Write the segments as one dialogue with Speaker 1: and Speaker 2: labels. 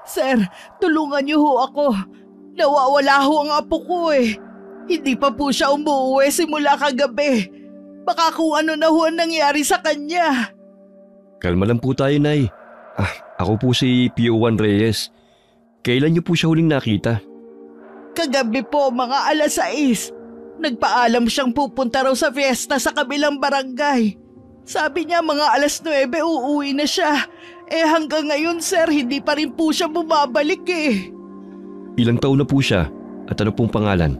Speaker 1: Sir, tulungan niyo ho ako. Nawawala ho ang apo ko eh. Hindi pa po siya umuwi simula kagabi. Baka kung ano na ho ang nangyari sa kanya.
Speaker 2: Kalma lang po tayo, Nay. Ako po si P.O. Reyes. Kailan niyo po siya huling nakita?
Speaker 1: Kagabi po, mga 6:00. Nagpaalam siyang pupunta raw sa fiesta sa kabilang barangay. Sabi niya mga 9:00 uuwi na siya. Hanggang ngayon sir, hindi pa rin po siya bumabalik eh.
Speaker 2: Ilang taon na po siya at ano pong pangalan?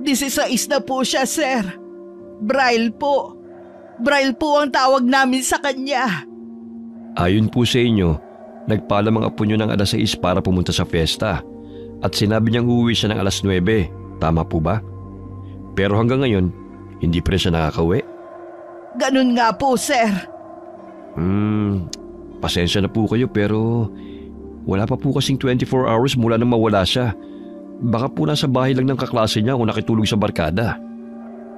Speaker 1: 16 na po siya sir. Braille po. Braille po ang tawag namin sa kanya.
Speaker 2: Ayon po sa inyo, nagpaalam ang apo niyo ng 6:00 para pumunta sa fiesta at sinabi niyang uuwi siya ng 9:00. Tama po ba? Pero hanggang ngayon, hindi pa rin siya nakakauwi?
Speaker 1: Ganun nga po sir.
Speaker 2: Pasensya na po kayo pero wala pa po kasing 24 hours mula nang mawala siya. Baka po nasa bahay lang ng kaklase niya o nakitulog sa barkada.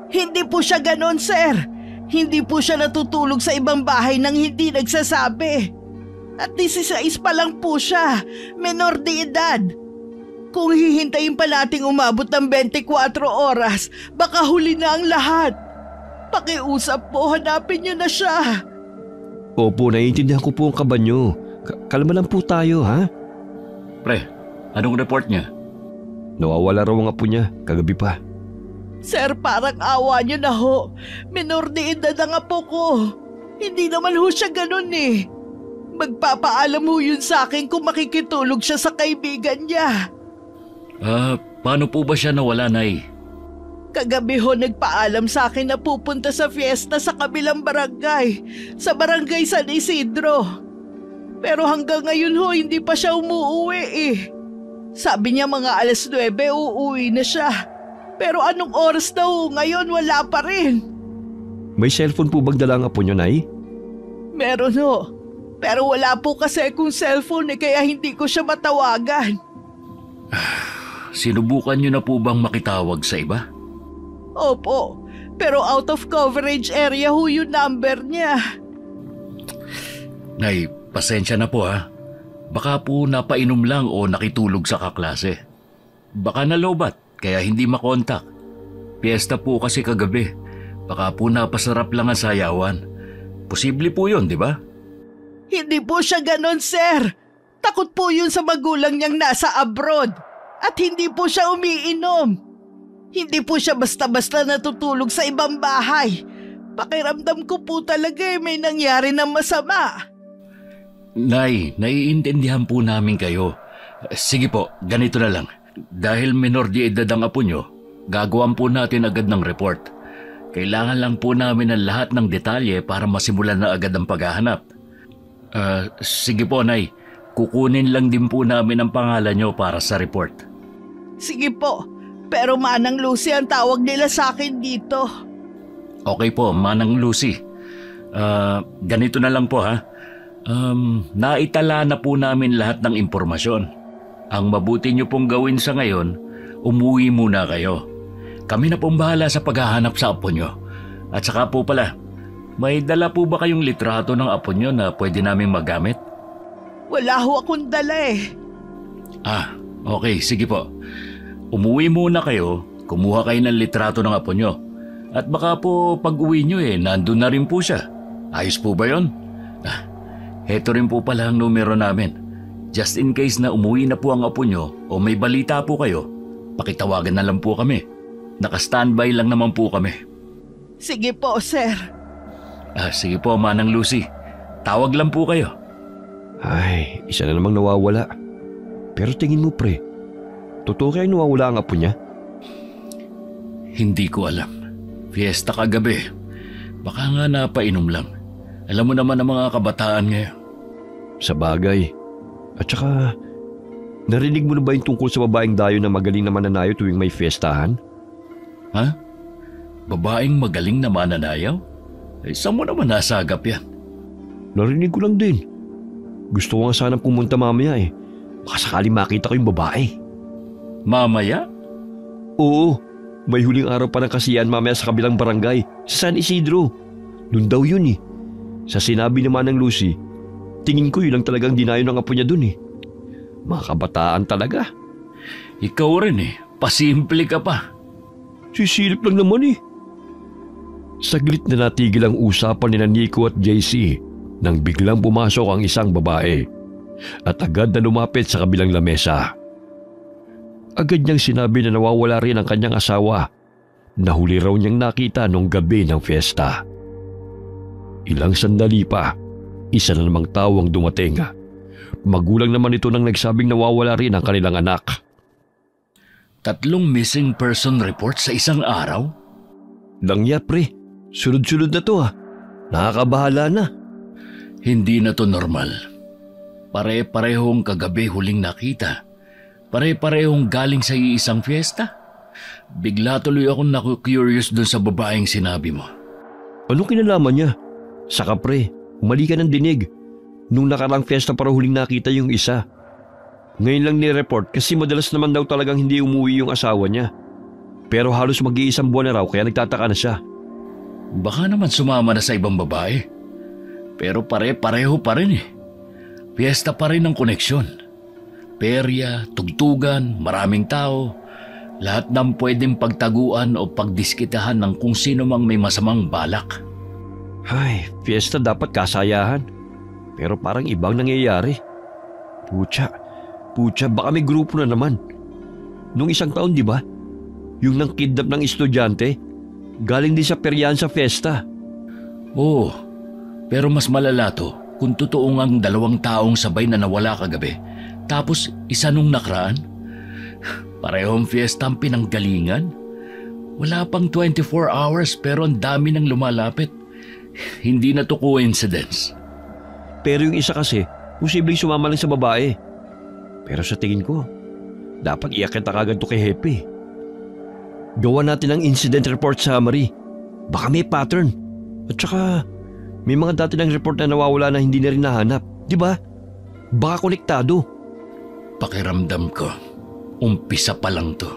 Speaker 1: Hindi po siya ganon sir. Hindi po siya natutulog sa ibang bahay nang hindi nagsasabi. At 16 pa lang po siya, menor de edad. Kung hihintayin pa nating umabot ng 24 oras, baka huli na ang lahat. Pakiusap po, hanapin niyo na siya.
Speaker 2: Opo, naiintindihan ko po ang kaba niyo. Kalma lang po tayo, ha?
Speaker 3: Pre, anong report niya?
Speaker 2: Nawawala raw ang apo niya, kagabi pa.
Speaker 1: Sir, parang awa niyo na ho. Menor de edad ang apo ko. Hindi naman ho siya ganun eh. Magpapaalam ho yun sa akin kung makikitulog siya sa kaibigan niya.
Speaker 3: Paano po ba siya nawala, Nay?
Speaker 1: Kagabi ho nagpaalam sa akin na pupunta sa fiesta sa kabilang barangay, sa barangay San Isidro. Pero hanggang ngayon ho hindi pa siya umuuwi eh. Sabi niya mga 9:00 uuwi na siya. Pero anong oras na ho ngayon wala pa rin.
Speaker 2: May cellphone po bang dala ang apo niyo, Nay?
Speaker 1: Meron ho. Pero wala po kasi akong cellphone kaya hindi ko siya matawagan.
Speaker 3: Sinubukan niyo na po bang makitawag sa iba?
Speaker 1: Opo, pero out of coverage area ho yung number niya.
Speaker 3: Nay, pasensya na po ha. Baka po napainom lang o nakitulog sa kaklase. Baka nalobat kaya hindi makontak. Piyesta po kasi kagabi. Baka po napasarap lang ang sayawan. Posible po yun, di ba?
Speaker 1: Hindi po siya ganon, sir. Takot po yun sa magulang niyang nasa abroad. At hindi po siya umiinom. Hindi po siya basta-basta natutulog sa ibang bahay. Pakiramdam ko po talaga may nangyari na masama.
Speaker 3: Nay, naiintindihan po namin kayo. Sige po, ganito na lang. Dahil menor de edad ang apo nyo, gagawan po natin agad ng report. Kailangan lang po namin ang lahat ng detalye para masimulan na agad ang paghahanap. Sige po, Nay. Kukunin lang din po namin ang pangalan nyo para sa report.
Speaker 1: Sige po. Pero Manang Lucy ang tawag nila sa akin dito.
Speaker 3: Okay po, Manang Lucy. Ganito na lang po ha. Naitala na po namin lahat ng impormasyon. Ang mabuti nyo pong gawin sa ngayon, umuwi muna kayo. Kami na pong bahala sa paghahanap sa apo nyo. At saka po pala, may dala po ba kayong litrato ng apo nyo na pwede naming magamit?
Speaker 1: Wala ho akong dala eh.
Speaker 3: Okay, sige po. Umuwi muna kayo, kumuha kayo ng litrato ng apo nyo. At baka po pag-uwi nyo nandun na rin po siya. Ayos po ba yun? Heto rin po pala ang numero namin. Just in case na umuwi na po ang apo nyo o may balita po kayo, pakitawagan na lang po kami. Naka-standby lang naman po kami.
Speaker 1: Sige po, sir.
Speaker 3: Sige po, Manang Lucy. Tawag lang po kayo.
Speaker 2: Ay, isa na namang nawawala. Pero tingin mo, pre, totoo kaya nawawala ang apo niya?
Speaker 3: Hindi ko alam. Fiesta kagabi. Baka nga napainom lang. Alam mo naman ang mga kabataan ngayon.
Speaker 2: Sa bagay. At saka, narinig mo na ba yung tungkol sa babaeng dayo na magaling na mananayo tuwing may fiestahan?
Speaker 3: Ha? Babaeng magaling na mananayaw? Saan mo naman nasagap yan?
Speaker 2: Narinig ko lang din. Gusto ko nga sanang pumunta mamaya eh. Baka sakaling makita ko yung babae.
Speaker 3: Mamaya?
Speaker 2: Oo. May huling araw pa ng kasiyahan mamaya sa kabilang barangay, sa San Isidro. Doon daw yun eh. Sa sinabi naman ng Lucy, tingin ko yun lang talagang dinayo ng apo niya dun eh. Mga kabataan talaga.
Speaker 3: Ikaw rin pasimple ka pa.
Speaker 2: Sisilip lang naman eh. Saglit na natigil ang usapan ni Nico at JC nang biglang pumasok ang isang babae at agad na lumapit sa kabilang lamesa. Agad niyang sinabi na nawawala rin ang kanyang asawa na huli raw niyang nakita nung gabi ng fiesta. Ilang sandali pa, isa na namang tao ang dumating. Magulang naman ito nang nagsabing nawawala rin ang kanilang anak.
Speaker 3: 3 missing person report sa isang araw?
Speaker 2: Langya pre, sunod-sunod na to Nakakabahala na.
Speaker 3: Hindi na to normal. Pare-parehong kagabi huling nakita. Pare-parehong galing sa iisang fiesta. Bigla tuloy akong naku-curious dun sa babaeng sinabi mo.
Speaker 2: Anong kinalaman niya? Saka pre, mali ka ng dinig. Nung nakarang fiesta para huling nakita yung isa. Ngayon lang ni-report kasi madalas naman daw talagang hindi umuwi yung asawa niya. Pero halos mag-iisang buwan na raw kaya nagtataka na siya.
Speaker 3: Baka naman sumama na sa ibang babae. Pero pare-pareho pa rin Fiesta pa rin ang koneksyon. Perya, tugtugan, maraming tao. Lahat ng pwedeng pagtaguan o pagdiskitahan ng kung sino mang may masamang balak.
Speaker 2: Ay, fiesta dapat kasayahan. Pero parang ibang nangyayari. Pucha, baka may grupo na naman. Nung isang taon, di ba? Yung nang kidnap ng estudyante, galing din sa peryahan sa fiesta.
Speaker 3: Oo, pero mas malala to kung totoo ngang 2 taong sabay na nawala kagabi. Tapos isa nung nakaraan. Parehong fiesta ang pinanggalingan. Wala pang 24 hours pero ang dami nang lumalapit. Hindi na to coincidence.
Speaker 2: Pero yung isa kasi, posibleng sumama lang sa babae. Pero sa tingin ko, dapat iakit na kagad to kay Hepe. Gawa natin ang incident report summary. Baka may pattern. At saka, may mga dati ng report na nawawala na hindi na rin nahanap. Di ba? Baka konektado.
Speaker 3: Pakiramdam ko, umpisa pa lang to.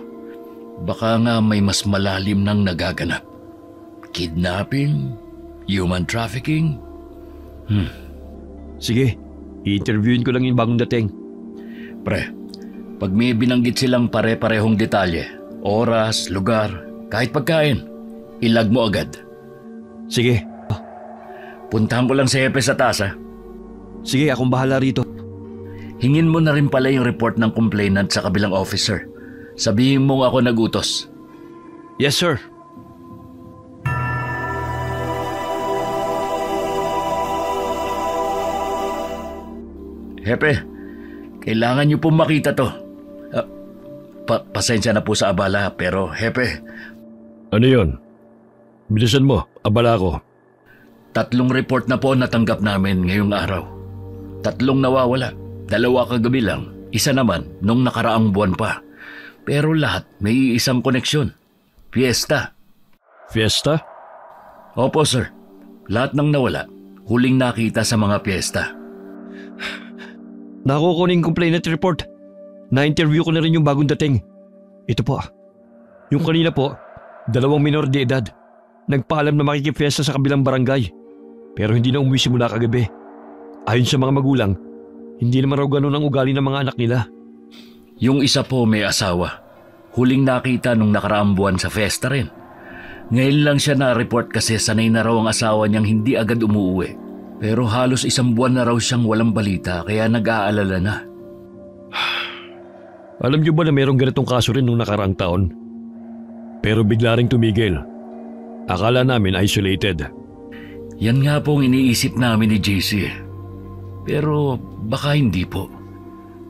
Speaker 3: Baka nga may mas malalim nang nagaganap. Kidnapping? Human trafficking?
Speaker 2: Sige, i-interviewin ko lang yung bagong dating.
Speaker 3: Pre, pag may binanggit silang pare-parehong detalye, oras, lugar, kahit pagkain, ilag mo agad.
Speaker 2: Sige.
Speaker 3: Puntahan ko lang si Hepe sa taas
Speaker 2: Sige, akong bahala rito.
Speaker 3: Hingin mo na rin pala yung report ng complainant sa kabilang officer. Sabihin mong ako nagutos.
Speaker 2: Yes, sir.
Speaker 3: Hepe, kailangan niyo pong makita to. Pasensya na po sa abala, pero Hepe.
Speaker 2: Ano yun? Bilisan mo, abala ko.
Speaker 3: 3 report na po natanggap namin ngayong araw. 3 nawawala, 2 kagabi lang, 1 naman nung nakaraang buwan pa. Pero lahat may isang koneksyon. Fiesta.
Speaker 2: Fiesta?
Speaker 3: Opo, sir. Lahat ng nawala, huling nakita sa mga fiesta.
Speaker 2: Nakuha ko na yung complainant report. Na-interview ko na rin yung bagong dating. Ito po. Yung kanina po, 2 minor de edad. Nagpaalam na makikifiesta sa kabilang barangay. Pero hindi na umuwi simula kagabi. Ayon sa mga magulang, hindi naman raw ganun ang ugali ng mga anak nila.
Speaker 3: Yung isa po may asawa. Huling nakita nung nakaraang buwan sa fiesta rin. Ngayon lang siya na-report kasi sanay na raw ang asawa niyang hindi agad umuwi. Pero halos 1 buwan na raw siyang walang balita kaya nag-aalala na.
Speaker 2: Alam niyo ba na mayroong ganitong kaso rin nung nakaraang taon? Pero bigla ring tumigil. Akala namin isolated.
Speaker 3: Yan nga po ang iniisip namin ni JC. Pero baka hindi po.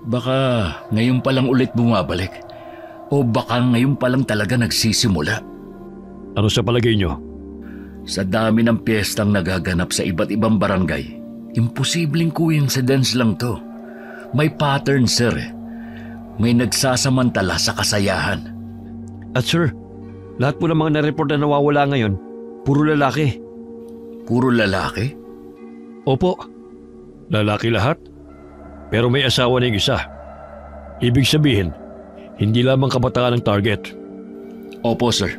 Speaker 3: Baka ngayon pa lang ulit bumabalik. O baka ngayon pa lang talaga nagsisimula.
Speaker 2: Ano sa palagay niyo?
Speaker 3: Sa dami ng piyestang nagaganap sa iba't ibang barangay, imposibleng coincidence lang to. May pattern, sir. May nagsasamantala sa kasayahan.
Speaker 2: At sir, lahat po ng mga na-report na nawawala ngayon, puro lalaki.
Speaker 3: Puro lalaki?
Speaker 2: Opo, lalaki lahat. Pero may asawa na yung isa. Ibig sabihin, hindi lamang kabataan ang target.
Speaker 3: Opo, sir.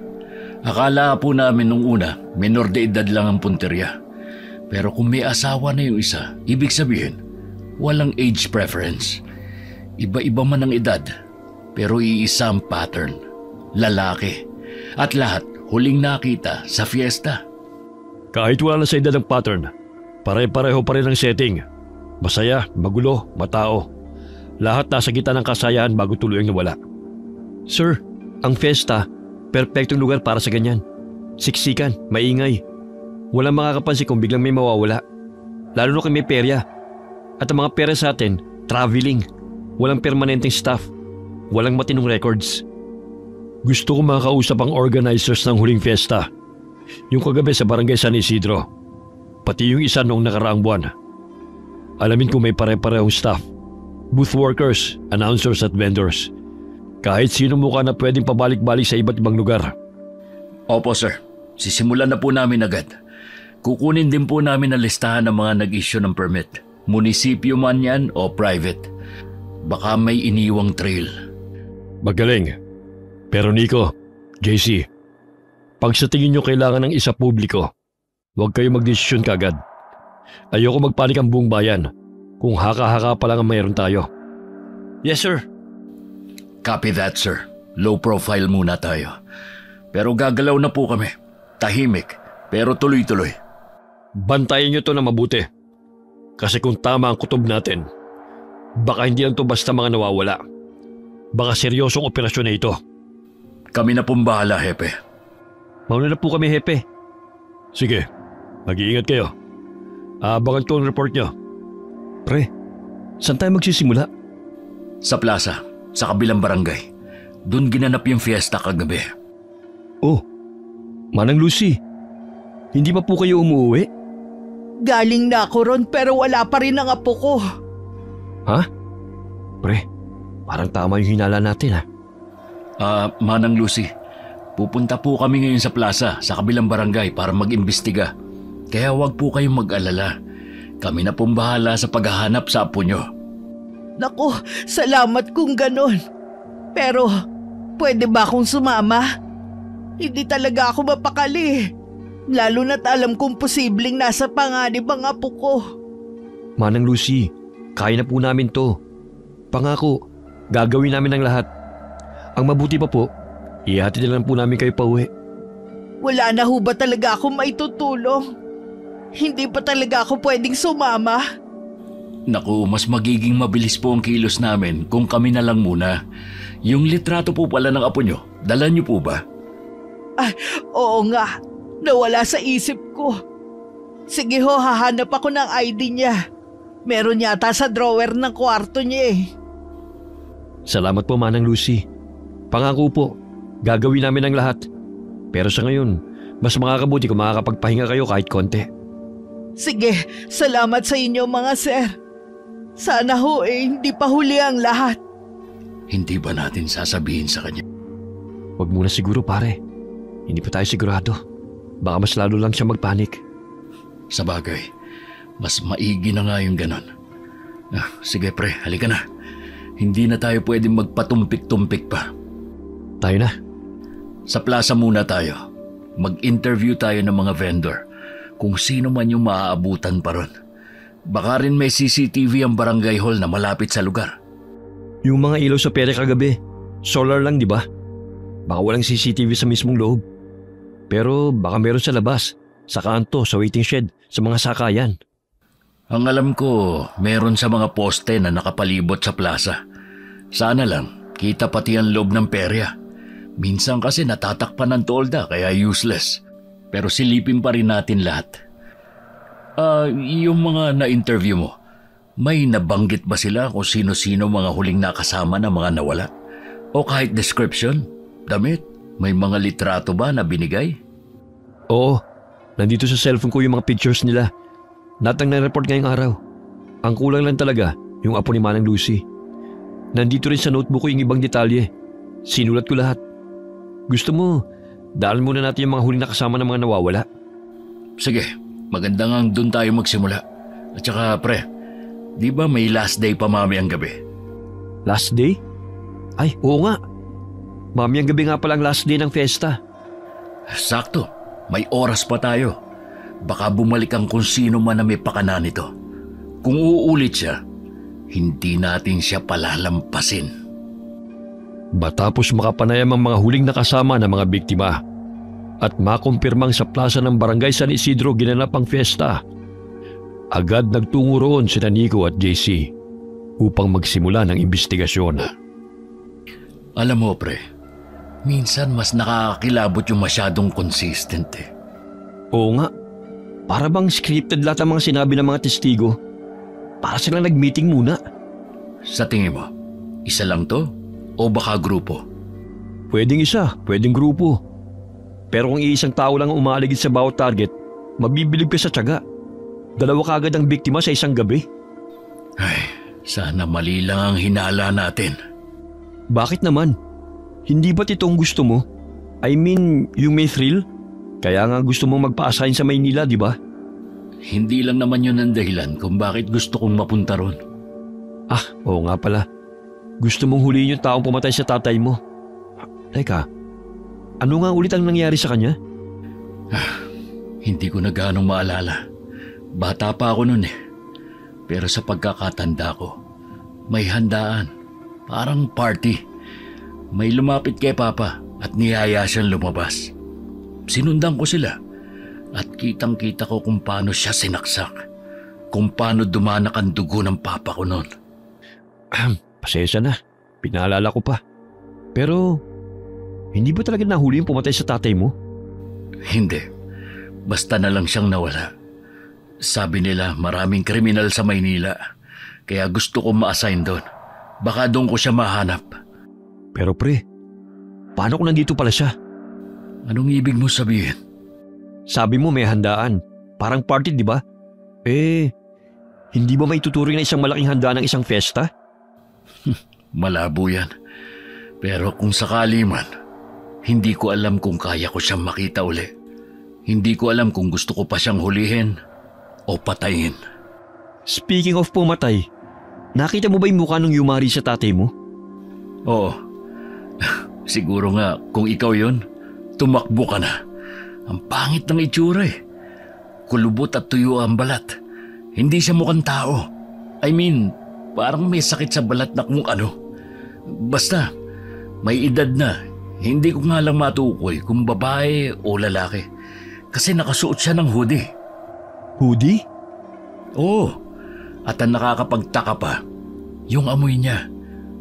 Speaker 3: Akala po namin nung una, minor de edad lang ang punterya. Pero kung may asawa na yung isa, ibig sabihin, walang age preference. Iba-iba man ang edad, pero iisa ang pattern. Lalaki. At lahat huling nakita sa fiesta.
Speaker 2: Kahit wala na sa edad ng pattern, pare-pareho pa rin ang setting. Masaya, magulo, matao. Lahat nasa gitna ng kasayahan bago tuluyang nawala. Sir, ang fiesta, perpektong lugar para sa ganyan. Siksikan, maingay. Walang makakapansin kung biglang may mawawala. Lalo na kung may perya. At ang mga pera sa atin, traveling. Walang permanenteng staff. Walang matinong records. Gusto ko makakausap ang organizers ng huling fiesta. Yung kagabi sa barangay San Isidro. Pati yung isa noong nakaraang buwan. Alamin kung may pare-parehong staff. Booth workers, announcers at vendors. Kahit sino mukha na pwedeng pabalik-balik sa iba't ibang lugar.
Speaker 3: Opo sir, sisimulan na po namin agad. Kukunin din po namin ang listahan ng mga nag-issue ng permit. Munisipyo man yan o private. Baka may iniwang trail.
Speaker 2: Magaling. Pero Nico, JC, pag sa tingin nyo kailangan ng isa publiko, huwag kayo magdesisyon kagad. Ayoko magpanik ang buong bayan kung haka-haka pa lang ang mayroon tayo. Yes, sir.
Speaker 3: Copy that, sir. Low profile muna tayo. Pero gagalaw na po kami. Tahimik, pero tuloy-tuloy.
Speaker 2: Bantayan nyo to na mabuti. Kasi kung tama ang kutob natin, baka hindi lang to basta mga nawawala. Baka seryosong operasyon na ito.
Speaker 3: Kami na pong bahala, Hepe.
Speaker 2: Mauna na po kami, Hepe. Sige, mag-iingat kayo. Abangan ko ang report nyo. Pre, saan tayo magsisimula?
Speaker 3: Sa plaza, sa kabilang barangay. Doon ginanap yung fiesta kagabi.
Speaker 2: Oh, Manang Lucy, hindi pa po kayo umuwi?
Speaker 1: Galing na ako ron pero wala pa rin ang apo ko.
Speaker 2: Ha? Pre, parang tama yung hinala natin ha.
Speaker 3: Manang Lucy, pupunta po kami ngayon sa plaza sa kabilang barangay para mag-imbestiga. Kaya huwag po kayong mag-alala. Kami na pong bahala sa paghahanap sa apo nyo.
Speaker 1: Naku, salamat kung ganon. Pero, pwede ba akong sumama? Hindi talaga ako mapakali. Lalo na't alam kong posibleng nasa panganib ang apo ko.
Speaker 2: Manang Lucy, kaya na po namin to. Pangako, gagawin namin ang lahat. Ang mabuti pa po, ihatid na lang po namin kayo pauwi.
Speaker 1: Wala na ho ba talaga akong maitutulong? Hindi pa talaga ako pwedeng sumama.
Speaker 3: Naku, mas magiging mabilis po ang kilos namin kung kami na lang muna. Yung litrato po pala ng apo nyo, dala nyo po ba?
Speaker 1: Ay, oo nga. Nawala sa isip ko. Sige ho, hahanap ako ng ID niya. Meron yata sa drawer ng kwarto niya eh.
Speaker 2: Salamat po, Manang Lucy. Pangako po, gagawin namin ang lahat. Pero sa ngayon, mas makakabuti kung makakapagpahinga kayo kahit konti.
Speaker 1: Sige, salamat sa inyo mga sir. Sana ho hindi pa huli ang lahat.
Speaker 3: Hindi ba natin sasabihin sa kanya?
Speaker 2: Huwag muna siguro pare. Hindi pa tayo sigurado. Baka mas lalo lang siya magpanik.
Speaker 3: Sa bagay, mas maigi na nga yung ganon. Sige pre, halika na. Hindi na tayo pwedeng magpatumpik-tumpik pa.
Speaker 2: Tayo na.
Speaker 3: Sa plaza muna tayo. Mag-interview tayo ng mga vendor. Kung sino man yung maaabutan pa ron. Baka rin may CCTV ang barangay hall na malapit sa lugar.
Speaker 2: Yung mga ilaw sa pere kagabi, solar lang di ba? Baka walang CCTV sa mismong loob. Pero baka meron sa labas, sa kanto, sa waiting shed, sa mga sakayan.
Speaker 3: Ang alam ko, meron sa mga poste na nakapalibot sa plaza. Sana lang, kita pati ang loob ng perya. Minsan kasi natatakpan ng tolda kaya useless. Pero silipin pa rin natin lahat. Yung mga na-interview mo, may nabanggit ba sila kung sino-sino mga huling nakasama na mga nawala? O kahit description, damit, may mga litrato ba na binigay?
Speaker 2: Oo, nandito sa cellphone ko yung mga pictures nila. Lahat ang na-report ngayong araw. Ang kulang lang talaga, yung apo ni Manang Lucy. Nandito rin sa notebook ko yung ibang detalye. Sinulat ko lahat. Gusto mo, daan muna natin yung mga huling nakasama ng mga nawawala.
Speaker 3: Sige, maganda nga doon tayo magsimula. At saka pre, di ba may last day pa mamayang gabi?
Speaker 2: Last day? Ay, oo nga. Mamayang gabi nga palang last day ng fiesta.
Speaker 3: Sakto, may oras pa tayo. Baka bumalik ang kung sino man na may pakana nito. Kung uulit siya, hindi natin siya palalampasin.
Speaker 2: Matapos makapanayam ang mga huling nakasama ng mga biktima at makumpirmang sa plaza ng Barangay San Isidro ginanap ang fiesta, agad nagtungo roon sina Nico at JC upang magsimula ng investigasyon.
Speaker 3: Alam mo, pre, minsan mas nakakakilabot yung masyadong consistent eh.
Speaker 2: Oo nga, para bang scripted lahat ang mga sinabi ng mga testigo. Para silang nag-meeting muna.
Speaker 3: Sa tingin mo, isa lang to o baka grupo?
Speaker 2: Pwedeng isa, pwedeng grupo. Pero kung iisang tao lang ang umaligid sa bawat target, mabibilib ka sa tiyaga. Dalawa kaagad ang biktima sa isang gabi.
Speaker 3: Ay, sana mali lang ang hinala natin.
Speaker 2: Bakit naman? Hindi ba't itong gusto mo? I mean, yung may thrill? Kaya nga gusto mong magpa-assign sa Maynila, di ba?
Speaker 3: Hindi lang naman yun ang dahilan kung bakit gusto kong mapunta ron.
Speaker 2: Ah, oo nga pala. Gusto mong huliin yung taong pumatay sa tatay mo. Teka, ano nga ulit ang nangyari sa kanya?
Speaker 3: Hindi ko na gaanong maalala. Bata pa ako nun eh. Pero sa pagkakatanda ko, may handaan. Parang party. May lumapit kay Papa at niyaya siyang lumabas. Sinundan ko sila at kitang-kita ko kung paano siya sinaksak. Kung paano dumanak ang dugo ng Papa ko nun.
Speaker 2: Pasensya na. Pinaalala ko pa. Pero, hindi ba talaga nahuli yung pumatay sa tatay mo?
Speaker 3: Hindi. Basta na lang siyang nawala. Sabi nila maraming kriminal sa Maynila. Kaya gusto kong ma-assign doon. Baka doon ko siya mahanap.
Speaker 2: Pero pre, paano kung nandito pala siya?
Speaker 3: Anong ibig mo sabihin?
Speaker 2: Sabi mo may handaan. Parang party, di ba? Hindi ba may tuturing na isang malaking handaan ng isang fiesta?
Speaker 3: Malabo yan. Pero kung sakali man, hindi ko alam kung kaya ko siyang makita uli. Hindi ko alam kung gusto ko pa siyang hulihin o patayin.
Speaker 2: Speaking of pumatay, nakita mo ba yung mukha ng yumari sa tatay mo?
Speaker 3: Oo. Siguro nga kung ikaw yon, tumakbo ka na. Ang pangit ng itsura eh. Kulubot at tuyo ang balat. Hindi siya mukhang tao. I mean, parang may sakit sa balat na kung ano. Basta, may edad na. Hindi ko nga lang matukoy kung babae o lalaki. Kasi nakasuot siya ng hoodie.
Speaker 2: Hoodie?
Speaker 3: Oo. At ang nakakapagtaka pa, yung amoy niya.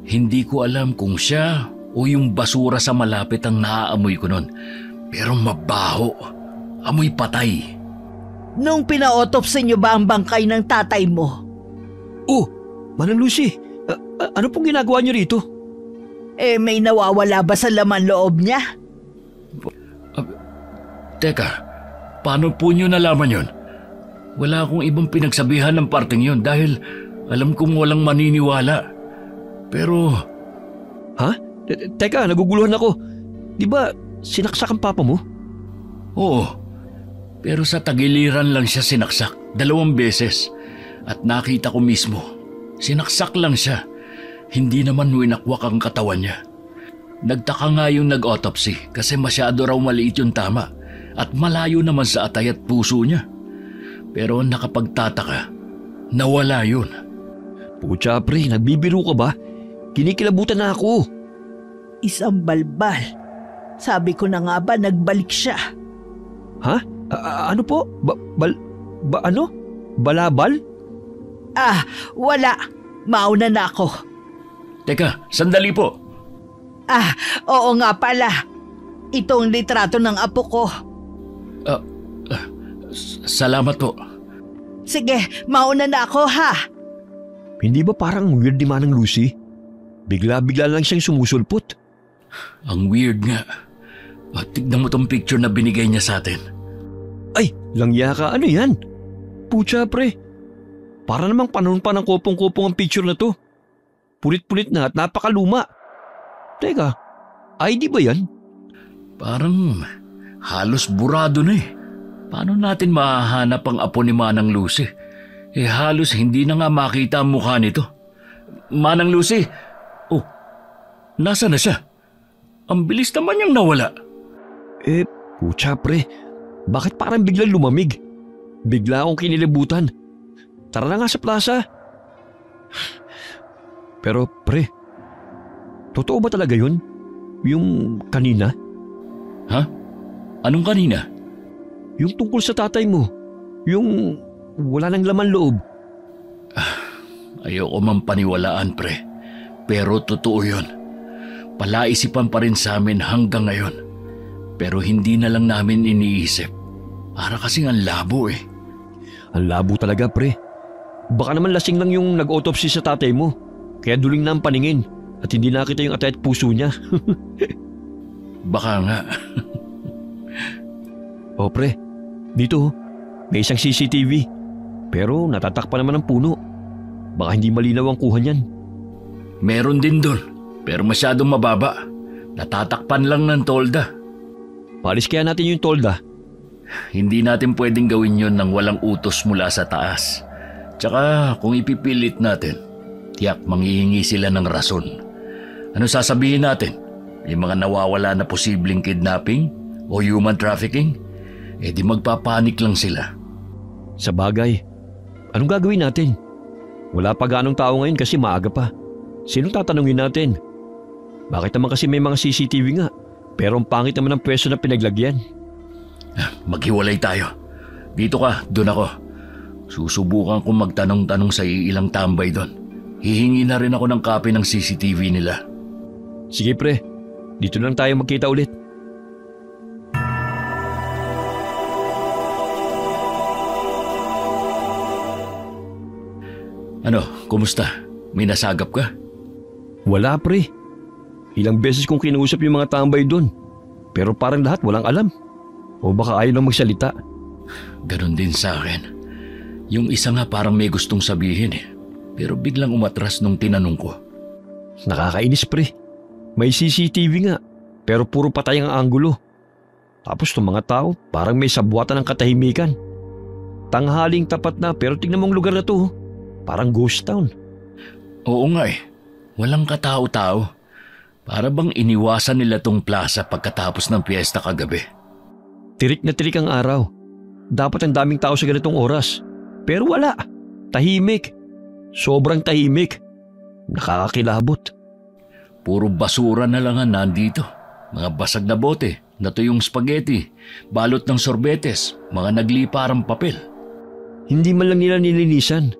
Speaker 3: Hindi ko alam kung siya o yung basura sa malapit ang naaamoy ko nun. Pero mabaho. Amoy patay.
Speaker 1: Nung pina-autopsy niyo ba ang bangkay ng tatay mo?
Speaker 2: Oh, Manang Lucy, ano pong ginagawa niyo rito?
Speaker 1: May nawawala ba sa laman loob niya?
Speaker 3: Teka, paano po niyo nalaman yun? Wala akong ibang pinagsabihan ng parting yun dahil alam kong walang maniniwala. Pero...
Speaker 2: Ha? Teka, naguguluhan ako. Di ba sinaksak ang papa mo?
Speaker 3: Oo. Pero sa tagiliran lang siya sinaksak 2 beses. At nakita ko mismo, sinaksak lang siya. Hindi naman winakwak ang katawan niya. Nagtaka nga yung nag-autopsy kasi masyado raw maliit yung tama at malayo naman sa atay at puso niya. Pero nakapagtataka, nawala yun.
Speaker 2: Pucha pre, nagbibiro ka ba? Kinikilabutan na ako.
Speaker 1: Isang balbal. Sabi ko na nga ba nagbalik siya.
Speaker 2: Ha? Ano po? Ano? Balabal?
Speaker 1: Wala. Mauna na ako.
Speaker 3: Teka, sandali po.
Speaker 1: Oo nga pala. Itong litrato ng apo ko.
Speaker 3: Salamat po.
Speaker 1: Sige, mauna na ako ha.
Speaker 2: Hindi ba parang weird ni Manang Lucy? Bigla-bigla lang siyang sumusulpot.
Speaker 3: Ang weird nga. Tignan mo tong picture na binigay niya sa atin.
Speaker 2: Ay, langya ka. Ano yan? Pucha pre. Para namang panahon pa ng kopong-kopong ang picture na to. Pulit-pulit na at napakaluma. Teka, ID ba yan?
Speaker 3: Parang halos burado na eh. Paano natin mahahanap ang apo ni Manang Lucy? Halos hindi na nga makita ang mukha nito. Manang Lucy! Oh, nasa na siya? Ang bilis naman niyang nawala.
Speaker 2: Pucha pre. Bakit parang biglang lumamig? Bigla akong kinilibutan. Tara na nga sa plaza. Pero pre, totoo ba talaga yun? Yung kanina?
Speaker 3: Ha? Anong kanina?
Speaker 2: Yung tungkol sa tatay mo. Yung wala nang laman loob.
Speaker 3: Ayoko man paniwalaan, pre. Pero totoo yun. Palaisipan pa rin sa amin hanggang ngayon. Pero hindi na lang namin iniisip. Para kasing ang labo eh.
Speaker 2: Ang labo talaga, pre. Baka naman lasing lang yung nag-autopsy sa tatay mo. Kaya duling na ang paningin at hindi nakita yung atay at puso niya.
Speaker 3: Baka nga.
Speaker 2: O pre, dito may isang CCTV. Pero natatakpan naman ang puno. Baka hindi malinaw ang kuha niyan.
Speaker 3: Meron din doon. Pero masyadong mababa. Natatakpan lang ng tolda.
Speaker 2: Palis kaya natin yung tolda.
Speaker 3: Hindi natin pwedeng gawin yon nang walang utos mula sa taas. Tsaka kung ipipilit natin, tiyak manghihingi sila ng rason. Ano sasabihin natin? May mga nawawala na posibleng kidnapping o human trafficking? Eh di magpapanik lang sila.
Speaker 2: Sa bagay, anong gagawin natin? Wala pa ganong tao ngayon kasi maaga pa. Sinong tatanungin natin? Bakit naman kasi may mga CCTV nga, pero ang pangit naman ang pwesto na pinaglagyan?
Speaker 3: Maghiwalay tayo. Dito ka, doon ako. Susubukan kong magtanong-tanong sa ilang tambay doon. Hihingi na rin ako ng copy ng CCTV nila.
Speaker 2: Sige pre, dito lang tayo magkita ulit.
Speaker 3: Ano, kumusta? May nasagap ka?
Speaker 2: Wala pre. Ilang beses kong kinuusap yung mga tambay doon. Pero parang lahat walang alam. O baka ayaw lang magsalita.
Speaker 3: Ganon din sa akin. Yung isa nga parang may gustong sabihin eh. Pero biglang umatras nung tinanong ko.
Speaker 2: Nakakainis pre. May CCTV nga. Pero puro patay ang anggulo. Tapos itong mga tao parang may sabwatan ng katahimikan. Tanghaling tapat na pero tingnan mong lugar na to. Parang ghost town.
Speaker 3: Oo nga eh. Walang katao-tao. Para bang iniwasan nila tong plaza pagkatapos ng piyesta kagabi.
Speaker 2: Tirik na tirik ang araw. Dapat ang daming tao sa ganitong oras. Pero wala. Tahimik. Sobrang tahimik. Nakakakilabot.
Speaker 3: Puro basura na lang ang nandito. Mga basag na bote, natuyong spaghetti, balot ng sorbetes, mga nagliparang papel.
Speaker 2: Hindi man lang nila nilinisan.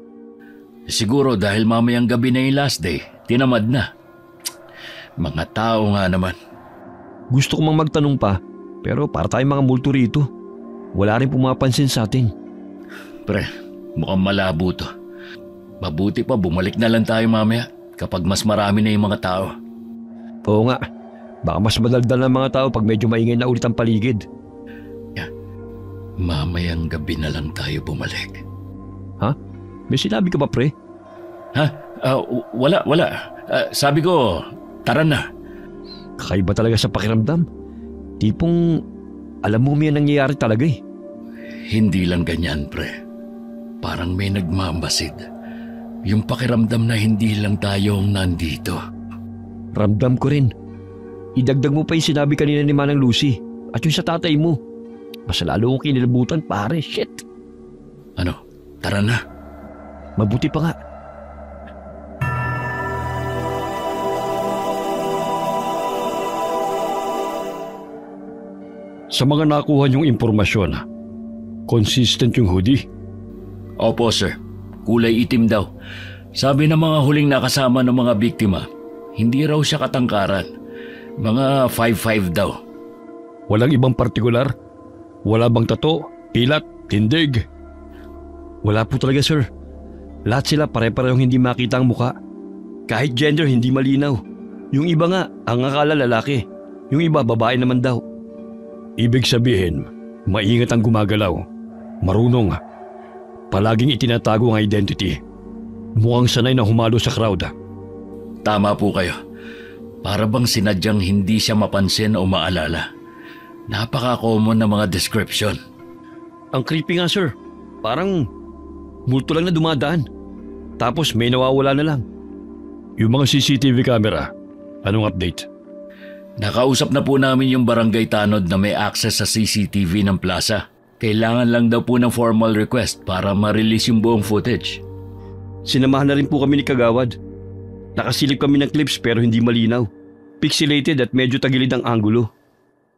Speaker 3: Siguro dahil mamayang gabi na yung last day, tinamad na. Mga tao nga naman.
Speaker 2: Gusto ko mang magtanong pa, pero para tayong mga multo rito. Wala rin pumapansin sa atin.
Speaker 3: Pre, mukhang malabo to. Mabuti pa bumalik na lang tayo mamaya kapag mas marami na yung mga tao.
Speaker 2: Oo nga, baka mas madaldal ng mga tao pag medyo maingay na ulit ang paligid.
Speaker 3: Mamayang gabi na lang tayo bumalik.
Speaker 2: Ha? May sinabi ka ba pre?
Speaker 3: Ha? Wala. Sabi ko, tara na.
Speaker 2: Kakaiba talaga sa pakiramdam. Tipong alam mo may nangyayari talaga eh.
Speaker 3: Hindi lang ganyan, pre. Parang may nagmamasid. Yung pakiramdam na hindi lang tayo ang nandito.
Speaker 2: Ramdam ko rin. Idagdag mo pa yung sinabi kanina ni Manang Lucy at yung sa tatay mo. Mas lalo kong kinilabutan pare, shit.
Speaker 3: Ano? Tara na.
Speaker 2: Mabuti pa nga. Sa mga nakuha niyong impormasyon, consistent yung hoodie?
Speaker 3: Opo, sir. Kulay itim daw. Sabi ng mga huling nakasama ng mga biktima, hindi raw siya katangkaran. Mga 5'5" daw.
Speaker 2: Walang ibang partikular? Wala bang tato, pilat, tindig? Wala po talaga, sir. Lahat sila pare-parehong hindi makita ang muka. Kahit gender, hindi malinaw. Yung iba nga, ang akala lalaki. Yung iba, babae naman daw. Ibig sabihin, maingat ang gumagalaw. Marunong. Palaging itinatago ang identity. Mukhang sanay na humalo sa crowd.
Speaker 3: Tama po kayo. Para bang sinadyang hindi siya mapansin o maalala. Napaka-common na mga description.
Speaker 2: Ang creepy nga, sir. Parang multo lang na dumadaan. Tapos may nawawala na lang. Yung mga CCTV camera, anong update?
Speaker 3: Nakausap na po namin yung barangay tanod na may access sa CCTV ng plaza. Kailangan lang daw po ng formal request para ma-release yung buong footage.
Speaker 2: Sinamahan na rin po kami ni Kagawad. Nakasilip kami ng clips pero hindi malinaw. Pixelated at medyo tagilid ang anggulo.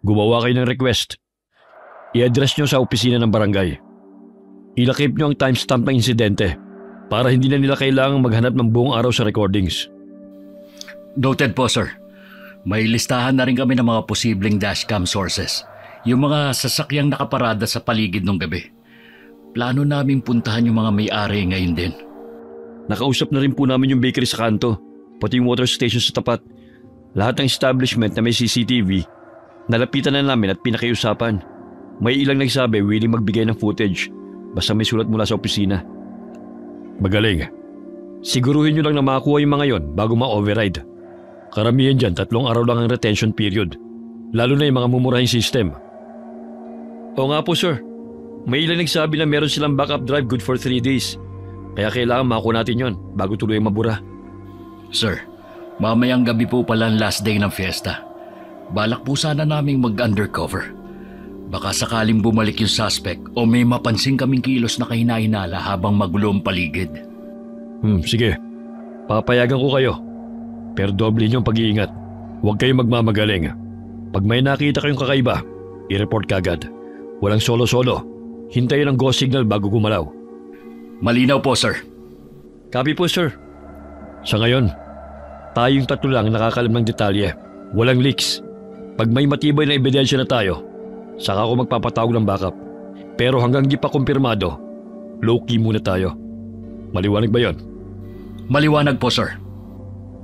Speaker 2: Gumawa kayo ng request. I-address nyo sa opisina ng barangay. Ilakip nyo ang timestamp ng insidente para hindi na nila kailangang maghanap ng buong araw sa recordings.
Speaker 3: Noted po, sir. May listahan na rin kami ng mga posibleng dashcam sources. Yung mga sasakyang nakaparada sa paligid ng gabi. Plano naming puntahan yung mga may-ari ngayon din.
Speaker 2: Nakausap na rin po namin yung bakery sa kanto, pati yung water station sa tapat. Lahat ng establishment na may CCTV, nalapitan na namin at pinakiusapan. May ilang nagsabi willing magbigay ng footage basta may sulat mula sa opisina. Magaling. Siguruhin nyo lang na makakuha yung mga yon bago ma-override. Karamihan dyan 3 araw lang ang retention period, lalo na yung mga mumurahing system. Oo nga po sir, may ilang nagsabi na meron silang backup drive good for 3 days. Kaya kailangan makuha natin yon bago tuloy mabura.
Speaker 3: Sir, mamayang gabi po pala ang last day ng fiesta. Balak po sana naming mag-undercover. Baka sakaling bumalik yung suspect o may mapansin kaming kilos na kahina-hinala habang magulo ang paligid.
Speaker 2: Sige. Papayagan ko kayo. Pero doble niyong pag-iingat. Huwag kayong magmamagaling. Pag may nakita kayong kakaiba, i-report kagad. Walang solo-solo. Hintayin ang go signal bago gumalaw.
Speaker 3: Malinaw po, sir.
Speaker 2: Copy po, sir. Sa ngayon, tayong 3 lang nakakalam ng detalye. Walang leaks. Pag may matibay na ebidensya na tayo, saka ako magpapatawag ng backup. Pero hanggang di pa kumpirmado, low-key muna tayo. Maliwanag ba yon?
Speaker 3: Maliwanag po, sir.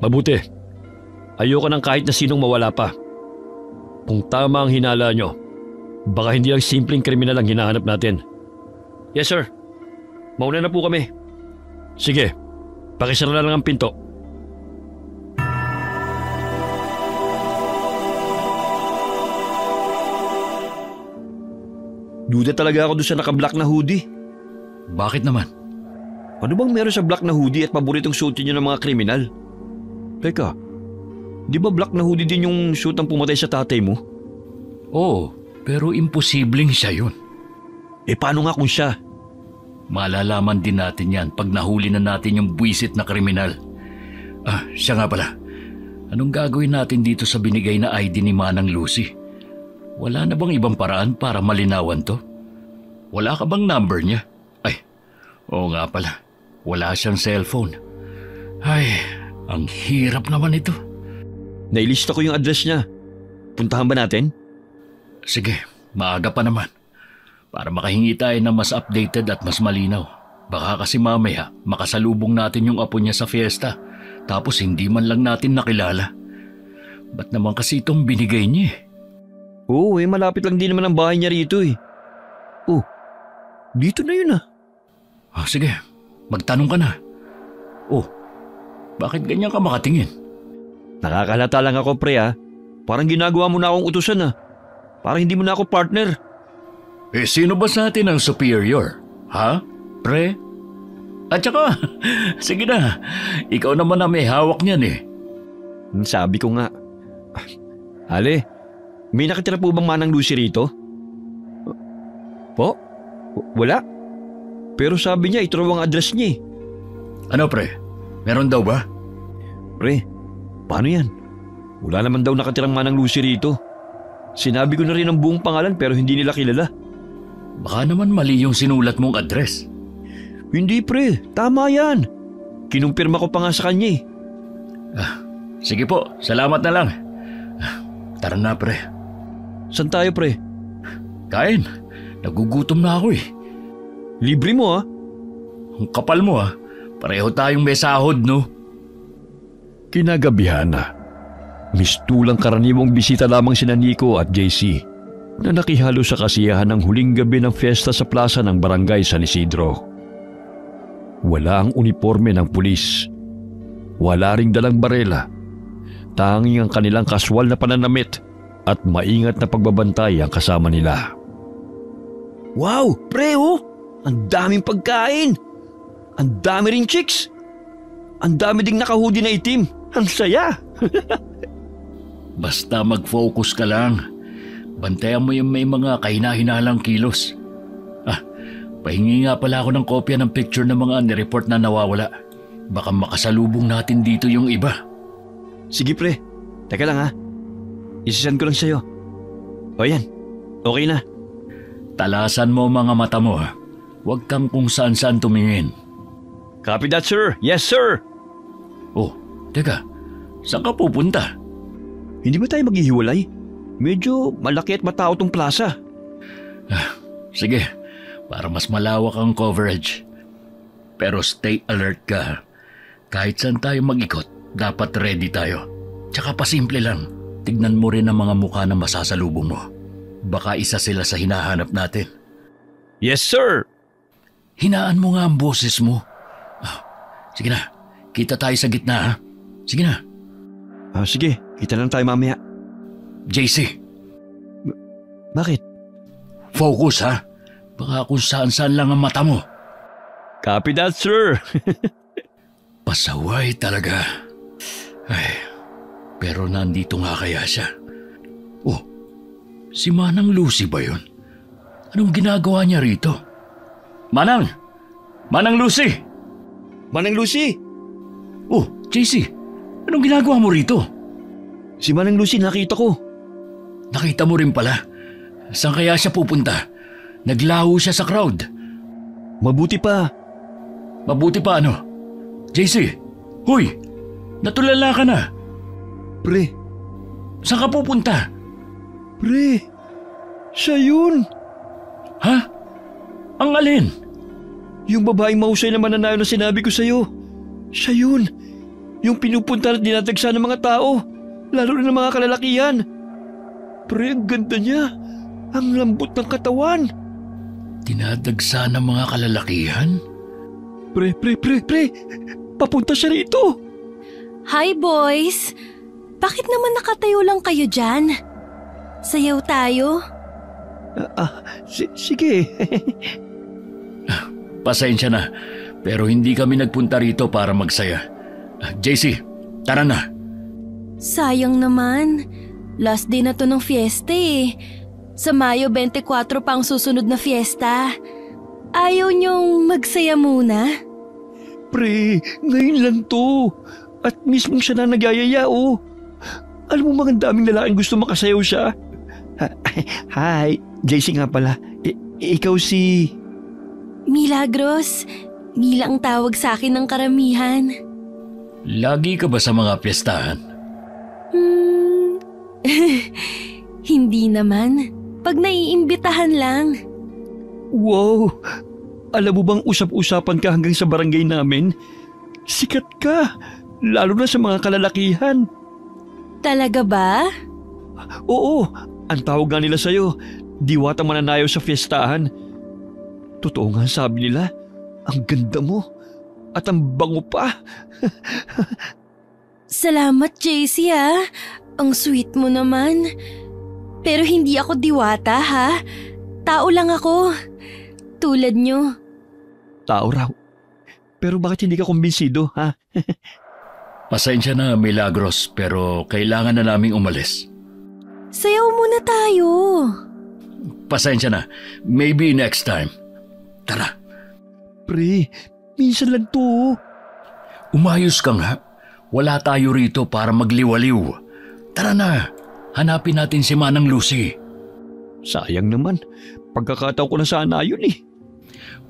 Speaker 2: Mabuti. Ayoko ng kahit na sinong mawala pa. Kung tama ang hinala nyo, baka hindi lang simpleng kriminal ang hinahanap natin. Yes, sir. Mauna na po kami. Sige, pakisara na lang ang pinto. Duda talaga ako doon sa naka-black na hoodie.
Speaker 3: Bakit naman?
Speaker 2: Ano bang meron sa black na hoodie at paboritong suit niyo ng mga kriminal? Teka, di ba black na hoodie din yung suit ang pumatay sa tatay mo?
Speaker 3: Oo, pero imposibleng siya yun.
Speaker 2: Paano nga kung siya?
Speaker 3: Malalaman din natin yan pag nahuli na natin yung buwisit na kriminal. Siya nga pala. Anong gagawin natin dito sa binigay na ID ni Manang Lucy? Wala na bang ibang paraan para malinawan to? Wala ka bang number niya? Oo nga pala. Wala siyang cellphone. Ang hirap naman ito.
Speaker 2: Nailista ko yung address niya. Puntahan ba natin?
Speaker 3: Sige, maaga pa naman. Para makahingi tayo ng mas updated at mas malinaw. Baka kasi mamaya makasalubong natin yung apo niya sa fiesta. Tapos hindi man lang natin nakilala. Ba't naman kasi itong binigay niya?
Speaker 2: Oo, malapit lang din naman ang bahay niya rito . Dito na yun .
Speaker 3: Sige, magtanong ka na. Bakit ganyan ka makatingin?
Speaker 2: Nakakalata lang ako pre . Parang ginagawa mo na akong utusan . Parang hindi mo na ako partner.
Speaker 3: Sino ba sa atin ang superior? Ha? Pre? At saka, sige na, ikaw naman na may hawak niyan .
Speaker 2: Sabi ko nga. Ale, may nakitira po bang Manang Lucy rito? Po? Wala. Pero sabi niya ito raw ang address niya .
Speaker 3: Ano pre? Meron daw ba?
Speaker 2: Pre, paano yan? Wala naman daw nakatirang Manang Lucy rito. Sinabi ko na rin ang buong pangalan pero hindi nila kilala.
Speaker 3: Baka naman mali yung sinulat mong address.
Speaker 2: Hindi pre, tama yan. Kinumpirma ko pa nga sa kanya .
Speaker 3: Sige po, salamat na lang. Tara na pre.
Speaker 2: Saan tayo pre?
Speaker 3: Kain, nagugutom na ako .
Speaker 2: Libre mo .
Speaker 3: Ang kapal mo . Pareho tayong may sahod no.
Speaker 2: Kinagabihan na. Mistulang karaniwang bisita lamang sina Nico at JC na nakihalo sa kasiyahan ng huling gabi ng fiesta sa plaza ng barangay San Isidro. Wala ang uniforme ng pulis. Wala ring dalang barela. Tanging ang kanilang kaswal na pananamit at maingat na pagbabantay ang kasama nila. Wow, pre Ang daming pagkain! Ang dami ring chicks! Ang dami ding naka-hoodie na itim! Ang saya!
Speaker 3: Basta mag-focus ka lang. Bantayan mo yung may mga kahina-hinalang kilos. Pahingi nga pala ako ng kopya ng picture ng mga nireport na nawawala. Baka makasalubong natin dito yung iba.
Speaker 2: Sige pre, teka lang ha. Isisend ko lang sa'yo. O yan, okay na.
Speaker 3: Talasan mo mga mata mo ha. Huwag kang kung saan-saan tumingin.
Speaker 2: Copy that sir, yes sir.
Speaker 3: Oh, teka, saan ka pupunta?
Speaker 2: Hindi ba tayo maghihiwalay? Medyo malaki at matao tong plaza.
Speaker 3: Sige, para mas malawak ang coverage. Pero stay alert ka. Kahit saan tayo mag-ikot, dapat ready tayo. Tsaka pasimple lang, tignan mo rin ang mga mukha na masasalubong mo. Baka isa sila sa hinahanap natin.
Speaker 2: Yes sir.
Speaker 3: Hinaan mo nga ang boses mo. Sige na, kita tayo sa gitna ha. Sige na.
Speaker 2: Sige, kita lang tayo mamaya.
Speaker 3: JC,
Speaker 2: Bakit?
Speaker 3: focus ha. Baka kung saan-saan lang ang mata mo.
Speaker 2: Copy that sir.
Speaker 3: Pasaway talaga. Ay, pero nandito nga kaya siya. Oh, si Manang Lucy ba yun? Anong ginagawa niya rito? Manang! Manang Lucy!
Speaker 2: Manang Lucy!
Speaker 3: Oh, JC, anong ginagawa mo rito?
Speaker 2: Si Manang Lucy nakita ko.
Speaker 3: Nakita mo rin pala. Saan kaya siya pupunta? Naglaho siya sa crowd.
Speaker 2: Mabuti pa.
Speaker 3: Mabuti pa ano? JC, huy! Natulala ka na.
Speaker 2: Pre,
Speaker 3: Saan ka pupunta?
Speaker 2: pre, siya yun.
Speaker 3: Ha? Ang alin?
Speaker 2: Yung babaeng mahusay na mananayo na sinabi ko sa'yo. Siya yun. Yung pinupunta at dinatagsa ng mga tao. Lalo rin ng mga kalalakihan. Pre, ang ganda niya. Ang lambot ng katawan.
Speaker 3: Dinadagsa ng mga kalalakihan?
Speaker 2: Pre. Papunta siya rito.
Speaker 4: Hi boys! Bakit naman nakatayo lang kayo dyan? Sayaw tayo?
Speaker 2: Sige.
Speaker 3: Pasensya na, pero hindi kami nagpunta rito para magsaya. JC, tara na.
Speaker 4: Sayang naman. Last day na to ng fiesta eh. Sa Mayo 24 pa ang susunod na fiesta. Ayaw niyong magsaya muna?
Speaker 2: Pre, ngayon lang to. At mismong siya na nagyayaya, oh. Alam mo mga daming lalaking gusto makasayaw siya. Hi, JC nga pala. Ikaw si...
Speaker 4: Milagros. Mila ang tawag sa akin ng karamihan.
Speaker 3: Lagi ka ba sa mga piyestahan?
Speaker 4: Hindi naman. Pag naiimbitahan lang.
Speaker 2: Wow! Alam mo bang usap-usapan ka hanggang sa barangay namin? Sikat ka, lalo na sa mga kalalakihan.
Speaker 4: Talaga ba?
Speaker 2: Oo, ang tawag nga nila sa'yo, diwatang mananayaw sa fiestahan. Totoo nga sabi nila, ang ganda mo at ang bango pa.
Speaker 4: Salamat, JC ha. Ang sweet mo naman. Pero hindi ako diwata ha. Tao lang ako. Tulad nyo.
Speaker 2: Tao raw. Pero bakit hindi ka kumbinsido, ha?
Speaker 3: Pasensya na, Milagros, pero kailangan na naming umalis.
Speaker 4: Sayaw muna tayo.
Speaker 3: Pasensya na, maybe next time. Tara.
Speaker 2: Pre, minsan lang to.
Speaker 3: Umayos ka nga. Wala tayo rito para magliwaliw. Tara na, hanapin natin si Manang Lucy.
Speaker 2: Sayang naman, pagkakataon ko na sana yun eh.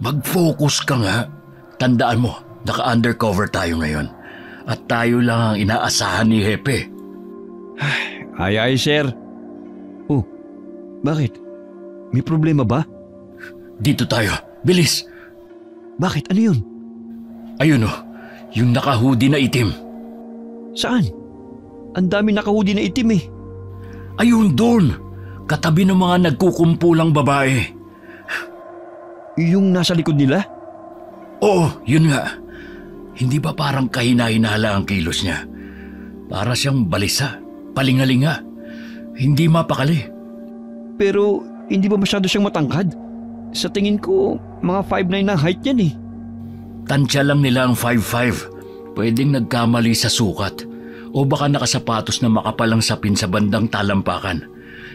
Speaker 3: Mag-focus ka nga. Tandaan mo, naka-undercover tayo ngayon. At tayo lang ang inaasahan ni Hepe.
Speaker 2: Ay, sir. Oh, bakit? May problema ba?
Speaker 3: Dito tayo, bilis.
Speaker 2: Bakit? Ano yun?
Speaker 3: Ayun oh, yung naka-hoodie na itim.
Speaker 2: Saan? Ang dami nakahudi na itim eh.
Speaker 3: Ayun doon, katabi ng mga nagkukumpulang babae.
Speaker 2: Yung nasa likod nila?
Speaker 3: Oo, yun nga. Hindi ba parang kahina-hinala ang kilos niya? Para siyang balisa, palingalinga. Hindi mapakali.
Speaker 2: Pero hindi ba masyado siyang matangkad? Sa tingin ko, mga 5'9" na height yan eh.
Speaker 3: Tansya lang nila ang 5'5". Pwedeng nagkamali sa sukat. O baka nakasapatos na makapalang sapin sa bandang talampakan.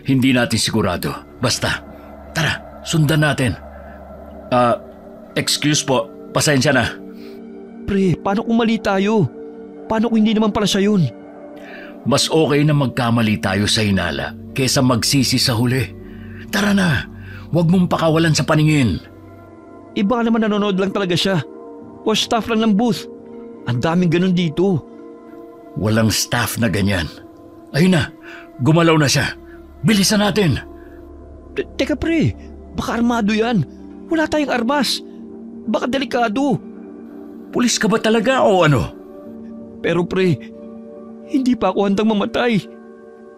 Speaker 3: Hindi natin sigurado. Basta, tara, sundan natin. Excuse po, pasensya na.
Speaker 2: Pre, paano kung mali tayo? Paano kung hindi naman pala siya yun?
Speaker 3: Mas okay na magkamali tayo sa hinala kesa magsisi sa huli. Tara na, huwag mong pakawalan sa paningin.
Speaker 2: Iba naman nanonood lang talaga siya. O staff lang ng booth. Ang daming ganun dito.
Speaker 3: Walang staff na ganyan. Ayun na, gumalaw na siya. Bilisan natin.
Speaker 2: Teka pre, baka armado yan. Wala tayong armas. Baka delikado.
Speaker 3: Pulis ka ba talaga o ano?
Speaker 2: Pero pre, hindi pa ako handang mamatay.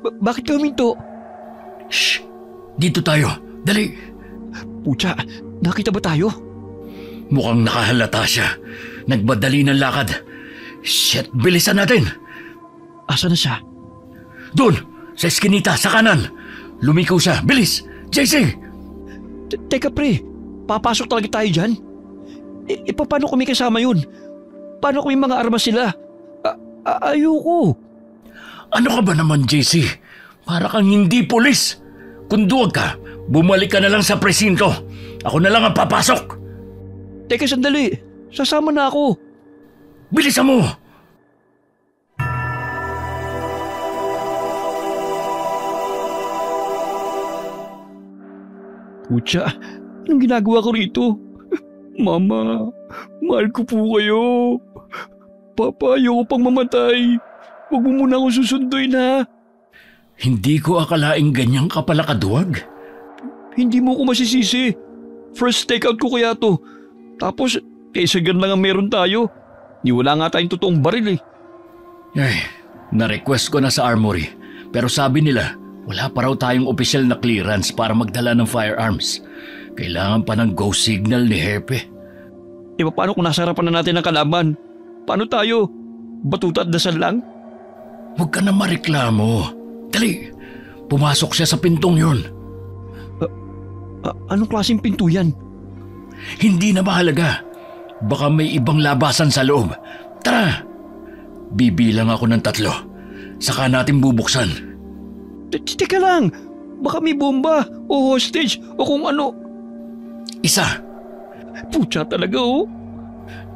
Speaker 2: Bakit ka huminto?
Speaker 3: Shh! Dito tayo. Dali!
Speaker 2: Pucha, nakita ba tayo?
Speaker 3: Mukhang nakahalata siya. Nagbadali ng lakad. Shit, bilisan natin!
Speaker 2: Asa na siya?
Speaker 3: Doon! Sa eskinita, sa kanan! Lumiko siya. Bilis! JC!
Speaker 2: Teka pre, papasok talaga tayo dyan? Paano kung may kasama yun? Paano kung may mga armas sila? Ayoko.
Speaker 3: Ano ka ba naman, JC? Para kang hindi pulis. Kung duwag ka, bumalik ka na lang sa presinto. Ako na lang ang papasok.
Speaker 2: Teka sandali, sasama na ako.
Speaker 3: Bilisan mo!
Speaker 2: Pucha, anong ginagawa ko rito? Mama, mahal ko po kayo. Papa, ayoko pang mamatay. Huwag mo muna akong susunduin ha.
Speaker 3: Hindi ko akalaing ganyang ka pala kaduwag.
Speaker 2: Hindi mo ko masisisi. First takeout ko kaya to. Tapos, kaysa gan lang ang meron tayo. Ni wala nga tayong totoong baril eh.
Speaker 3: Ay, na-request ko na sa armory. Pero sabi nila, wala pa raw tayong opisyal na clearance para magdala ng firearms. Kailangan pa ng go signal ni Hepe.
Speaker 2: Paano kung nasa harapan na natin ang kalaban? Paano tayo? Batuta at dasal lang?
Speaker 3: Huwag ka na mareklamo. Dali, pumasok siya sa pintong yun.
Speaker 2: Anong klaseng pinto yan?
Speaker 3: Hindi na mahalaga. Baka may ibang labasan sa loob. Tara! Bibilang ako ng 3. Saka natin bubuksan.
Speaker 2: Teka lang! Baka may bomba o hostage o kung ano.
Speaker 3: 1.
Speaker 2: Pucha talaga oh.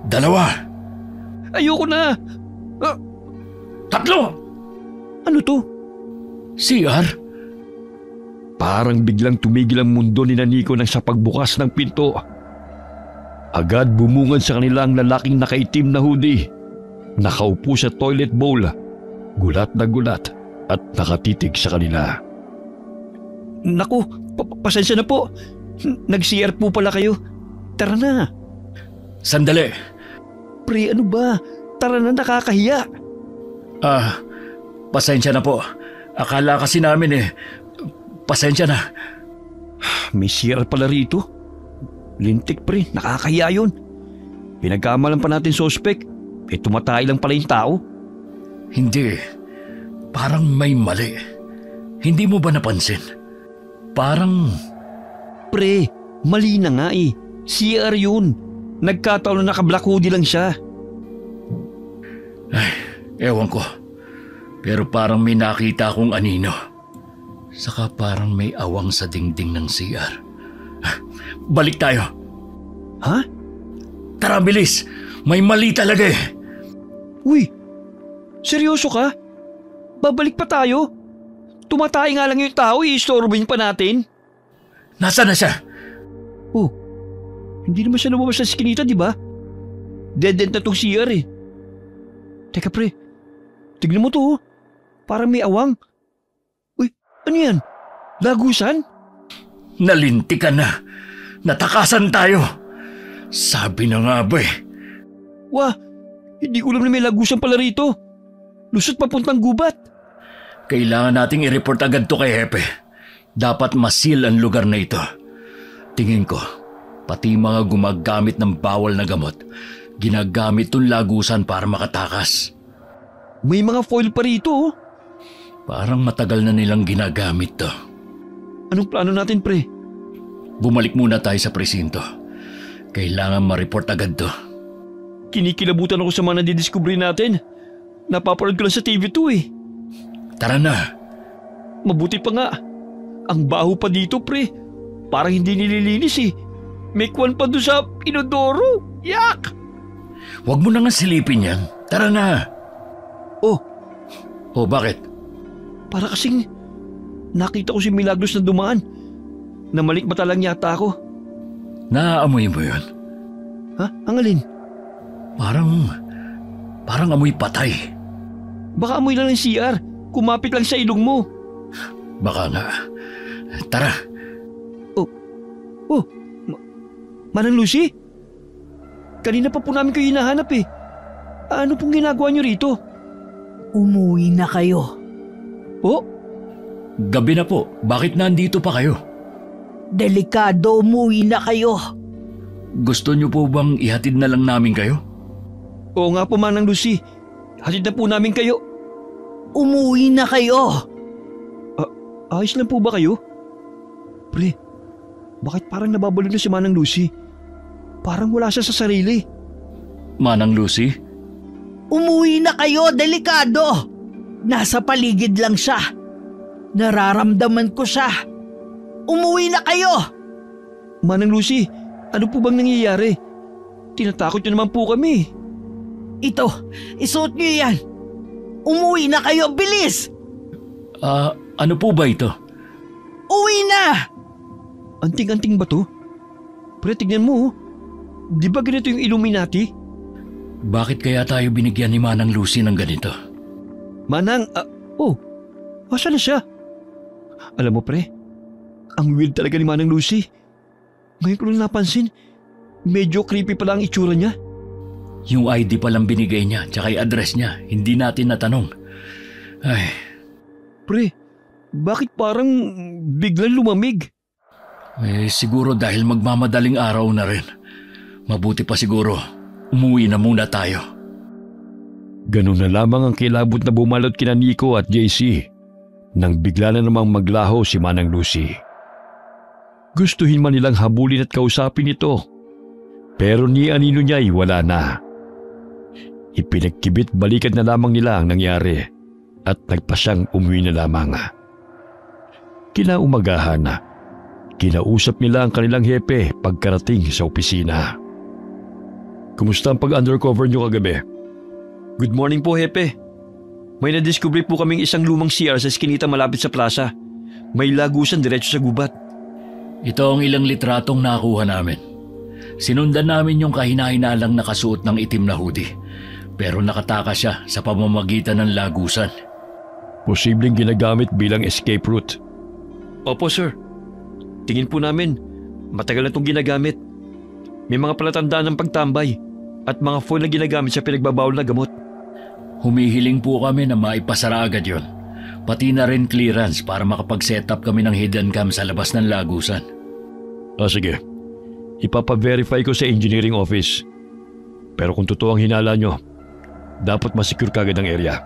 Speaker 3: 2.
Speaker 2: Ayoko na.
Speaker 3: 3.
Speaker 2: Ano to?
Speaker 3: CR?
Speaker 2: Parang biglang tumigil ang mundo ni Nico nang sa pagbukas ng pinto. Agad bumungad sa kanila ang lalaking nakaitim na hoodie. Nakaupo sa toilet bowl, gulat na gulat at nakatitig sa kanila. Naku, pasensya na po. Nag-CR po pala kayo. Tara na.
Speaker 3: Sandali.
Speaker 2: Pre, ano ba? Tara na, nakakahiya.
Speaker 3: Pasensya na po. Akala kasi namin pasensya na.
Speaker 2: May CR pala rito. Lintik pre, nakakahiya yun. Pinagkamalan pa natin suspect. Tumatay lang pala yung tao.
Speaker 3: Hindi. Parang may mali. Hindi mo ba napansin? Parang...
Speaker 2: Pre, mali na nga eh. CR yun. Nagkataon na naka-black hoodie lang siya.
Speaker 3: Ay, ewan ko. Pero parang may nakita akong anino. Saka parang may awang sa dingding ng CR. Balik tayo.
Speaker 2: Ha?
Speaker 3: Tara, bilis. May mali talaga eh.
Speaker 2: Uy, seryoso ka? Babalik pa tayo? Tumatay nga lang yung tao, i-storbin pa natin.
Speaker 3: Nasaan na siya?
Speaker 2: Oh, hindi naman siya lumabas sa skinita, di ba? Dead end na tong CR eh. Teka pre, tignan mo to oh. Parang may awang. Uy, ano yan? Lagusan?
Speaker 3: Nalintikan na. Natakasan tayo. Sabi na nga ba eh.
Speaker 2: Wah, hindi ko alam na may lagusan pala rito. Lusot papuntang gubat.
Speaker 3: Kailangan nating i-report agad to kay Hepe. Dapat masil ang lugar na ito. Tingin ko, pati mga gumagamit ng bawal na gamot, ginagamit tong lagusan para makatakas.
Speaker 2: May mga foil pa rito oh.
Speaker 3: Parang matagal na nilang ginagamit to.
Speaker 2: Anong plano natin pre?
Speaker 3: Bumalik muna tayo sa presinto. Kailangan ma-report agad to.
Speaker 2: Kinikilabutan ako sa mga nadidiscovery natin. Napapanood ko lang sa TV2 eh.
Speaker 3: Tara na.
Speaker 2: Mabuti pa nga. Ang baho pa dito pre. Parang hindi nililinis eh. May kwan pa doon sa inodoro. Yak!
Speaker 3: Huwag mo na nga silipin yan. Tara na.
Speaker 2: Oh,
Speaker 3: O bakit?
Speaker 2: para kasing nakita ko si Milagros na dumaan. Namalikmata lang yata ako.
Speaker 3: Naaamoy mo yun?
Speaker 2: Ha? Ang alin?
Speaker 3: Parang amoy patay.
Speaker 2: Baka amoy lang ng CR. Kumapit lang sa ilong mo.
Speaker 3: Baka nga. Tara.
Speaker 2: Oh, Manang Lucy? Kanina pa po namin kayo hinahanap eh. Ano pong ginagawa niyo rito?
Speaker 1: Umuwi na kayo.
Speaker 2: Oh,
Speaker 3: Gabi na po. Bakit nandito pa kayo?
Speaker 1: Delikado, umuwi na kayo.
Speaker 3: Gusto niyo po bang ihatid na lang namin kayo?
Speaker 2: oo nga po Manang Lucy. Hatid na po namin kayo.
Speaker 1: Umuwi na kayo.
Speaker 2: Ayos lang po ba kayo? Pre, bakit parang nababalo na si Manang Lucy? Parang wala siya sa sarili.
Speaker 3: Manang Lucy?
Speaker 1: Umuwi na kayo, delikado. Nasa paligid lang siya. Nararamdaman ko siya. Umuwi na kayo.
Speaker 2: Manang Lucy, ano po bang nangyayari? Tinatakot niyo naman po kami.
Speaker 1: Ito, isuot niyo yan. Umuwi na kayo, bilis!
Speaker 3: Ano po ba ito?
Speaker 1: Uwi na!
Speaker 2: Anting-anting ba to? Pre, tignan mo. Di ba ganito yung Illuminati?
Speaker 3: Bakit kaya tayo binigyan ni Manang Lucy ng ganito?
Speaker 2: Manang, asan na siya? Alam mo pre, ang weird talaga ni Manang Lucy. Ngayon ko lang napansin, medyo creepy pala ang itsura niya.
Speaker 3: Yung ID palang binigay niya, tsaka yung address niya, hindi natin natanong. Ay,
Speaker 2: Pre, bakit parang biglang lumamig?
Speaker 3: siguro dahil magmamadaling araw na rin. Mabuti pa siguro, umuwi na muna tayo.
Speaker 2: Ganun na lamang ang kilabot na bumalot kina Nico at JC nang bigla na namang maglaho si Manang Lucy. Gustuhin man nilang habulin at kausapin ito, pero ni anino niya ay wala na. Ipinagkibit balikan na lamang nila ang nangyari at nagpasyang umuwi na lamang. Kinaumagahan, kinausap nila ang kanilang hepe pagkarating sa opisina. Kumusta ang pag-undercover niyo kagabi? Good morning po, hepe. May nadiskubre po kaming isang lumang CR sa eskinita malapit sa plaza. May lagusan diretso sa gubat.
Speaker 3: Ito ang ilang litratong nakuha namin. Sinundan namin yung kahina-hinalang nakasuot ng itim na hoodie. Pero nakatakas siya sa pamamagitan ng lagusan.
Speaker 2: Posibleng ginagamit bilang escape route. Opo, sir. Tingin po namin, matagal na itong ginagamit. May mga palatandaan ng pagtambay at mga foil na ginagamit sa pinagbabawal na gamot.
Speaker 3: Humihiling po kami na maipasara agad yon. Pati na rin clearance para makapag-set up kami ng hidden cam sa labas ng lagusan.
Speaker 2: Sige. Ipapa-verify ko sa engineering office. Pero kung totoo ang hinala nyo, dapat masecure kagad ang area.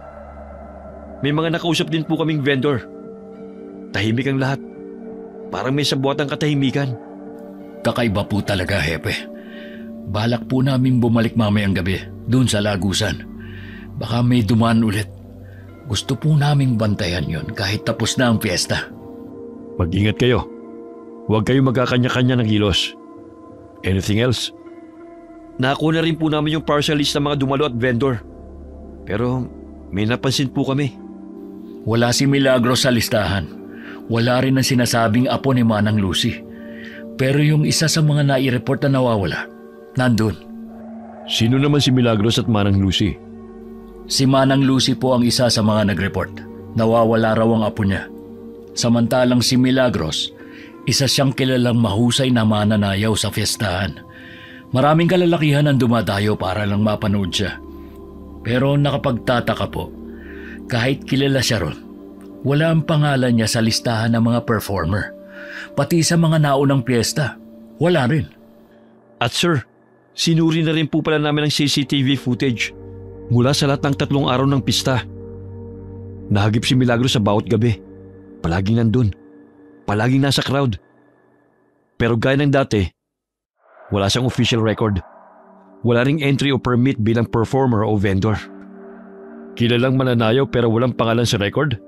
Speaker 2: May mga nakausap din po kaming vendor. Tahimik ang lahat. Parang may sabuatang katahimikan.
Speaker 3: Kakaiba po talaga, hepe. Balak po namin bumalik mamayang gabi doon sa lagusan. Baka may dumaan ulit. Gusto po naming bantayan yon kahit tapos na ang piyesta.
Speaker 2: Mag-ingat kayo. Huwag kayo magkakanya-kanya ng kilos. Anything else? Nakakuha na rin po namin yung partial list ng mga dumalo at vendor. Pero may napansin po kami.
Speaker 3: Wala si Milagros sa listahan. Wala rin ang sinasabing apo ni Manang Lucy. Pero yung isa sa mga nai-report na nawawala, nandun.
Speaker 2: Sino naman si Milagros at Manang Lucy?
Speaker 3: Si Manang Lucy po ang isa sa mga nag-report. Nawawala raw ang apo niya. Samantalang si Milagros, isa siyang kilalang mahusay na mananayaw sa fiestahan. Maraming kalalakihan ang dumadayo para lang mapanood siya. Pero nakapagtataka po, kahit kilala siya ron, wala ang pangalan niya sa listahan ng mga performer. Pati sa mga naunang piyesta, wala rin.
Speaker 2: At sir, sinuri na rin po pala namin ang CCTV footage mula sa lahat ng 3 araw ng pista. Nahagip si Milagros sa bawat gabi. Palaging nandun. Palaging nasa crowd. Pero gaya ng dati, wala siyang official record. Wala ring entry o permit bilang performer o vendor. Kilalang mananayaw pero walang pangalan sa record?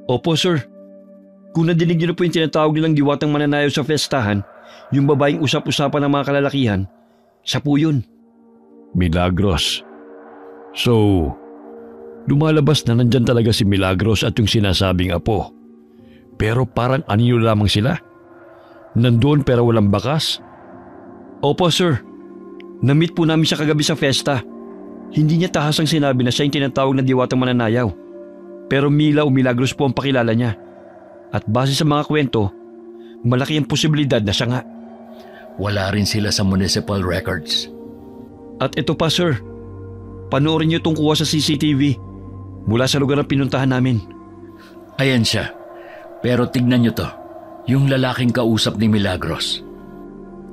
Speaker 2: Opo sir. Kung nadinig niyo na po yung tinatawag nilang diwatang mananayaw sa festahan, yung babaeng usap-usapan ng mga kalalakihan, siya po yun. Milagros. So, lumalabas na nandyan talaga si Milagros at yung sinasabing apo. Pero parang anino lamang sila. Nandoon pero walang bakas. Opo sir, na-meet po namin siya kagabi sa fiesta. Hindi niya tahasang sinabi na siya yung tinatawag na diwatang mananayaw. Pero Mila o Milagros po ang pakilala niya. At base sa mga kwento, malaki ang posibilidad na siya nga.
Speaker 3: Wala rin sila sa municipal records.
Speaker 2: At ito pa sir, panoorin niyo itong kuha sa CCTV mula sa lugar na pinuntahan namin.
Speaker 3: Ayan siya. Pero tignan niyo to, yung lalaking kausap ni Milagros.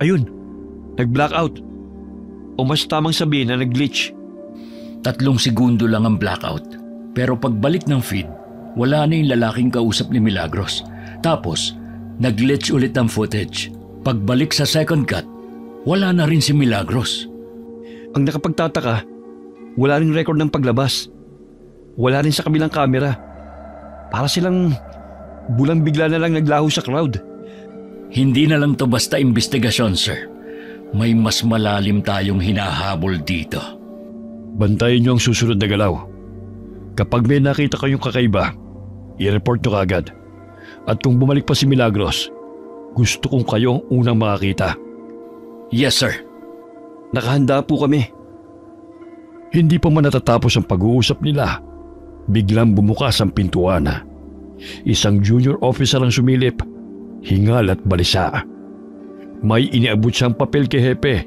Speaker 2: Ayun, nag-blackout. O mas tamang sabihin na nag-glitch.
Speaker 3: 3 segundo lang ang blackout. Pero pagbalik ng feed, wala na yung lalaking kausap ni Milagros. Tapos, nag-glitch ulit ang footage. Pagbalik sa second cut, wala na rin si Milagros.
Speaker 2: Ang nakapagtataka, wala ring record ng paglabas. Wala rin sa kabilang kamera. Para silang bulang bigla na lang naglaho sa crowd.
Speaker 3: Hindi na lang to basta investigasyon, sir. May mas malalim tayong hinahabol dito.
Speaker 2: Bantayan niyo ang susunod na galaw. Kapag may nakita kayong kakaiba, i-report niyo kaagad. At kung bumalik pa si Milagros, gusto kong kayo ang unang makakita.
Speaker 3: Yes, sir.
Speaker 2: Nakahanda po kami. Hindi pa man natatapos ang pag-uusap nila, biglang bumukas ang pintuan. Isang junior officer ang sumilip, hingal at balisa. May iniabot siyang papel kay Hepe,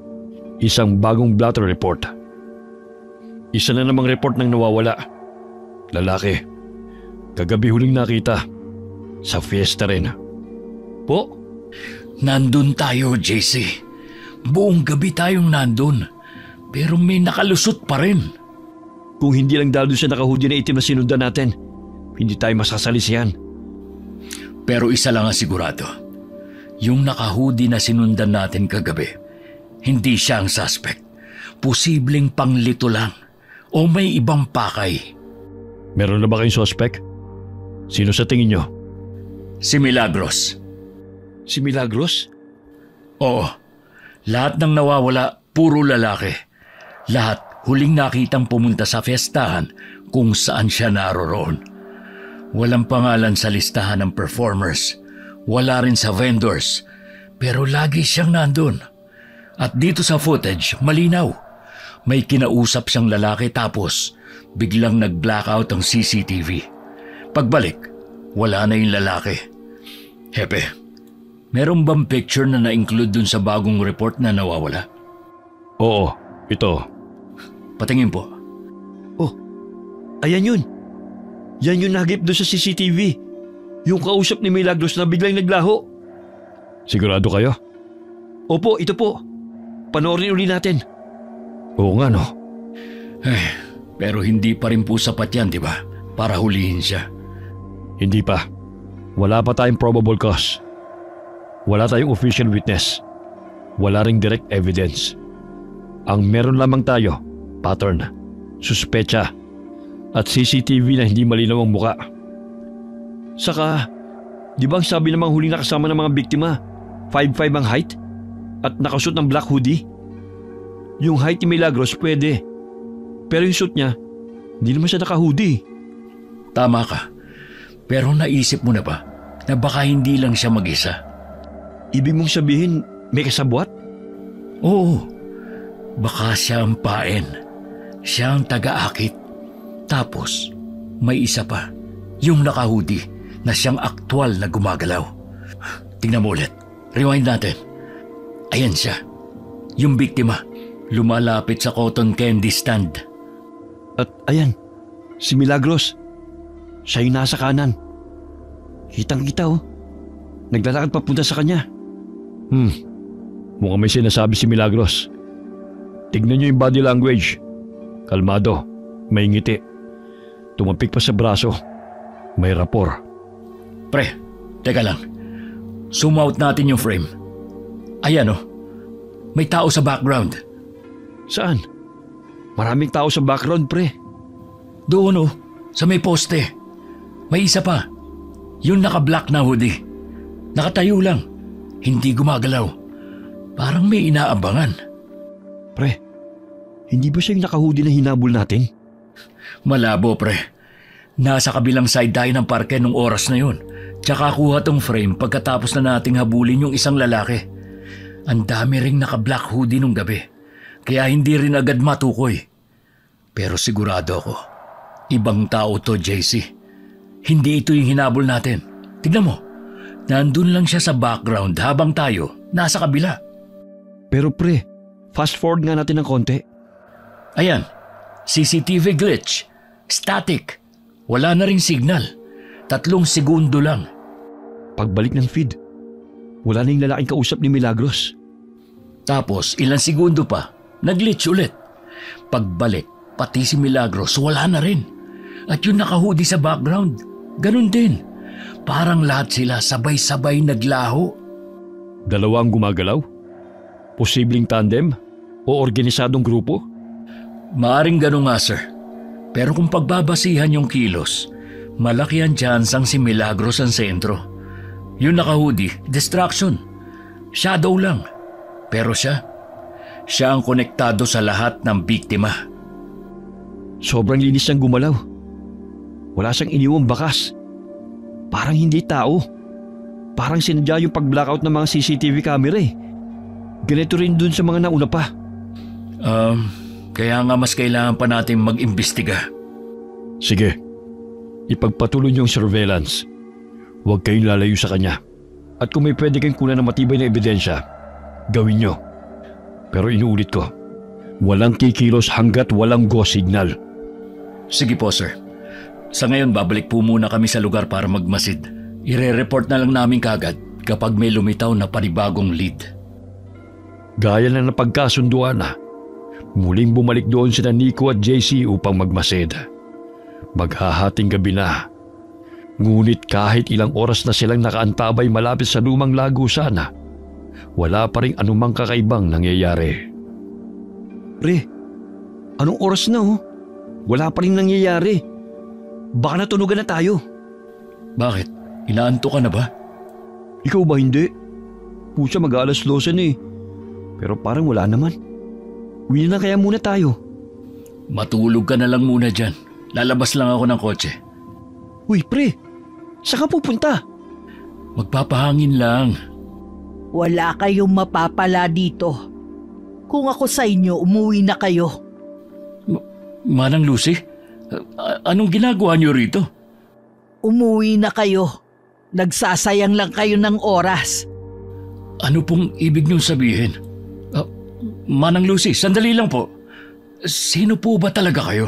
Speaker 2: isang bagong blotter report. Isa na namang report ng nawawala. Lalaki. Kagabi huling nakita. Sa fiesta rin. Po?
Speaker 3: Nandun tayo, JC. Buong gabi tayong nandun. Pero may nakalusot pa rin.
Speaker 2: Kung hindi lang dahil sa nakahoodie na itim na sinundan natin, hindi tayo masasalisihan.
Speaker 3: Pero isa lang ang sigurado. Yung nakahoodie na sinundan natin kagabi, hindi siya ang suspect. Posibleng panglito lang. O may ibang pakay.
Speaker 2: Meron na ba kayong suspect? Sino sa tingin nyo?
Speaker 3: Si Milagros.
Speaker 2: Si Milagros?
Speaker 3: Oo. Lahat ng nawawala, puro lalaki. Lahat huling nakitang pumunta sa fiestahan kung saan siya naroroon. Walang pangalan sa listahan ng performers. Wala rin sa vendors. Pero lagi siyang nandun. At dito sa footage, malinaw. May kinausap siyang lalaki tapos biglang nag-blackout ang CCTV. Pagbalik, wala na yung lalaki. Hepe, meron bang picture na na-include dun sa bagong report na nawawala?
Speaker 2: Oo, ito.
Speaker 3: Patingin po.
Speaker 2: Oh, ayan yun. Yan yung nagip doon sa CCTV. Yung kausap ni Milagros na biglang naglaho. Sigurado kayo? Opo, ito po. Panoorin uli natin. Oo nga no.
Speaker 3: Pero hindi pa rin po sapat yan, di ba? Para hulihin siya.
Speaker 2: Hindi pa. Wala pa tayong probable cause. Wala tayong official witness. Wala ring direct evidence. Ang meron lamang tayo, pattern, suspecha, at CCTV na hindi malinaw ang muka. Saka, di ba ang sabi namang huling nakasama ng mga biktima, 5'5" ang height at nakasuot ng black hoodie? Yung height ni Milagros pwede. Pero yung suit niya, hindi naman siya naka-hoodie.
Speaker 3: Tama ka. Pero naisip mo na ba na baka hindi lang siya mag-isa?
Speaker 2: Ibig mong sabihin may kasabwat?
Speaker 3: Oo. Baka siya ang paen. Siya ang taga-akit. Tapos, may isa pa. Yung naka-hoodie na siyang aktwal na gumagalaw. Tingnan mo ulit. Rewind natin. Ayan siya. Yung biktima. Lumalapit sa cotton candy stand.
Speaker 2: At ayan, si Milagros. Siya yung nasa kanan. Kitang-kita oh. Naglalakad papunta sa kanya. Mukhang may sinasabi si Milagros. Tignan niyo yung body language. Kalmado, may ngiti. Tumapik pa sa braso. May rapor.
Speaker 3: Pre, teka lang. Zoom out natin yung frame. Ayan oh. May tao sa background.
Speaker 2: Saan? Maraming tao sa background, pre.
Speaker 3: Doon oh, sa may poste. May isa pa. Yung naka-black na hoodie. Nakatayo lang. Hindi gumagalaw. Parang may inaabangan.
Speaker 2: Pre, Hindi ba siya yung nakahudi na hinabol natin?
Speaker 3: Malabo, pre. Nasa kabilang side tayo ng parke nung oras na yun. Tsaka kuha tong frame pagkatapos na nating habulin yung isang lalaki. Ang dami ring naka-black hoodie nung gabi. Kaya hindi rin agad matukoy. Pero sigurado ako, ibang tao to, JC. Hindi ito yung hinabol natin. Tignan mo, nandun lang siya sa background habang tayo nasa kabila.
Speaker 2: Pero pre, fast forward nga natin ng konti.
Speaker 3: Ayan, CCTV glitch, static, wala na ring signal. 3 segundo lang.
Speaker 2: Pagbalik ng feed, wala na yung lalaking kausap ni Milagros.
Speaker 3: Tapos ilang segundo pa, nag-glitch ulit. Pagbalik, pati si Milagros wala na rin. At yung nakahudi sa background, ganun din. Parang lahat sila sabay-sabay naglaho.
Speaker 2: Dalawa ang gumagalaw? Posibleng tandem o organisadong grupo?
Speaker 3: Maaring ganun nga, sir. Pero kung pagbabasihan yung kilos, malaki ang tsansang si Milagros ang sentro. Yung nakahudi, distraction. Shadow lang. Pero siya ang konektado sa lahat ng biktima.
Speaker 2: Sobrang linis niyang gumalaw. Wala siyang iniwang bakas. Parang hindi tao. Parang sinadya yung pag-blackout ng mga CCTV camera eh. Ganito rin dun sa mga nauna pa.
Speaker 3: Kaya nga mas kailangan pa natin mag-imbestiga.
Speaker 2: Sige, ipagpatuloy niyo ang surveillance. Huwag kayong lalayo sa kanya. At kung may pwede kayong kunan ng matibay na ebidensya, gawin niyo. Pero inuulit ko, walang kikilos hanggat walang go signal.
Speaker 3: Sige po, sir. Sa ngayon, babalik po muna kami sa lugar para magmasid. Ire-report na lang namin kagad kapag may lumitaw na panibagong lead.
Speaker 2: Gaya na napagkasunduan na, muling bumalik doon sina Nico at JC upang magmasid. Maghahating gabi na. Ngunit kahit ilang oras na silang nakaantabay malapit sa lumang lago sana, wala pa rin anumang kakaibang nangyayari. Pre, anong oras na oh? Wala pa rin nangyayari. Baka natunugan na tayo.
Speaker 3: Bakit? Inaanto ka na ba?
Speaker 2: Ikaw ba hindi? Pusa mag-alas 12 na eh. Pero parang wala naman. Uwi na kaya muna tayo.
Speaker 3: Matulog ka na lang muna dyan. Lalabas lang ako ng kotse.
Speaker 2: Uy pre, saan ka pupunta?
Speaker 3: Magpapahangin lang.
Speaker 1: Wala kayong mapapala dito. Kung ako sa inyo, umuwi na kayo.
Speaker 3: Manang Lucy, anong ginagawa niyo rito?
Speaker 1: Umuwi na kayo. Nagsasayang lang kayo ng oras.
Speaker 3: Ano pong ibig niyong sabihin? Manang Lucy, sandali lang po. Sino po ba talaga kayo?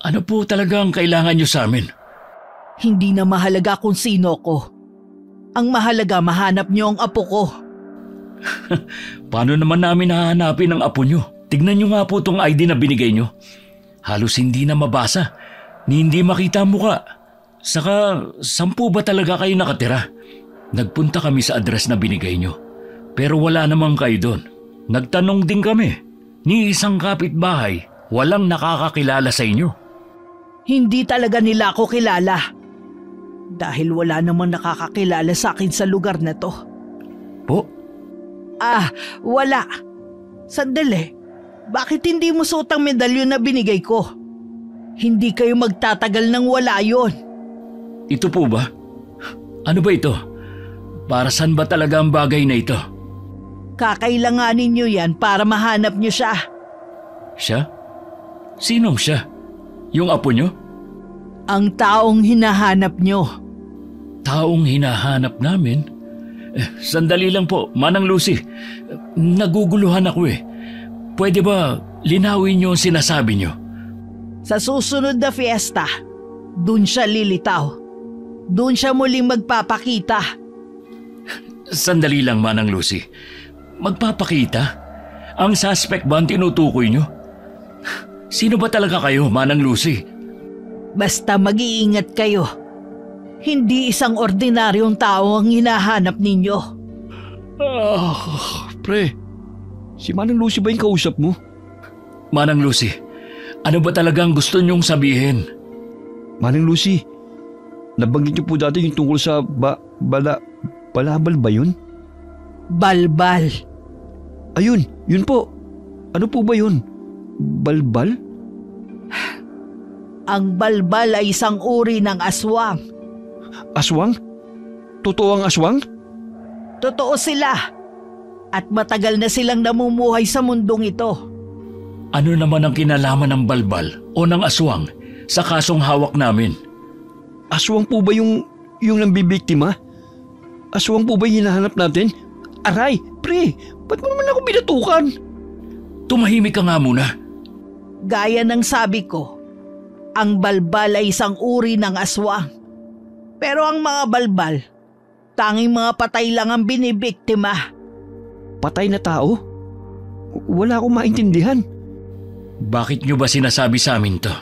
Speaker 3: Ano po talaga ang kailangan niyo sa amin?
Speaker 1: Hindi na mahalaga kung sino ko. Ang mahalaga, mahanap niyo ang apo ko.
Speaker 3: Paano naman namin hahanapin ang apo niyo? Tignan niyo nga po itong ID na binigay niyo. Halos hindi na mabasa, ni hindi makita ang muka. Saka, saan po ba talaga kayo nakatira? Nagpunta kami sa address na binigay niyo. Pero wala namang kayo doon. Nagtanong din kami. Ni isang kapitbahay, walang nakakakilala sa inyo.
Speaker 1: Hindi talaga nila ako kilala. Dahil wala namang nakakakilala sa akin sa lugar na to.
Speaker 3: Po?
Speaker 1: Wala. Sandali. Bakit hindi mo suot ang medalyon na binigay ko? Hindi kayo magtatagal nang wala yon.
Speaker 3: Ito po ba? Ano ba ito? Para saan ba talaga ang bagay na ito?
Speaker 1: Kakailanganin niyo yan para mahanap niyo siya.
Speaker 3: Siya? Sinong siya? Yung apo niyo?
Speaker 1: Ang taong hinahanap niyo.
Speaker 3: Taong hinahanap namin? Sandali lang po, Manang Lucy. Naguguluhan ako eh. Pwede ba linawin niyo ang sinasabi niyo?
Speaker 1: Sa susunod na fiesta, dun siya lilitaw. Dun siya muling magpapakita.
Speaker 3: Sandali lang, Manang Lucy. Magpapakita? Ang suspect ba ang tinutukoy niyo? Sino ba talaga kayo, Manang Lucy?
Speaker 1: Basta mag-iingat kayo. Hindi isang ordinaryong tao ang hinahanap ninyo.
Speaker 2: Pre, si Manang Lucy ba yung kausap mo?
Speaker 3: Manang Lucy, ano ba talagang gusto niyong sabihin?
Speaker 2: Manang Lucy, nabanggit niyo po dati yung tungkol sa balabal ba yun?
Speaker 1: Balbal.
Speaker 2: Ayun, yun po. Ano po ba yun? Balbal?
Speaker 1: Ang balbal ay isang uri ng aswang.
Speaker 2: Aswang? Totoo ang aswang?
Speaker 1: Totoo sila. At matagal na silang namumuhay sa mundong ito.
Speaker 3: Ano naman ang kinalaman ng balbal o ng aswang sa kasong hawak namin?
Speaker 2: Aswang po ba yung nambibiktima? Aswang po ba yung hinahanap natin? Aray, pre, ba't mo naman ako binatukan?
Speaker 3: Tumahimik ka nga muna.
Speaker 1: Gaya ng sabi ko, ang balbal ay isang uri ng aswang. Pero ang mga balbal, tanging mga patay lang ang binibiktima.
Speaker 2: Patay na tao? Wala akong maintindihan.
Speaker 3: Bakit nyo ba sinasabi sa amin to?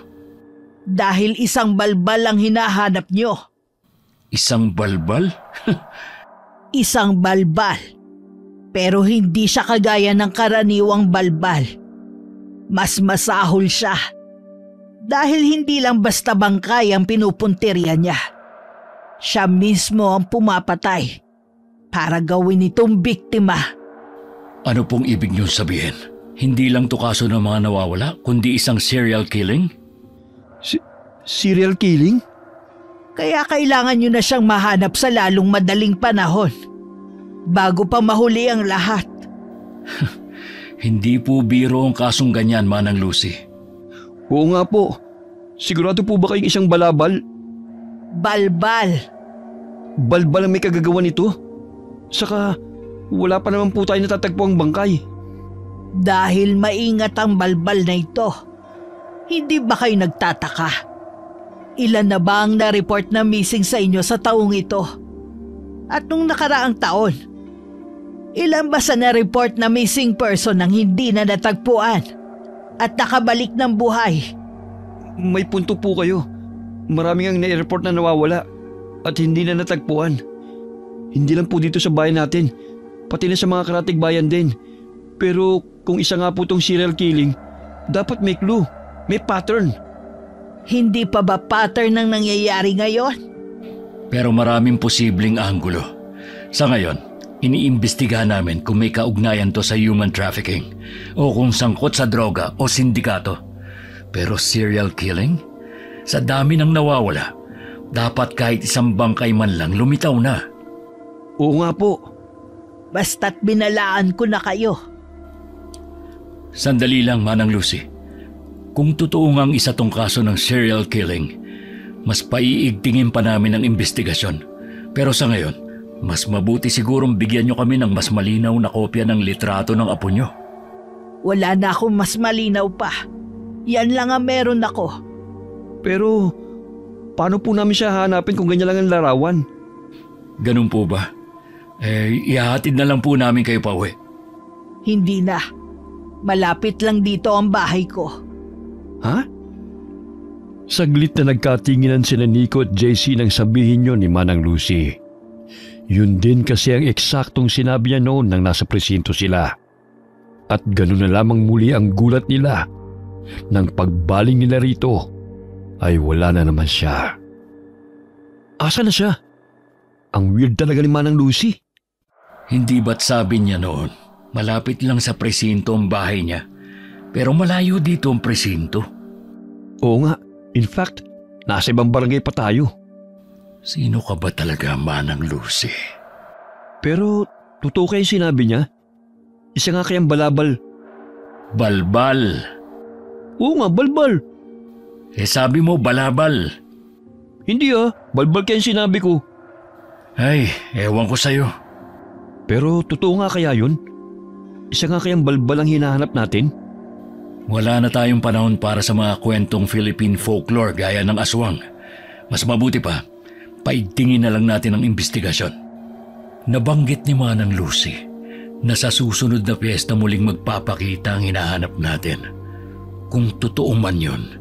Speaker 1: Dahil isang balbal ang hinahanap nyo.
Speaker 3: Isang balbal?
Speaker 1: Isang balbal. Pero hindi siya kagaya ng karaniwang balbal. Mas masahol siya. Dahil hindi lang basta bangkay ang pinupuntirya niya. Siya mismo ang pumapatay para gawin itong biktima.
Speaker 3: Ano pong ibig nyo sabihin? Hindi lang to kaso ng mga nawawala, kundi isang serial killing?
Speaker 2: Serial killing?
Speaker 1: Kaya kailangan nyo na siyang mahanap sa lalong madaling panahon. Bago pa mahuli ang lahat.
Speaker 3: Hindi po biro ang kasong ganyan, Manang Lucy.
Speaker 2: Oo nga po. Sigurado po ba kayong isang balabal?
Speaker 1: Balbal.
Speaker 2: Balbal ang may kagagawa nito? Saka wala pa naman po tayo natatagpo ang bangkay.
Speaker 1: Dahil maingat ang balbal na ito. Hindi ba kayo nagtataka? Ilan na ba ang na-report na missing sa inyo sa taong ito? At nung nakaraang taon, ilan ba sa na-report na missing person ang hindi na natagpuan at nakabalik ng buhay?
Speaker 2: May punto po kayo. Maraming ang na-report na nawawala at hindi na natagpuan. Hindi lang po dito sa bayan natin, pati na sa mga karatig bayan din. Pero kung isa nga po tong serial killing, dapat may clue, may pattern.
Speaker 1: Hindi pa ba pattern ang nangyayari ngayon?
Speaker 3: Pero maraming posibleng anggulo. Sa ngayon, iniimbestigahan namin kung may kaugnayan to sa human trafficking o kung sangkot sa droga o sindikato. Pero serial killing? Sa dami ng nawawala, dapat kahit isang bangkay man lang lumitaw na.
Speaker 2: Oo nga po.
Speaker 1: Basta't binalaan ko na kayo.
Speaker 3: Sandali lang, Manang Lucy. Kung totoo ngang isa tong kaso ng serial killing, mas paiigtingin pa namin ang investigasyon. Pero sa ngayon, mas mabuti sigurong bigyan nyo kami ng mas malinaw na kopya ng litrato ng apo nyo.
Speaker 1: Wala na akong mas malinaw pa. Yan lang ang meron ako.
Speaker 2: Pero paano po namin siya hanapin kung ganyan lang ang larawan?
Speaker 3: Ganun po ba? Ihahatid na lang po namin kayo pauwi.
Speaker 1: Hindi na. Malapit lang dito ang bahay ko.
Speaker 2: Ha? Saglit na nagkatinginan sina Nico at JC nang sabihin yun ni Manang Lucy. Yun din kasi ang eksaktong sinabi niya noon nang nasa presinto sila. At ganun na lamang muli ang gulat nila. Nang pagbaling nila rito, ay wala na naman siya. Asa na siya? Ang weird talaga ni Manang Lucy.
Speaker 3: Hindi ba't sabi niya noon, malapit lang sa presinto ang bahay niya, pero malayo dito ang presinto?
Speaker 2: Oo nga, in fact, nasa ibang barangay pa tayo.
Speaker 3: Sino ka ba talaga, Manang Lucy?
Speaker 2: Pero totoo kayo sinabi niya? Isa nga kayang balabal.
Speaker 3: Balbal.
Speaker 2: Oo nga, balbal.
Speaker 3: Sabi mo balabal.
Speaker 2: Hindi balbal kayang sinabi ko.
Speaker 3: Ay, ewan ko sa'yo.
Speaker 2: Pero totoo nga kaya yun? Isa nga kayang balbal ang hinahanap natin?
Speaker 3: Wala na tayong panahon para sa mga kwentong Philippine folklore gaya ng aswang. Mas mabuti pa, paigtingin na lang natin ang investigasyon. Nabanggit ni Manang Lucy na sa susunod na piyesta muling magpapakita ang hinahanap natin. Kung totoo man yun,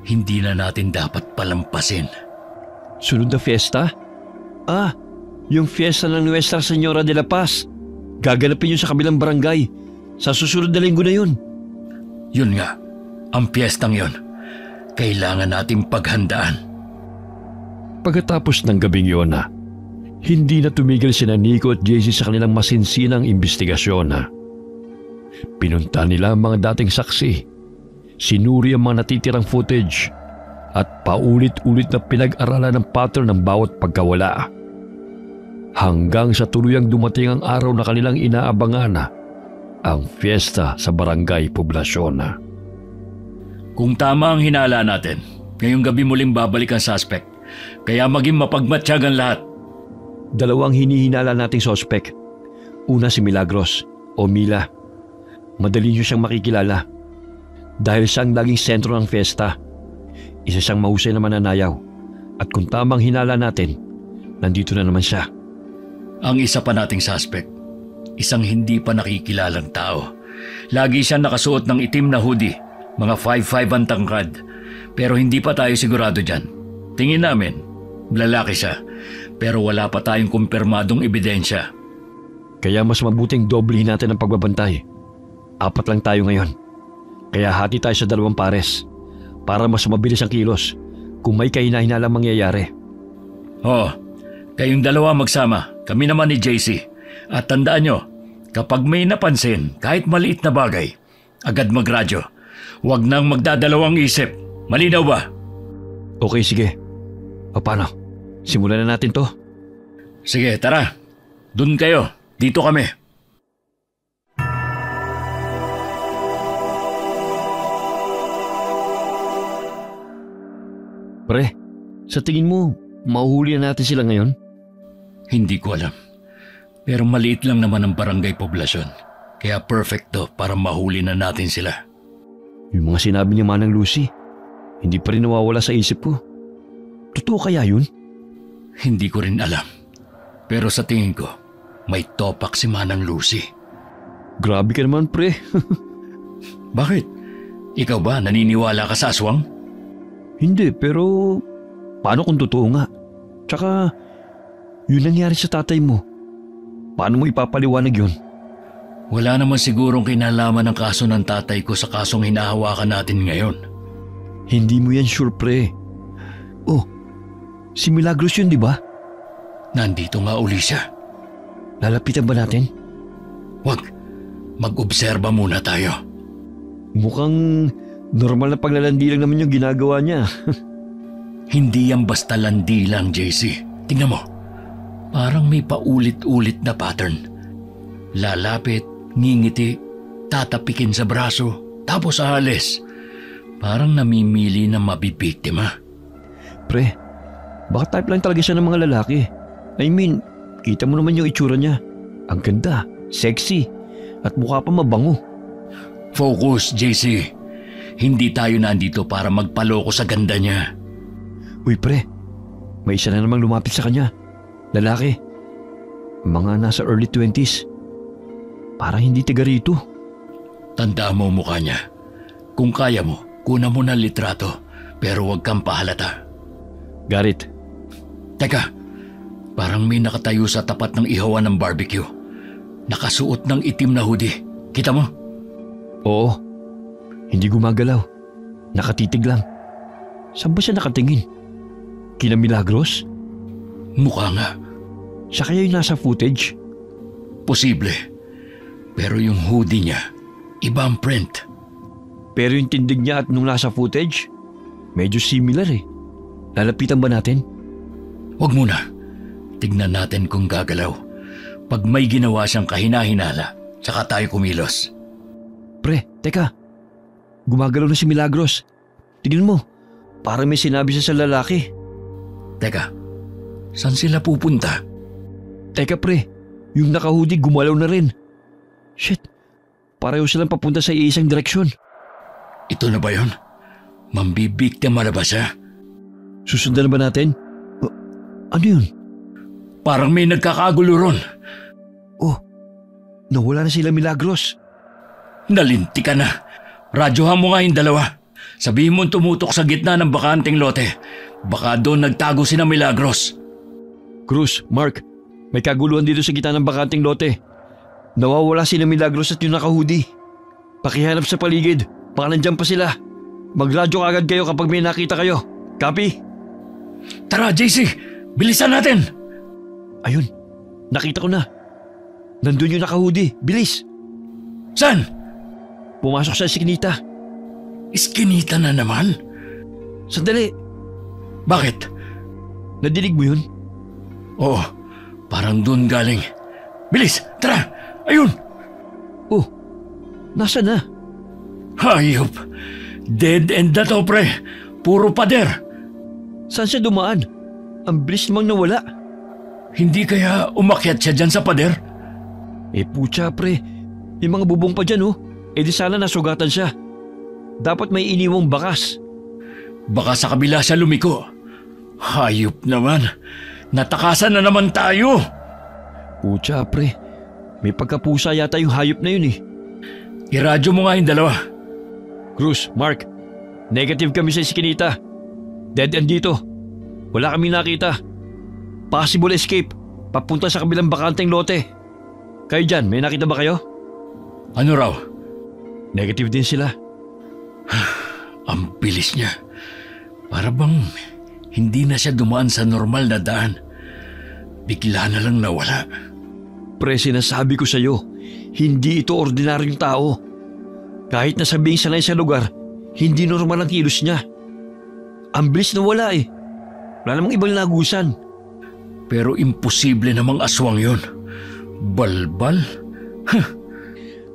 Speaker 3: hindi na natin dapat palampasin.
Speaker 2: Sunod na fiesta? Yung fiesta ng Nuestra Señora de la Paz. Gaganapin yun sa kabilang barangay. Sa susunod na linggo na yun.
Speaker 3: Yun nga, ang piyestang yun. Kailangan nating paghandaan.
Speaker 2: Pagkatapos ng gabing yun hindi na tumigil sina Nico at JC sa kanilang masinsinang investigasyon. Pinunta nila ang mga dating saksi Sinuri ang mga natitirang footage at paulit-ulit na pinag-aralan ng pattern ng bawat pagkawala. Hanggang sa tuluyang dumating ang araw na kanilang inaabangan, ang fiesta sa Barangay Poblasyon.
Speaker 3: Kung tama ang hinala natin, ngayong gabi muling babalik ang suspect. Kaya maging mapagmatsyag ang lahat.
Speaker 2: Dalawang hinihinala nating sospek. Una si Milagros o Mila. Madali niyo siyang makikilala dahil siya ang laging sentro ng fiesta. Isa siyang mahusay na mananayaw. At kung tamang hinala natin, nandito na naman siya.
Speaker 3: Ang isa pa nating suspect, isang hindi pa nakikilalang tao. Lagi siya nakasuot ng itim na hoodie, mga 5'5" ang tangkad. Pero hindi pa tayo sigurado dyan. Tingin namin, lalaki siya, pero wala pa tayong kumpirmadong ebidensya.
Speaker 2: Kaya mas mabuting doblehin natin ang pagbabantay. 4 lang tayo ngayon. Kaya hati tayo sa 2 pares para mas mabilis ang kilos kung may kahina-hinalang mangyayari.
Speaker 3: Oo, kayong 2 magsama, kami naman ni JC. At tandaan nyo, kapag may napansin kahit maliit na bagay, agad magradyo. Huwag nang magdadalawang isip. Malinaw ba?
Speaker 2: Okay, sige. O paano? Simulan na natin to?
Speaker 3: Sige, tara. Dun kayo. Dito kami.
Speaker 2: Pre, sa tingin mo, mahuhuli na natin sila ngayon?
Speaker 3: Hindi ko alam. Pero maliit lang naman ang barangay poblasyon. Kaya perfect to para mahuli na natin sila.
Speaker 2: Yung mga sinabi ni Manang Lucy, hindi pa rin nawawala sa isip ko. Totoo kaya yun?
Speaker 3: Hindi ko rin alam. Pero sa tingin ko, may topak si Manang Lucy.
Speaker 2: Grabe ka naman, pre.
Speaker 3: Bakit? Ikaw ba naniniwala ka sa aswang?
Speaker 2: Hindi, pero paano kung totoo nga? Tsaka, yun nangyari sa tatay mo. Paano mo ipapaliwanag yun?
Speaker 3: Wala naman sigurong kinalaman ng kaso ng tatay ko sa kasong hinahawakan natin ngayon.
Speaker 2: Hindi mo yan sure, pre. Oh, si Milagros yun, di ba?
Speaker 3: Nandito nga uli siya.
Speaker 2: Lalapitan ba natin?
Speaker 3: Wag. Mag-obserba muna tayo.
Speaker 2: Mukhang normal na paglalandi lang naman yung ginagawa niya.
Speaker 3: Hindi yan basta landi lang, JC. Tingnan mo. Parang may paulit-ulit na pattern. Lalapit, ngingiti, tatapikin sa braso, tapos aalis. Parang namimili na mabibiktima.
Speaker 2: Pre, baka type lang talaga siya ng mga lalaki. I mean, kita mo naman yung itsura niya. Ang ganda, sexy, at mukha pa mabango.
Speaker 3: Focus, JC. Hindi tayo nandito para magpaloko sa ganda niya.
Speaker 2: Uy pre, may isa na namang lumapit sa kanya. Lalaki. Mga nasa early 20s. Parang hindi tiga rito.
Speaker 3: Tandaan mo mukha niya. Kung kaya mo, kunan mo ng litrato, pero huwag kang pahalata.
Speaker 2: Garit.
Speaker 3: Teka, parang may nakatayo sa tapat ng ihawan ng barbecue. Nakasuot ng itim na hoodie. Kita mo?
Speaker 2: Oo. Hindi gumagalaw. Nakatitig lang. Saan ba siya nakatingin? Kina Milagros?
Speaker 3: Mukha nga.
Speaker 2: Siya kaya yung nasa footage?
Speaker 3: Posible. Pero yung hoodie niya, iba ang print.
Speaker 2: Pero yung tindig niya at nung nasa footage, medyo similar eh. Lalapitan ba natin?
Speaker 3: Huwag muna. Tignan natin kung gagalaw. Pag may ginawa siyang kahina-hinala, saka tayo kumilos.
Speaker 2: Pre, teka. Gumagalaw na si Milagros. Tignan mo, parang may sinabi siya sa lalaki.
Speaker 3: Teka, saan sila pupunta?
Speaker 2: Teka pre, yung naka-hoodie gumalaw na rin. Shit, pareho silang papunta sa iisang direksyon.
Speaker 3: Ito na ba yun? Mambibiktima na ba siya?
Speaker 2: Susundan na ba natin? Ano yun?
Speaker 3: Parang may nagkakagulo ron.
Speaker 2: Oh, nawala na sila Milagros.
Speaker 3: Nalinti ka na. Radyohan mo nga yung 2. Sabihin mo tumutok sa gitna ng bakanting lote. Baka doon nagtago si na Milagros.
Speaker 2: Cruz, Mark, may kaguluhan dito sa gitna ng bakanting lote. Nawawala si na Milagros at yung naka-hoodie. Pakihanap sa paligid. Baka nandyan pa sila. Magradyo agad kayo kapag may nakita kayo. Copy?
Speaker 3: Tara, JC! Bilisan natin!
Speaker 2: Ayun, nakita ko na. Nandun yung naka-hoodie. Bilis!
Speaker 3: Saan?
Speaker 2: Pumasok sa siknita.
Speaker 3: Iskinita na naman?
Speaker 2: Sandali,
Speaker 3: Bakit?
Speaker 2: nadinig mo yun?
Speaker 3: Oo, parang doon galing. Bilis, tara! Ayun!
Speaker 2: Oh, nasa na?
Speaker 3: Hayop! Dead end na to, pre! Puro pader!
Speaker 2: Saan siya dumaan? Ang bilis namang nawala.
Speaker 3: Hindi kaya umakyat siya dyan sa pader?
Speaker 2: Putya pre, may mga bubong pa dyan oh. Di sana nasugatan siya. Dapat may iniwang bakas.
Speaker 3: Baka sa kabila siya lumiko. Hayop naman! Natakasan na naman tayo!
Speaker 2: Putya pre, may pagkapusa yata yung hayop na yun eh.
Speaker 3: Iradyo mo nga yung dalawa.
Speaker 2: Cruz, Mark, negative kami sa iskinita. Dead end dito. Wala kami nakita. Possible escape, papunta sa kabilang bakanteng lote. Kayo dyan, may nakita ba kayo?
Speaker 3: Ano raw?
Speaker 2: Negative din sila.
Speaker 3: Ang bilis niya. Para bang hindi na siya dumaan sa normal na daan. Bigla na lang nawala.
Speaker 2: Pre, sinasabi ko sa'yo, hindi ito ordinaryong tao. Kahit na sabing sanay sa lugar, hindi normal ang kilos niya. Ang bilis na wala eh. Wala namang ibang lagusan.
Speaker 3: Pero imposible namang aswang yon. Balbal?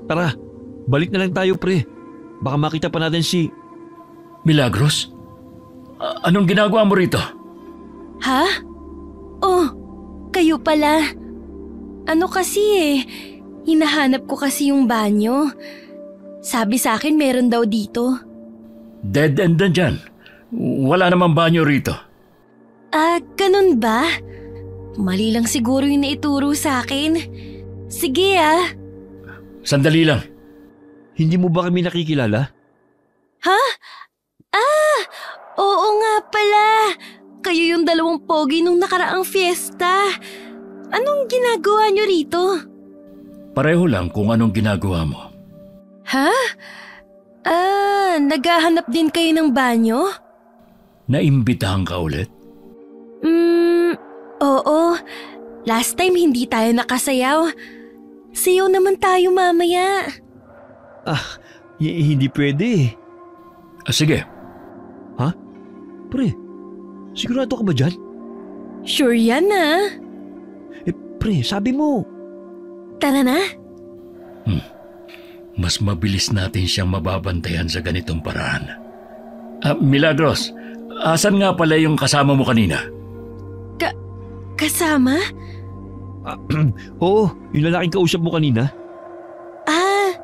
Speaker 2: Tara, balik na lang tayo pre. Baka makita pa natin si...
Speaker 3: Milagros? Anong ginagawa mo rito?
Speaker 4: Ha? Oh, kayo pala. Ano kasi hinahanap ko kasi yung banyo. Sabi sa akin meron daw dito.
Speaker 3: Dead end na dyan. Wala namang banyo rito.
Speaker 4: Ganun ba? Mali lang siguro yung naituro sa akin. Sige
Speaker 3: Sandali lang.
Speaker 2: Hindi mo ba kami nakikilala?
Speaker 4: Ha? Oo nga pala. Kayo yung dalawang pogi nung nakaraang fiesta. Anong ginagawa nyo rito?
Speaker 3: Pareho lang kung anong ginagawa mo.
Speaker 4: Ha? Naghahanap din kayo ng banyo?
Speaker 3: Naimbitahan ka ulit?
Speaker 4: Oo. Last time hindi tayo nakasayaw. Sayaw naman tayo mamaya.
Speaker 2: Hindi pwede eh.
Speaker 3: Sige.
Speaker 2: Ha? Pre, sigurado ka ba dyan?
Speaker 4: Sure yan
Speaker 2: Pre, sabi mo.
Speaker 4: Tara na.
Speaker 3: Mas mabilis natin siyang mababantayan sa ganitong paraan. Milagros, asan nga pala yung kasama mo kanina?
Speaker 4: Kasama?
Speaker 2: Oo, yung lalaking kausap mo kanina.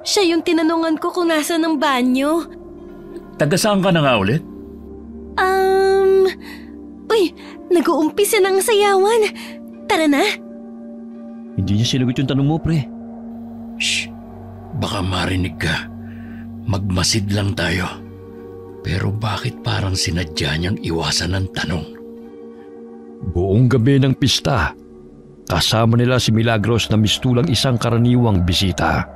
Speaker 4: Siya yung tinanungan ko kung nasa ng banyo.
Speaker 3: Taga saan ka na nga ulit?
Speaker 4: Uy, nag-uumpisa ng sayawan. Tara na.
Speaker 2: Hindi niya sinagot yung tanong mo, pre.
Speaker 3: Shh! Baka marinig ka. Magmasid lang tayo. Pero bakit parang sinadya niyang iwasan ng tanong?
Speaker 2: Buong gabi ng pista, kasama nila si Milagros na mistulang isang karaniwang bisita.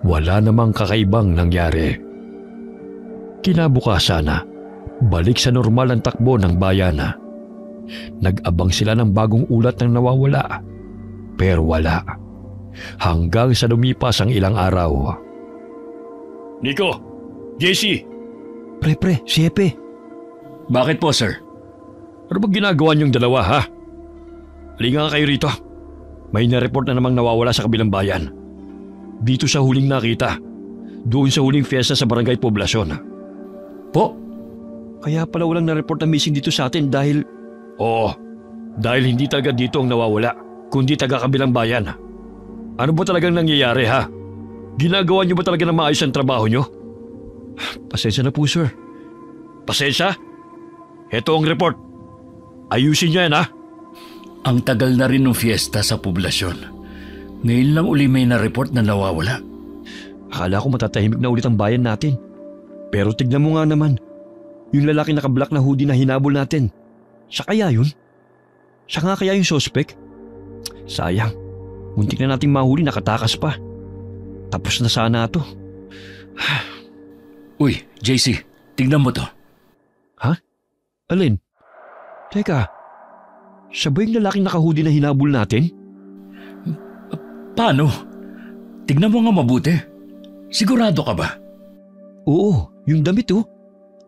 Speaker 2: Wala namang kakaibang nangyari. Kinabukasan na, balik sa normal ang takbo ng bayana. Nag-abang sila ng bagong ulat ng nawawala. Pero wala. Hanggang sa lumipas ang ilang araw.
Speaker 3: Nico! JC!
Speaker 2: Pre, si Hepe.
Speaker 3: Bakit po, sir?
Speaker 2: Ano ba ginagawa niyong dalawa, ha? Halika nga kayo rito. May na-report na namang nawawala sa kabilang bayan. Dito sa huling nakita. Doon sa huling fiesta sa Barangay Poblasyon.
Speaker 3: Po?
Speaker 2: Kaya pala walang na-report na missing dito sa atin dahil... Oo, dahil hindi talaga dito ang nawawala, kundi taga kabilang bayan. Ano ba talagang nangyayari, ha? Ginagawa niyo ba talaga na maayos ang trabaho niyo? Pasensya na po, sir. Pasensya? Ito ang report. Ayusin niyo yan, ha?
Speaker 3: Ang tagal na rin ng fiesta sa poblasyon. Ngayon lang uli may na-report na nawawala.
Speaker 2: Akala ko matatahimik na ulit ang bayan natin. Pero tignan mo nga naman. Yung lalaki naka-black na hoodie na hinabol natin. Siya kaya yun? Siya nga kaya yung suspect? Sayang. Muntik na nating mahuli, nakatakas pa. Tapos na sana ito.
Speaker 3: Uy, JC, tignan mo to.
Speaker 2: Ha? Alin? Teka, siya ba yung lalaking naka-hoodie na hinabol natin?
Speaker 3: Paano? Tignan mo nga mabuti. Sigurado ka ba?
Speaker 2: Oo, yung damit oh.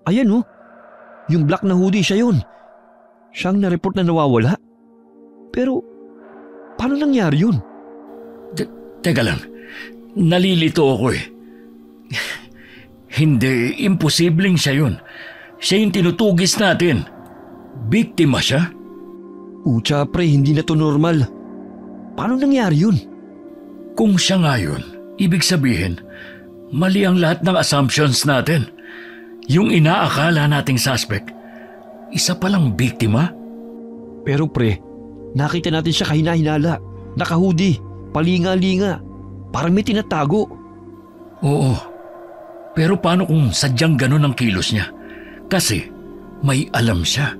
Speaker 2: Ayan oh. Yung black na hoodie, siya yun. Siyang na-report na nawawala. Pero, paano nangyari yun?
Speaker 3: Teka lang, nalilito ako eh. Hindi, imposibleng siya yun. Siya yung tinutugis natin. Biktima siya?
Speaker 2: Pucha pre, hindi na to normal. Paano nangyari yun?
Speaker 3: Kung siya nga yun, ibig sabihin, mali ang lahat ng assumptions natin. Yung inaakala nating suspect, isa palang biktima?
Speaker 2: Pero pre, nakita natin siya kahina-hinala. Naka-hoodie, palinga-linga. Parang may tinatago.
Speaker 3: Oo. Pero paano kung sadyang ganun ang kilos niya? Kasi may alam siya.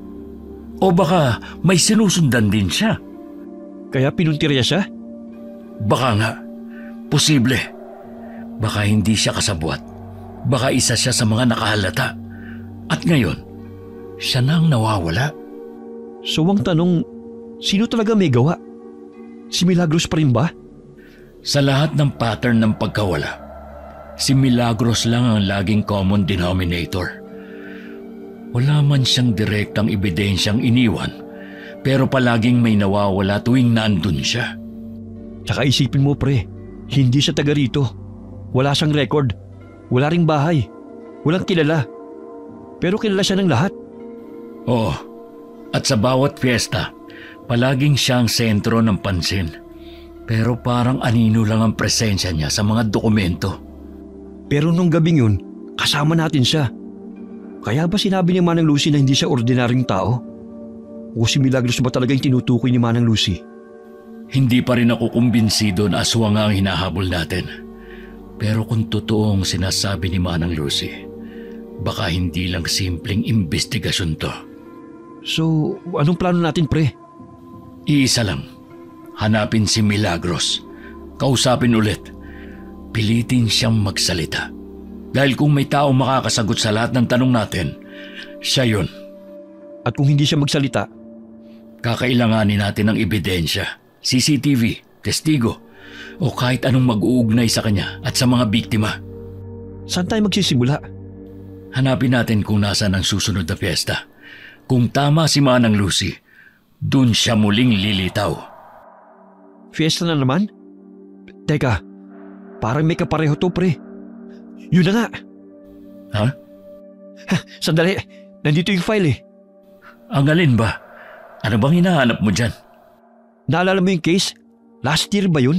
Speaker 3: O baka may sinusundan din siya.
Speaker 2: Kaya pinuntirya siya?
Speaker 3: Baka nga. Posible. Baka hindi siya kasabwat. Baka isa siya sa mga nakahalata. At ngayon, siya na ang nawawala.
Speaker 2: So ang tanong, sino talaga may gawa? Si Milagros pa rin ba?
Speaker 3: Sa lahat ng pattern ng pagkawala, si Milagros lang ang laging common denominator. Wala man siyang direktang ebidensyang iniwan, pero palaging may nawawala tuwing nandun siya.
Speaker 2: Tsaka isipin mo pre, hindi siya taga rito. Wala siyang record. Wala ring bahay. Walang kilala. Pero kilala siya ng lahat.
Speaker 3: Oo. At sa bawat fiesta, palaging siyang sentro ng pansin. Pero parang anino lang ang presensya niya sa mga dokumento.
Speaker 2: Pero nung gabing yun, kasama natin siya. Kaya ba sinabi ni Manang Lucy na hindi siya ordinaryong tao? O si Milagros ba talaga yung tinutukoy ni Manang Lucy?
Speaker 3: Hindi pa rin ako kumbinsido na aswang ang hinahabol natin. Pero kung totoong sinasabi ni Manang Lucy, baka hindi lang simpleng investigasyon to.
Speaker 2: So, anong plano natin pre?
Speaker 3: Iisa lang. Hanapin si Milagros. Kausapin ulit. Pilitin siyang magsalita. Dahil kung may tao makakasagot sa lahat ng tanong natin, siya yun.
Speaker 2: At kung hindi siya magsalita?
Speaker 3: Kakailanganin natin ng ebidensya, CCTV, testigo, o kahit anong mag-uugnay sa kanya at sa mga biktima.
Speaker 2: Saan tayo magsisimula?
Speaker 3: Hanapin natin kung nasaan ang susunod na fiesta. Kung tama si Manang Lucy, dun siya muling lilitaw.
Speaker 2: Fiesta na naman? Teka, parang may kapareho to pre. Yun na nga.
Speaker 3: Ha?
Speaker 2: Sandali, nandito yung file eh.
Speaker 3: Ang alin ba? Ano bang hinahanap mo dyan?
Speaker 2: Naalala mo yung case? Last year ba yun?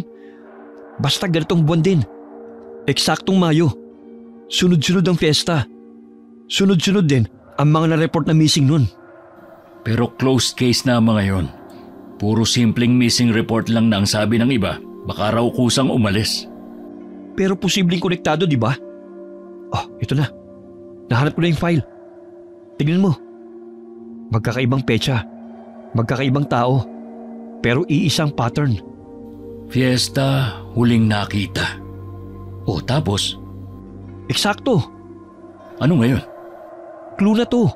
Speaker 2: Basta ganitong buwan din. Eksaktong Mayo. Sunod-sunod ang fiesta. Sunod-sunod din ang mga na-report na missing nun.
Speaker 3: Pero closed case na mga yon. Puro simpleng missing report lang na ang sabi ng iba, baka raw kusang umalis.
Speaker 2: Pero posibleng konektado, di ba? Oh, ito na. Nahanap ko na yung file. Tignan mo. Magkakaibang petsa. Magkakaibang tao. Pero iisang pattern.
Speaker 3: Fiesta, huling nakita. O tapos?
Speaker 2: Eksakto.
Speaker 3: Ano ngayon?
Speaker 2: Clue na to.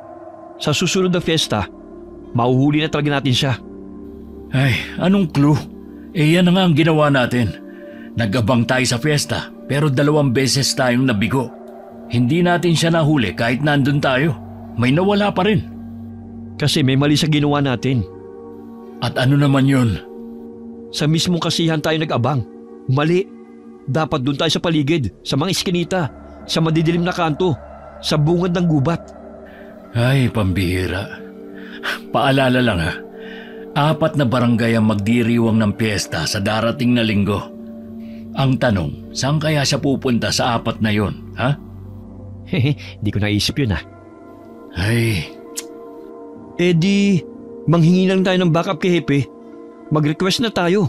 Speaker 2: Sa susunod na fiesta, mauhuli na talaga natin siya.
Speaker 3: Ay, anong clue? Eh yan na nga ang ginawa natin. Nag-abang tayo sa fiesta, pero 2 beses tayong nabigo. Hindi natin siya nahuli kahit nandun tayo. May nawala pa rin.
Speaker 2: Kasi may mali sa ginawa natin.
Speaker 3: At ano naman yun?
Speaker 2: Sa mismong kasihan tayo nag-abang. Mali. Dapat doon tayo sa paligid, sa mga iskinita, sa madidilim na kanto, sa bungad ng gubat.
Speaker 3: Ay, pambihira. Paalala lang ha. 4 na barangay ang magdiriwang ng piyesta sa darating na linggo. Ang tanong, saan kaya siya pupunta sa 4 na yon, ha?
Speaker 2: Hehe, di ko naisip yun ha.
Speaker 3: Ay,
Speaker 2: di, manghingi lang tayo ng backup kay Hepe. Mag-request na tayo.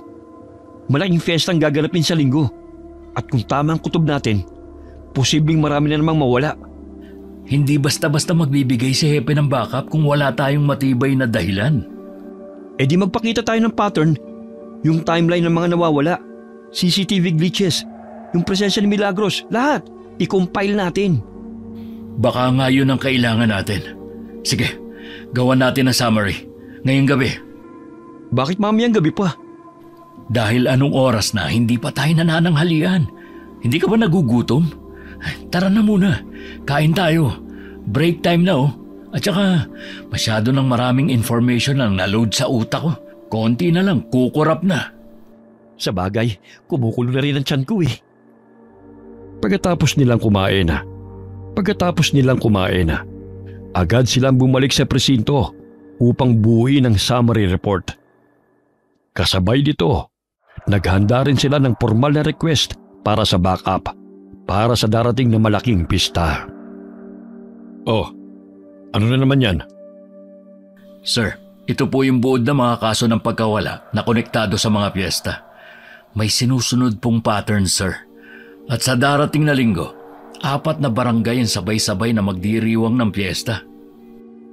Speaker 2: Malaking fiesta ang gaganapin sa linggo. At kung tama ang kutob natin, posibleng marami na namang mawala.
Speaker 3: hindi basta-basta magbibigay si Hepe ng backup kung wala tayong matibay na dahilan.
Speaker 2: Di magpakita tayo ng pattern, yung timeline ng mga nawawala, CCTV glitches, yung presensya ni Milagros, lahat. I-compile natin.
Speaker 3: Baka nga yun ang kailangan natin. Sige, gawan natin ang summary. Ngayong gabi.
Speaker 2: Bakit mamayang gabi pa?
Speaker 3: Dahil anong oras na hindi pa tayo nanananghalian. Hindi ka ba nagugutom? Tara na muna. Kain tayo. Break time na oh. At saka, masyado ng maraming information ang naload sa utak ko. Konti na lang, kukurap na.
Speaker 2: Sa bagay, kumukulo na rin ang tiyan ko eh. Pagkatapos nilang kumain na, agad silang bumalik sa presinto upang buuin ang summary report. Kasabay dito, naghanda rin sila ng formal na request para sa backup para sa darating na malaking pista. Oh, ano na naman yan?
Speaker 3: Sir, ito po yung buod na mga kaso ng pagkawala na konektado sa mga piyesta. May sinusunod pong pattern, sir. At sa darating na linggo, 4 na barangay ang sabay-sabay na magdiriwang ng piyesta.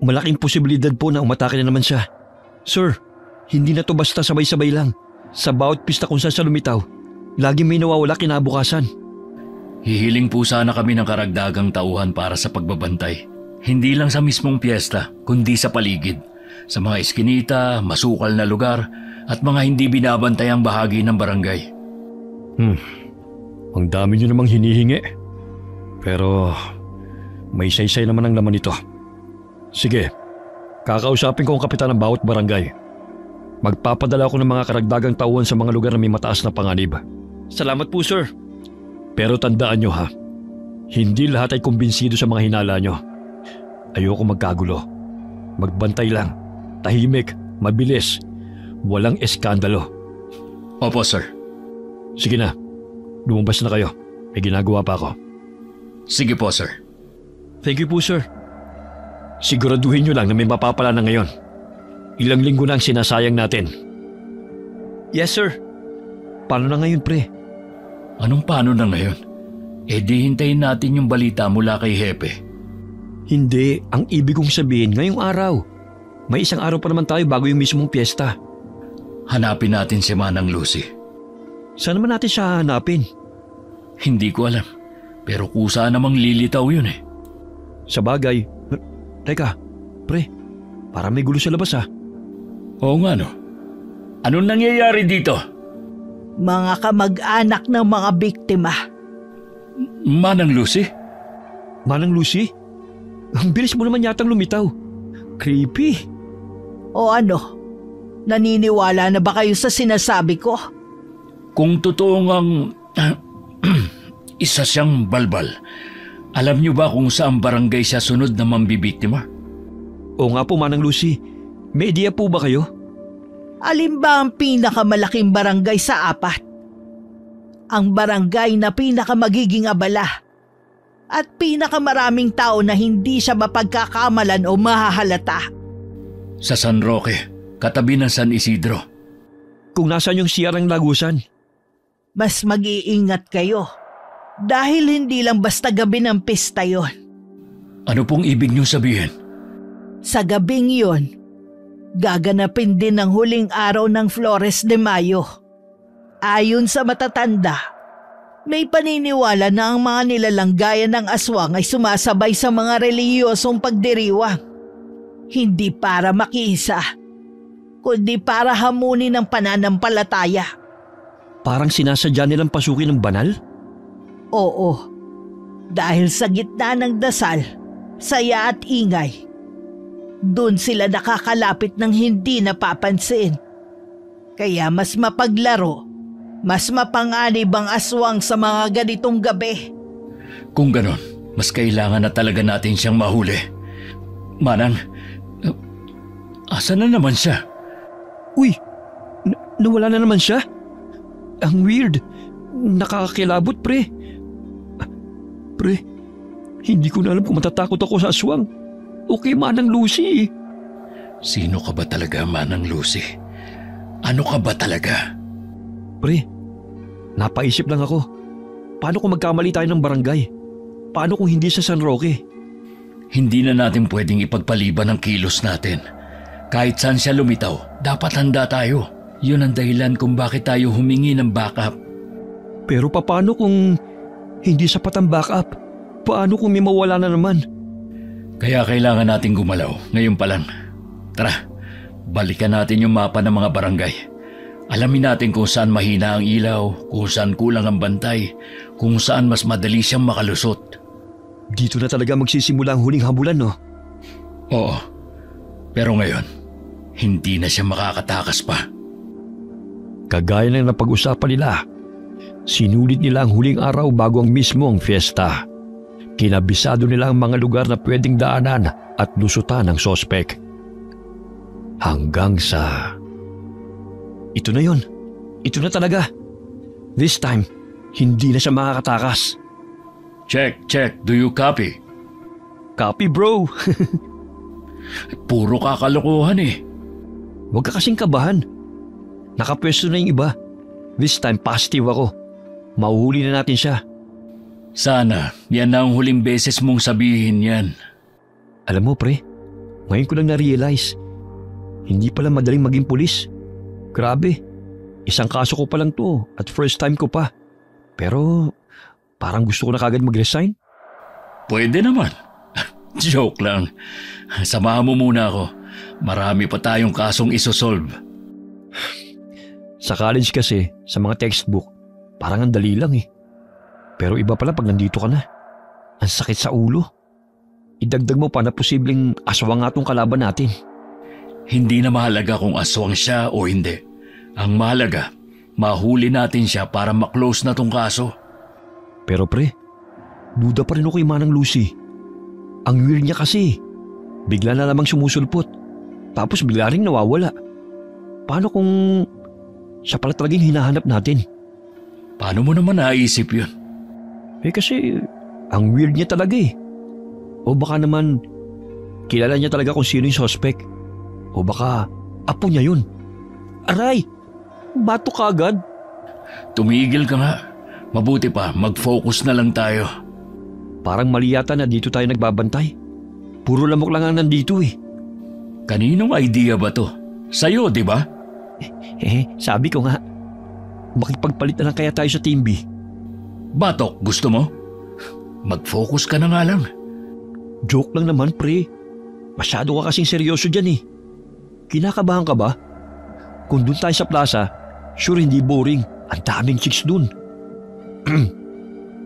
Speaker 2: Malaking posibilidad po na umatake na naman siya. Sir, hindi na to basta sabay-sabay lang. Sa bawat pista kung saan siya lumitaw, lagi may nawawala kinabukasan.
Speaker 3: Hihiling po sana kami ng karagdagang tauhan para sa pagbabantay. Hindi lang sa mismong piyesta, kundi sa paligid. Sa mga eskinita, masukal na lugar, at mga hindi binabantayang bahagi ng barangay.
Speaker 2: Ang dami niyo namang hinihingi. Pero may saysay naman ang laman ito. Sige, kakausapin ko ang kapitan ng bawat barangay. Magpapadala ako ng mga karagdagang tauhan sa mga lugar na may mataas na panganib. Salamat po, sir. Pero tandaan nyo ha, hindi lahat ay kumbinsido sa mga hinala nyo. Ayoko magkagulo. Magbantay lang, tahimik, mabilis, walang eskandalo.
Speaker 3: Opo, sir.
Speaker 2: Sige na, lumabas na kayo. May ginagawa pa ako.
Speaker 3: Sige po, sir.
Speaker 2: Thank you po, sir. Siguraduhin nyo lang na may mapapala na ngayon. Ilang linggo na ang sinasayang natin. Yes, sir. Paano na ngayon, pre?
Speaker 3: Anong paano na ngayon? Di hintayin natin yung balita mula kay Hepe.
Speaker 2: Hindi, ang ibig kong sabihin ngayong araw. May isang araw pa naman tayo bago yung mismong piyesta.
Speaker 3: Hanapin natin si Manang Lucy.
Speaker 2: Saan naman natin siya hanapin?
Speaker 3: Hindi ko alam. Pero kusa namang lilitaw yun eh.
Speaker 2: Sa bagay. Teka, pre, parang may gulo sa labas ah.
Speaker 3: Oo nga no. Anong nangyayari dito?
Speaker 1: Mga kamag-anak ng mga biktima.
Speaker 3: Manang Lucy?
Speaker 2: Manang Lucy? Ang bilis mo naman yatang lumitaw. Creepy.
Speaker 1: O ano? Naniniwala na ba kayo sa sinasabi ko?
Speaker 3: Kung totoo ngang isa siyang balbal, alam niyo ba kung saan barangay siya sunod na mambibiktima?
Speaker 2: Oo nga po, Manang Lucy. May idea po ba kayo?
Speaker 1: Alin ba ang pinakamalaking barangay sa 4? Ang barangay na pinakamagiging abala at pinakamaraming tao na hindi siya mapagkakamalan o mahahalata.
Speaker 3: Sa San Roque, katabi ng San Isidro.
Speaker 2: Kung nasaan yung siyar ng lagusan?
Speaker 1: Mas mag-iingat kayo dahil hindi lang basta gabi ng pista yon.
Speaker 3: Ano pong ibig niyong sabihin?
Speaker 1: Sa gabing yon, gaganapin din ang huling araw ng Flores de Mayo. Ayon sa matatanda, may paniniwala na ang mga nilalang gaya ng aswang ay sumasabay sa mga relihiyosong pagdiriwang. Hindi para makisa, kundi para hamunin ang pananampalataya.
Speaker 2: Parang sinasadya nilang pasukin ng banal?
Speaker 1: Oo, dahil sa gitna ng dasal, saya at ingay, doon sila nakakalapit ng hindi napapansin. Kaya mas mapaglaro, mas mapanganib ang aswang sa mga ganitong gabi.
Speaker 3: Kung ganon, mas kailangan na talaga natin siyang mahuli. Manang, asan na naman siya?
Speaker 2: Uy, nawala na naman siya? Ang weird. Nakakakilabot, pre. Pre, hindi ko na alam kung matatakot ako sa aswang. Okay, Manang Lucy.
Speaker 3: Sino ka ba talaga, Manang Lucy? Ano ka ba talaga?
Speaker 2: Pre, napaisip lang ako. Paano kung magkamali tayo ng barangay? Paano kung hindi sa San Roque?
Speaker 3: Hindi na natin pwedeng ipagpaliban ang kilos natin. Kahit saan siya lumitaw, dapat handa tayo. Yun ang dahilan kung bakit tayo humingi ng backup.
Speaker 2: Pero paano kung hindi sapat ang backup? Paano kung may mawala na naman?
Speaker 3: Kaya kailangan nating gumalaw ngayon pa lang. Tara, balikan natin yung mapa ng mga barangay. Alamin natin kung saan mahina ang ilaw, kung saan kulang ang bantay, kung saan mas madali siyang makalusot.
Speaker 2: Dito na talaga magsisimula ang huling habulan, no?
Speaker 3: Oo. Pero ngayon, hindi na siya makakatakas pa.
Speaker 2: Kagaya ng napag-usapan nila, sinulit nila ang huling araw bago ang mismong fiesta. Kinabisado nila ang mga lugar na pwedeng daanan at lusutan ng sospek. Hanggang sa... Ito na yon. Ito na talaga. This time, hindi na siya makakatakas.
Speaker 3: Check. Do you copy?
Speaker 2: Copy, bro.
Speaker 3: Puro kakalokohan eh.
Speaker 2: Huwag ka kasing kabahan. Nakapwesto na yung iba. This time, positive ako. Mahuhuli na natin siya.
Speaker 3: Sana, yan na ang huling beses mong sabihin yan.
Speaker 2: Alam mo, pre, ngayon ko lang na-realize, hindi pala madaling maging pulis. Grabe, isang kaso ko pa lang to at first time ko pa. Pero parang gusto ko na kagad mag-resign.
Speaker 3: Pwede naman. Joke lang. Samahan mo muna ako. Marami pa tayong kasong isosolve.
Speaker 2: Sa college kasi, sa mga textbook, parang ang dali lang eh. Pero iba pala pag nandito ka na. Ang sakit sa ulo. Idagdag mo pa na posibleng aswang nga tong kalaban natin.
Speaker 3: Hindi na mahalaga kung aswang siya o hindi. Ang mahalaga, mahuli natin siya para maklose na tong kaso.
Speaker 2: Pero pre, duda pa rin ako kay Manang Lucy. Ang weird niya kasi. Bigla na lamang sumusulpot. Tapos bigla rin nawawala. Paano kung siya pala talagang hinahanap natin?
Speaker 3: Paano mo naman naisip yun?
Speaker 2: Eh kasi, ang weird niya talaga eh. O baka naman, kilala niya talaga kung sino yung suspect. O baka, apo niya yun. Aray! Bato ka agad.
Speaker 3: Tumigil ka nga. Mabuti pa, mag-focus na lang tayo.
Speaker 2: Parang mali yata na dito tayo nagbabantay. Puro lamok lang ang nandito eh.
Speaker 3: Kaninong idea ba to? Sa'yo, di ba?
Speaker 2: Sabi ko nga. Makipagpalit na lang kaya tayo sa Team B.
Speaker 3: Batok, gusto mo? Mag-focus ka na nga lang.
Speaker 2: Joke lang naman, pre. Masyado ka kasing seryoso dyan eh. Kinakabahan ka ba? Kung dun tayo sa plaza, sure hindi boring. Ang daming chicks dun.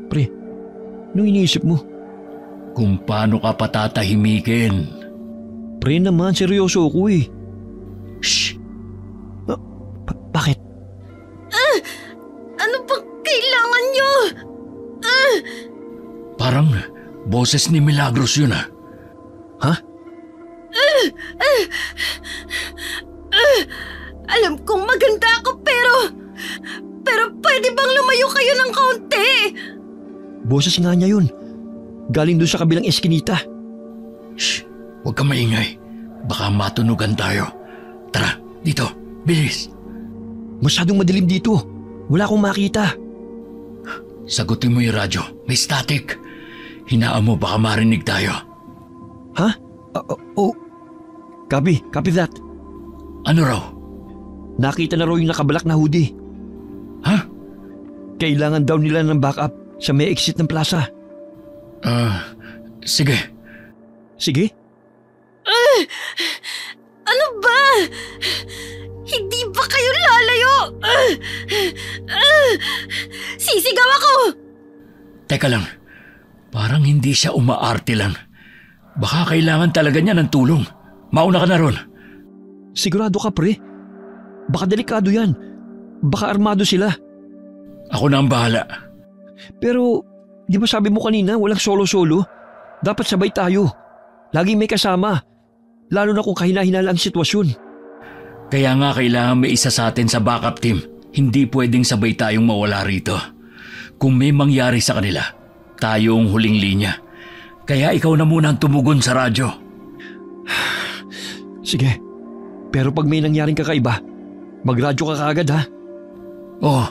Speaker 2: Pre, anong iniisip mo?
Speaker 3: Kung paano ka patatahimikin.
Speaker 2: Pre naman, seryoso ako eh.
Speaker 3: Shh!
Speaker 2: Bakit?
Speaker 4: Ano bang kailangan nyo?
Speaker 3: Parang boses ni Milagros yun ah.
Speaker 2: Ha?
Speaker 4: Alam kong maganda ako pero pwede bang lumayo kayo ng kaunti?
Speaker 2: Boses nga niya yun. Galing doon sa kabilang eskinita.
Speaker 3: Shh! Huwag kang maingay. Baka matunugan tayo. Tara, dito. Bilis.
Speaker 2: Masyadong madilim dito. Wala akong makita.
Speaker 3: Sagutin mo yung radyo. May static. Hinaan mo baka marinig tayo.
Speaker 2: Ha? Oh. Copy that.
Speaker 3: Ano raw?
Speaker 2: Nakita na raw yung nakabalak na hoodie.
Speaker 3: Ha?
Speaker 2: Kailangan daw nila ng backup sa may exit ng plaza.
Speaker 3: Sige.
Speaker 2: Sige?
Speaker 4: Ano ba? Hindi ba kayo lalayo? Sisigaw ako!
Speaker 3: Teka lang. Parang hindi siya umaarte lang. Baka kailangan talaga niya ng tulong. Mauna ka na ron.
Speaker 2: Sigurado ka, pre? Baka delikado yan. Baka armado sila.
Speaker 3: Ako na ang bahala.
Speaker 2: Pero, di ba sabi mo kanina walang solo-solo? Dapat sabay tayo. Laging may kasama. Lalo na kung kahina-hinala ang sitwasyon.
Speaker 3: Kaya nga kailangan may isa sa atin sa backup team. Hindi pwedeng sabay tayong mawala rito. Kung may mangyari sa kanila, tayo ang huling linya. Kaya ikaw na muna ang tumugon sa radyo.
Speaker 2: Sige. Pero pag may nangyaring kakaiba, magradyo ka kaagad ha.
Speaker 3: Oh,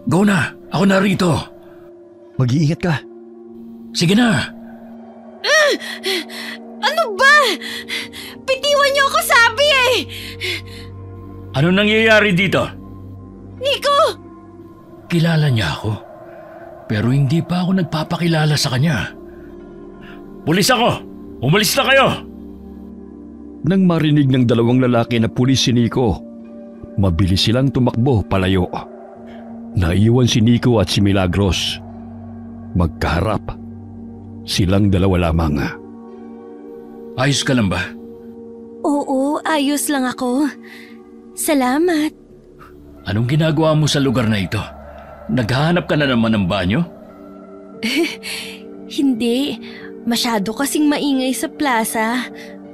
Speaker 3: go na. Ako na rito.
Speaker 2: Mag-iingat ka.
Speaker 3: Sige na.
Speaker 4: Ano ba? Bitiwan niyo ako sabi eh!
Speaker 3: Ano nangyayari dito?
Speaker 4: Nico!
Speaker 3: Kilala niya ako. Pero hindi pa ako nagpapakilala sa kanya. Pulis ako! Umalis na kayo!
Speaker 2: Nang marinig ng dalawang lalaki na pulis si Nico, mabilis silang tumakbo palayo. Naiwan si Nico at si Milagros. Magkaharap. Silang dalawa lamang.
Speaker 3: Ayos ka lang ba?
Speaker 4: Oo, ayos lang ako. Salamat.
Speaker 3: Anong ginagawa mo sa lugar na ito? Naghahanap ka na naman ng banyo?
Speaker 4: Hindi, masyado kasing maingay sa plaza.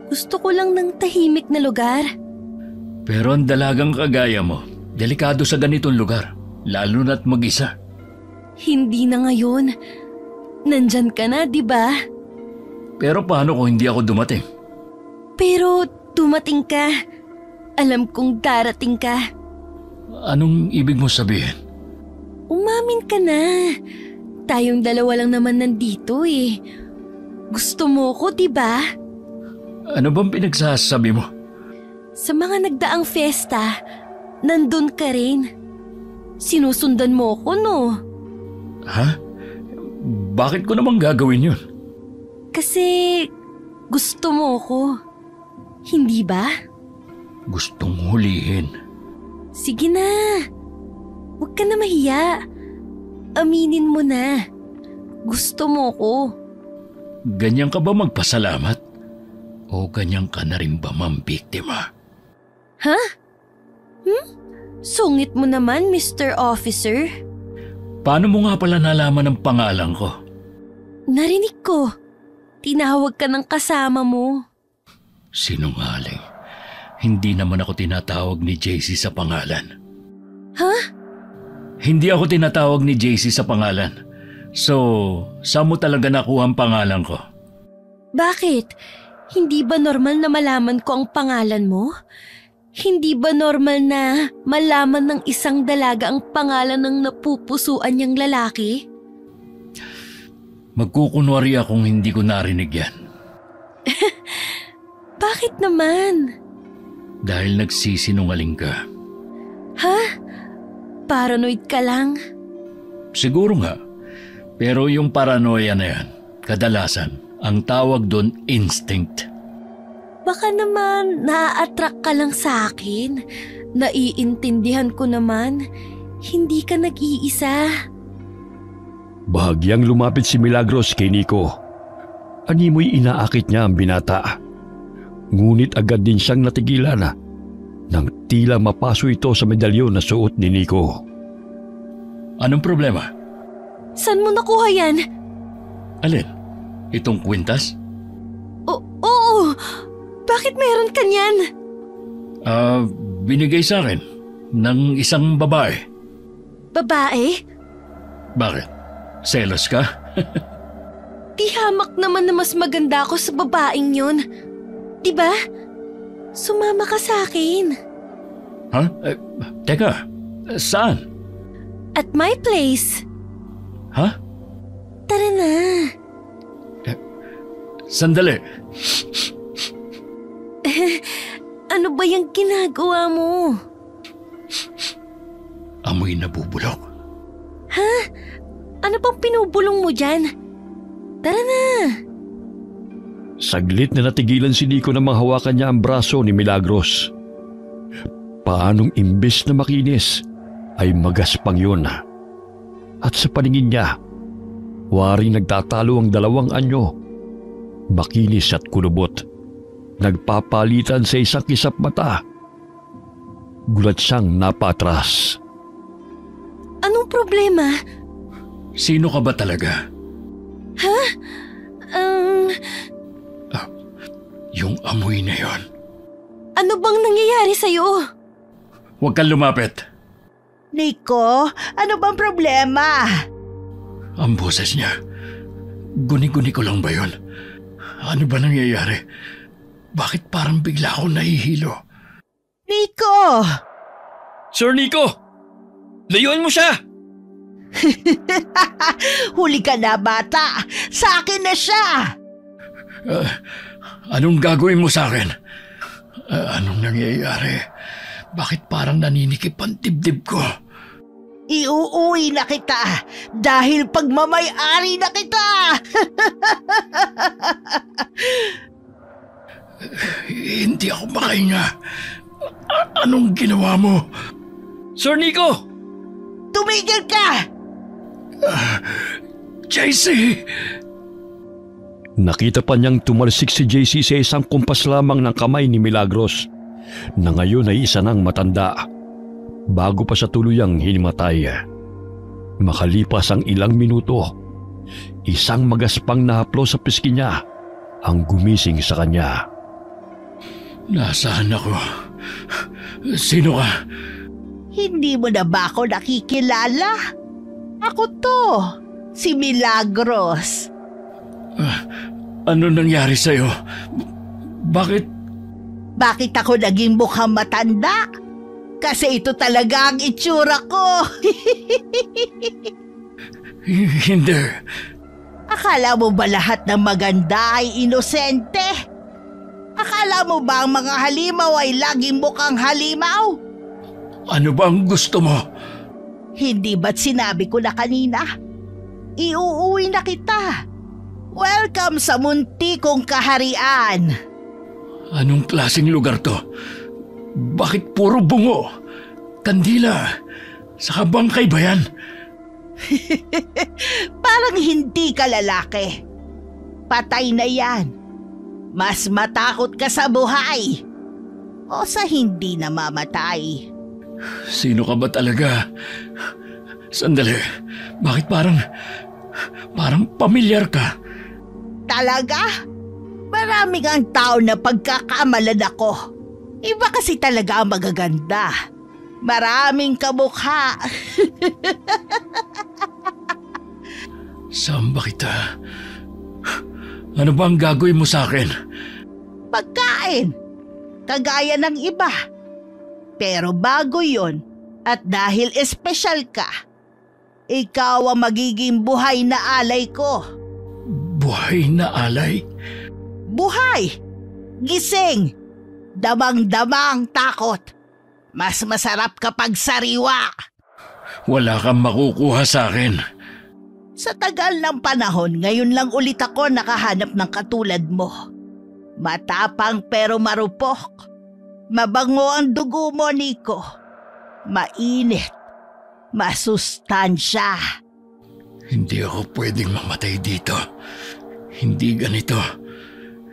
Speaker 4: Gusto ko lang ng tahimik na lugar.
Speaker 3: Pero ang dalagang kagaya mo, delikado sa ganitong lugar, lalo na't mag-isa.
Speaker 4: Hindi na ngayon. Nandyan ka na, di ba?
Speaker 3: Pero paano kung hindi ako dumating?
Speaker 4: Pero dumating ka. Alam kong darating ka.
Speaker 3: Anong ibig mo sabihin?
Speaker 4: Umamin ka na. Tayong dalawa lang naman nandito eh. Gusto mo ko, di ba?
Speaker 3: Ano bang pinagsasabi mo?
Speaker 4: Sa mga nagdaang fiesta, nandun ka rin. Sinusundan mo ko, no?
Speaker 3: Ha? Bakit ko naman gagawin yun?
Speaker 4: Kasi gusto mo ko. Hindi ba?
Speaker 3: Gustong hulihin.
Speaker 4: Sige na. Huwag ka na mahiya. Aminin mo na. Gusto mo ko.
Speaker 3: Ganyan ka ba magpasalamat? O ganyan ka na rin ba mambiktima?
Speaker 4: Ha? Sungit mo naman, Mr. Officer.
Speaker 3: Paano mo nga pala nalaman ang pangalan ko?
Speaker 4: Narinig ko. Tinawag ka ng kasama mo.
Speaker 3: Sinungaling. Hindi naman ako tinatawag ni JC sa pangalan.
Speaker 4: Ha?
Speaker 3: Hindi ako tinatawag ni JC sa pangalan. So, saan mo talaga nakuha ang pangalan ko?
Speaker 4: Bakit? Hindi ba normal na malaman ko ang pangalan mo? Hindi ba normal na malaman ng isang dalaga ang pangalan ng napupusuan niyang lalaki?
Speaker 3: Magkukunwari akong hindi ko narinig yan.
Speaker 4: Bakit naman?
Speaker 3: Dahil nagsisinungaling ka.
Speaker 4: Ha? Paranoid ka lang?
Speaker 3: Siguro nga. Pero yung paranoia na yan, kadalasan, ang tawag doon instinct.
Speaker 4: Baka naman na-attract ka lang sa akin. Naiintindihan ko naman. Hindi ka nag-iisa.
Speaker 2: Bahagyang lumapit si Milagros kay Nico. Animoy inaakit niya ang binata. Ngunit agad din siyang natigilan nang tila mapaso ito sa medalyon na suot ni Nico.
Speaker 3: Anong problema?
Speaker 4: Saan mo nakuha yan?
Speaker 3: Alin? Itong kwintas?
Speaker 4: Oo! Bakit meron ka niyan?
Speaker 3: Binigay sa akin ng isang babae.
Speaker 4: Babae?
Speaker 3: Bakit? Selos ka?
Speaker 4: Di hamak naman na mas maganda ako sa babaeng yun. Diba? Sumama ka sa akin.
Speaker 3: Ha? Teka, saan?
Speaker 4: At my place.
Speaker 3: Ha?
Speaker 4: Tara na.
Speaker 3: Sandali.
Speaker 4: Ano ba yung ginagawa mo?
Speaker 3: Amoy nabubulok.
Speaker 4: Ha? Ano bang pinubulong mo dyan? Tara na.
Speaker 2: Saglit na natigilan si Nico na manghawakan niya ang braso ni Milagros. Paanong imbes na makinis ay magaspang yun. At sa paningin niya, waring nagtatalo ang dalawang anyo. Makinis at kulubot. Nagpapalitan sa isang kisap mata. Gulat siyang napatras.
Speaker 4: Anong problema?
Speaker 3: Sino ka ba talaga?
Speaker 4: Ha?
Speaker 3: Yung amoy na yon.
Speaker 4: Ano bang nangyayari sa'yo?
Speaker 3: Huwag kang lumapit.
Speaker 1: Nico, ano bang problema?
Speaker 3: Ang boses niya. Guni-guni ko lang ba yun? Ano ba nangyayari? Bakit parang bigla akong nahihilo?
Speaker 1: Nico!
Speaker 2: Sir Nico! Layuan mo siya!
Speaker 1: Huli ka na, bata! Sa akin na siya!
Speaker 3: Anong gagawin mo sa akin? Anong nangyayari? Bakit parang naninikip ang dibdib ko?
Speaker 1: Iuuwi na kita dahil pagmamay-ari na kita!
Speaker 3: Hindi ako makahinga. Anong ginawa mo?
Speaker 2: Sir Nico!
Speaker 1: Tumigil ka!
Speaker 3: JC!
Speaker 2: Nakita pa niyang tumalsik si JC sa isang kumpas lamang ng kamay ni Milagros na ngayon ay isa ng matanda bago pa siya tuluyang hinimatay. Makalipas ang ilang minuto, isang magaspang na haplo sa pisngi niya ang gumising sa kanya.
Speaker 3: Nasaan ako? Sino ka?
Speaker 1: Hindi mo na ba ako nakikilala? Ako to, si Milagros.
Speaker 3: Ano nangyari sa'yo? Bakit?
Speaker 1: Bakit ako naging mukhang matanda? Kasi ito talaga ang itsura ko.
Speaker 3: Hindi.
Speaker 1: Akala mo ba lahat ng maganda ay inosente? Akala mo ba ang mga halimaw ay laging mukhang halimaw?
Speaker 3: Ano ba ang gusto mo?
Speaker 1: Hindi ba't sinabi ko na kanina? Iuuwi na kita. Welcome sa muntikong kaharian.
Speaker 3: Anong klaseng lugar to? Bakit puro bungo? Kandila? Saka bangkay ba yan?
Speaker 1: Parang hindi ka lalaki. Patay na yan. Mas matakot ka sa buhay o sa hindi namamatay.
Speaker 3: Sino ka ba talaga? Sandali, bakit parang pamilyar ka?
Speaker 1: Talaga? Marami kang tao na pagkakamalan ako. Iba kasi talaga ang magaganda. Maraming kamukha.
Speaker 3: Saan ba kita? Ano ba ang gagawin mo sa akin?
Speaker 1: Pagkain. Kagaya ng iba. Pero bago yon, at dahil espesyal ka, ikaw ang magiging buhay na alay ko.
Speaker 3: Buhay na alay?
Speaker 1: Buhay! Gising! Damang-dama ang takot. Mas masarap kapag sariwa.
Speaker 3: Wala kang makukuha sa akin.
Speaker 1: Sa tagal ng panahon, ngayon lang ulit ako nakahanap ng katulad mo. Matapang pero marupok. Mabango ang dugo mo, Nico. Mainit. Masustansya.
Speaker 3: Hindi ako pwedeng mamatay dito. Hindi ganito.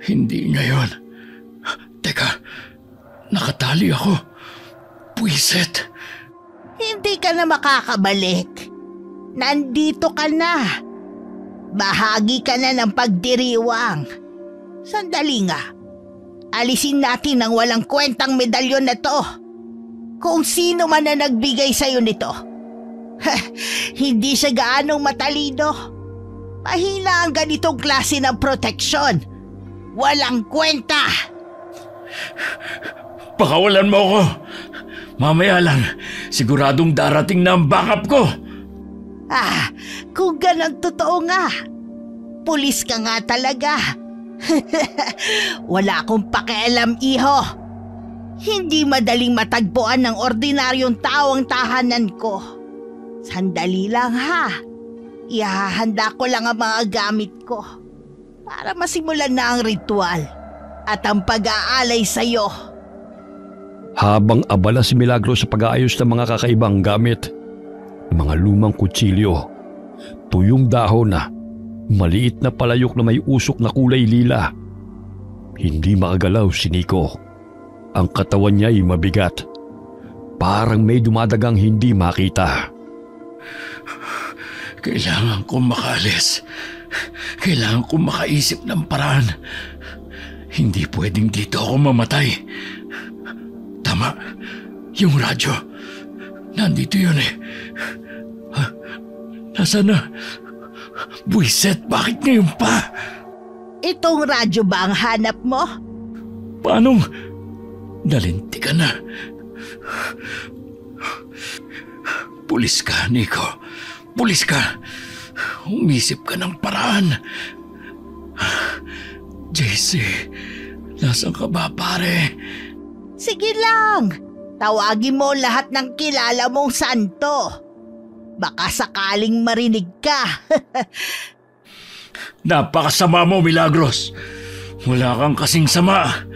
Speaker 3: Hindi ngayon. Teka, nakatali ako. Puwiset.
Speaker 1: Hindi ka na makakabalik. Nandito ka na. Bahagi ka na ng pagdiriwang. Sandali nga. Alisin natin ang walang kwentang medalyon na to. Kung sino man na nagbigay sa'yo nito. Hindi siya gaanong matalino. Mahina ang ganitong klase ng proteksyon. Walang kwenta.
Speaker 3: Pakawalan mo ako. Mamaya lang, siguradong darating na ang backup ko.
Speaker 1: Kung ganang totoo nga. Pulis ka nga talaga. Wala akong pakialam, iho. Hindi madaling matagpuan ng ordinaryong tao ang tahanan ko. Sandali lang ha. Ihahanda ko lang ang mga gamit ko para masimulan na ang ritual at ang pag-aalay sa'yo.
Speaker 2: Habang abala si Milagros sa pag-aayos ng mga kakaibang gamit, mga lumang kutsilyo, tuyong dahon na, maliit na palayok na may usok na kulay lila. Hindi makagalaw si Nico. Ang katawan niya ay mabigat. Parang may dumadagang hindi makita.
Speaker 3: Kailangan kong makaalis. Kailangan kong makaisip ng paraan. Hindi pwedeng dito ako mamatay. Tama, yung radyo. Nandito yun eh. Nasaan na? Buiset, bakit ngayon pa?
Speaker 1: Itong radyo ba ang hanap mo?
Speaker 3: Paanong nalinti ka na? Pulis ka, Nico. Pulis ka. Umisip ka ng paraan. JC, nasaan ka ba, pare?
Speaker 1: Sige lang. Tawagin mo lahat ng kilala mong santo. Baka sakaling marinig ka.
Speaker 3: Napakasama mo, Milagros. Wala kang kasing sama.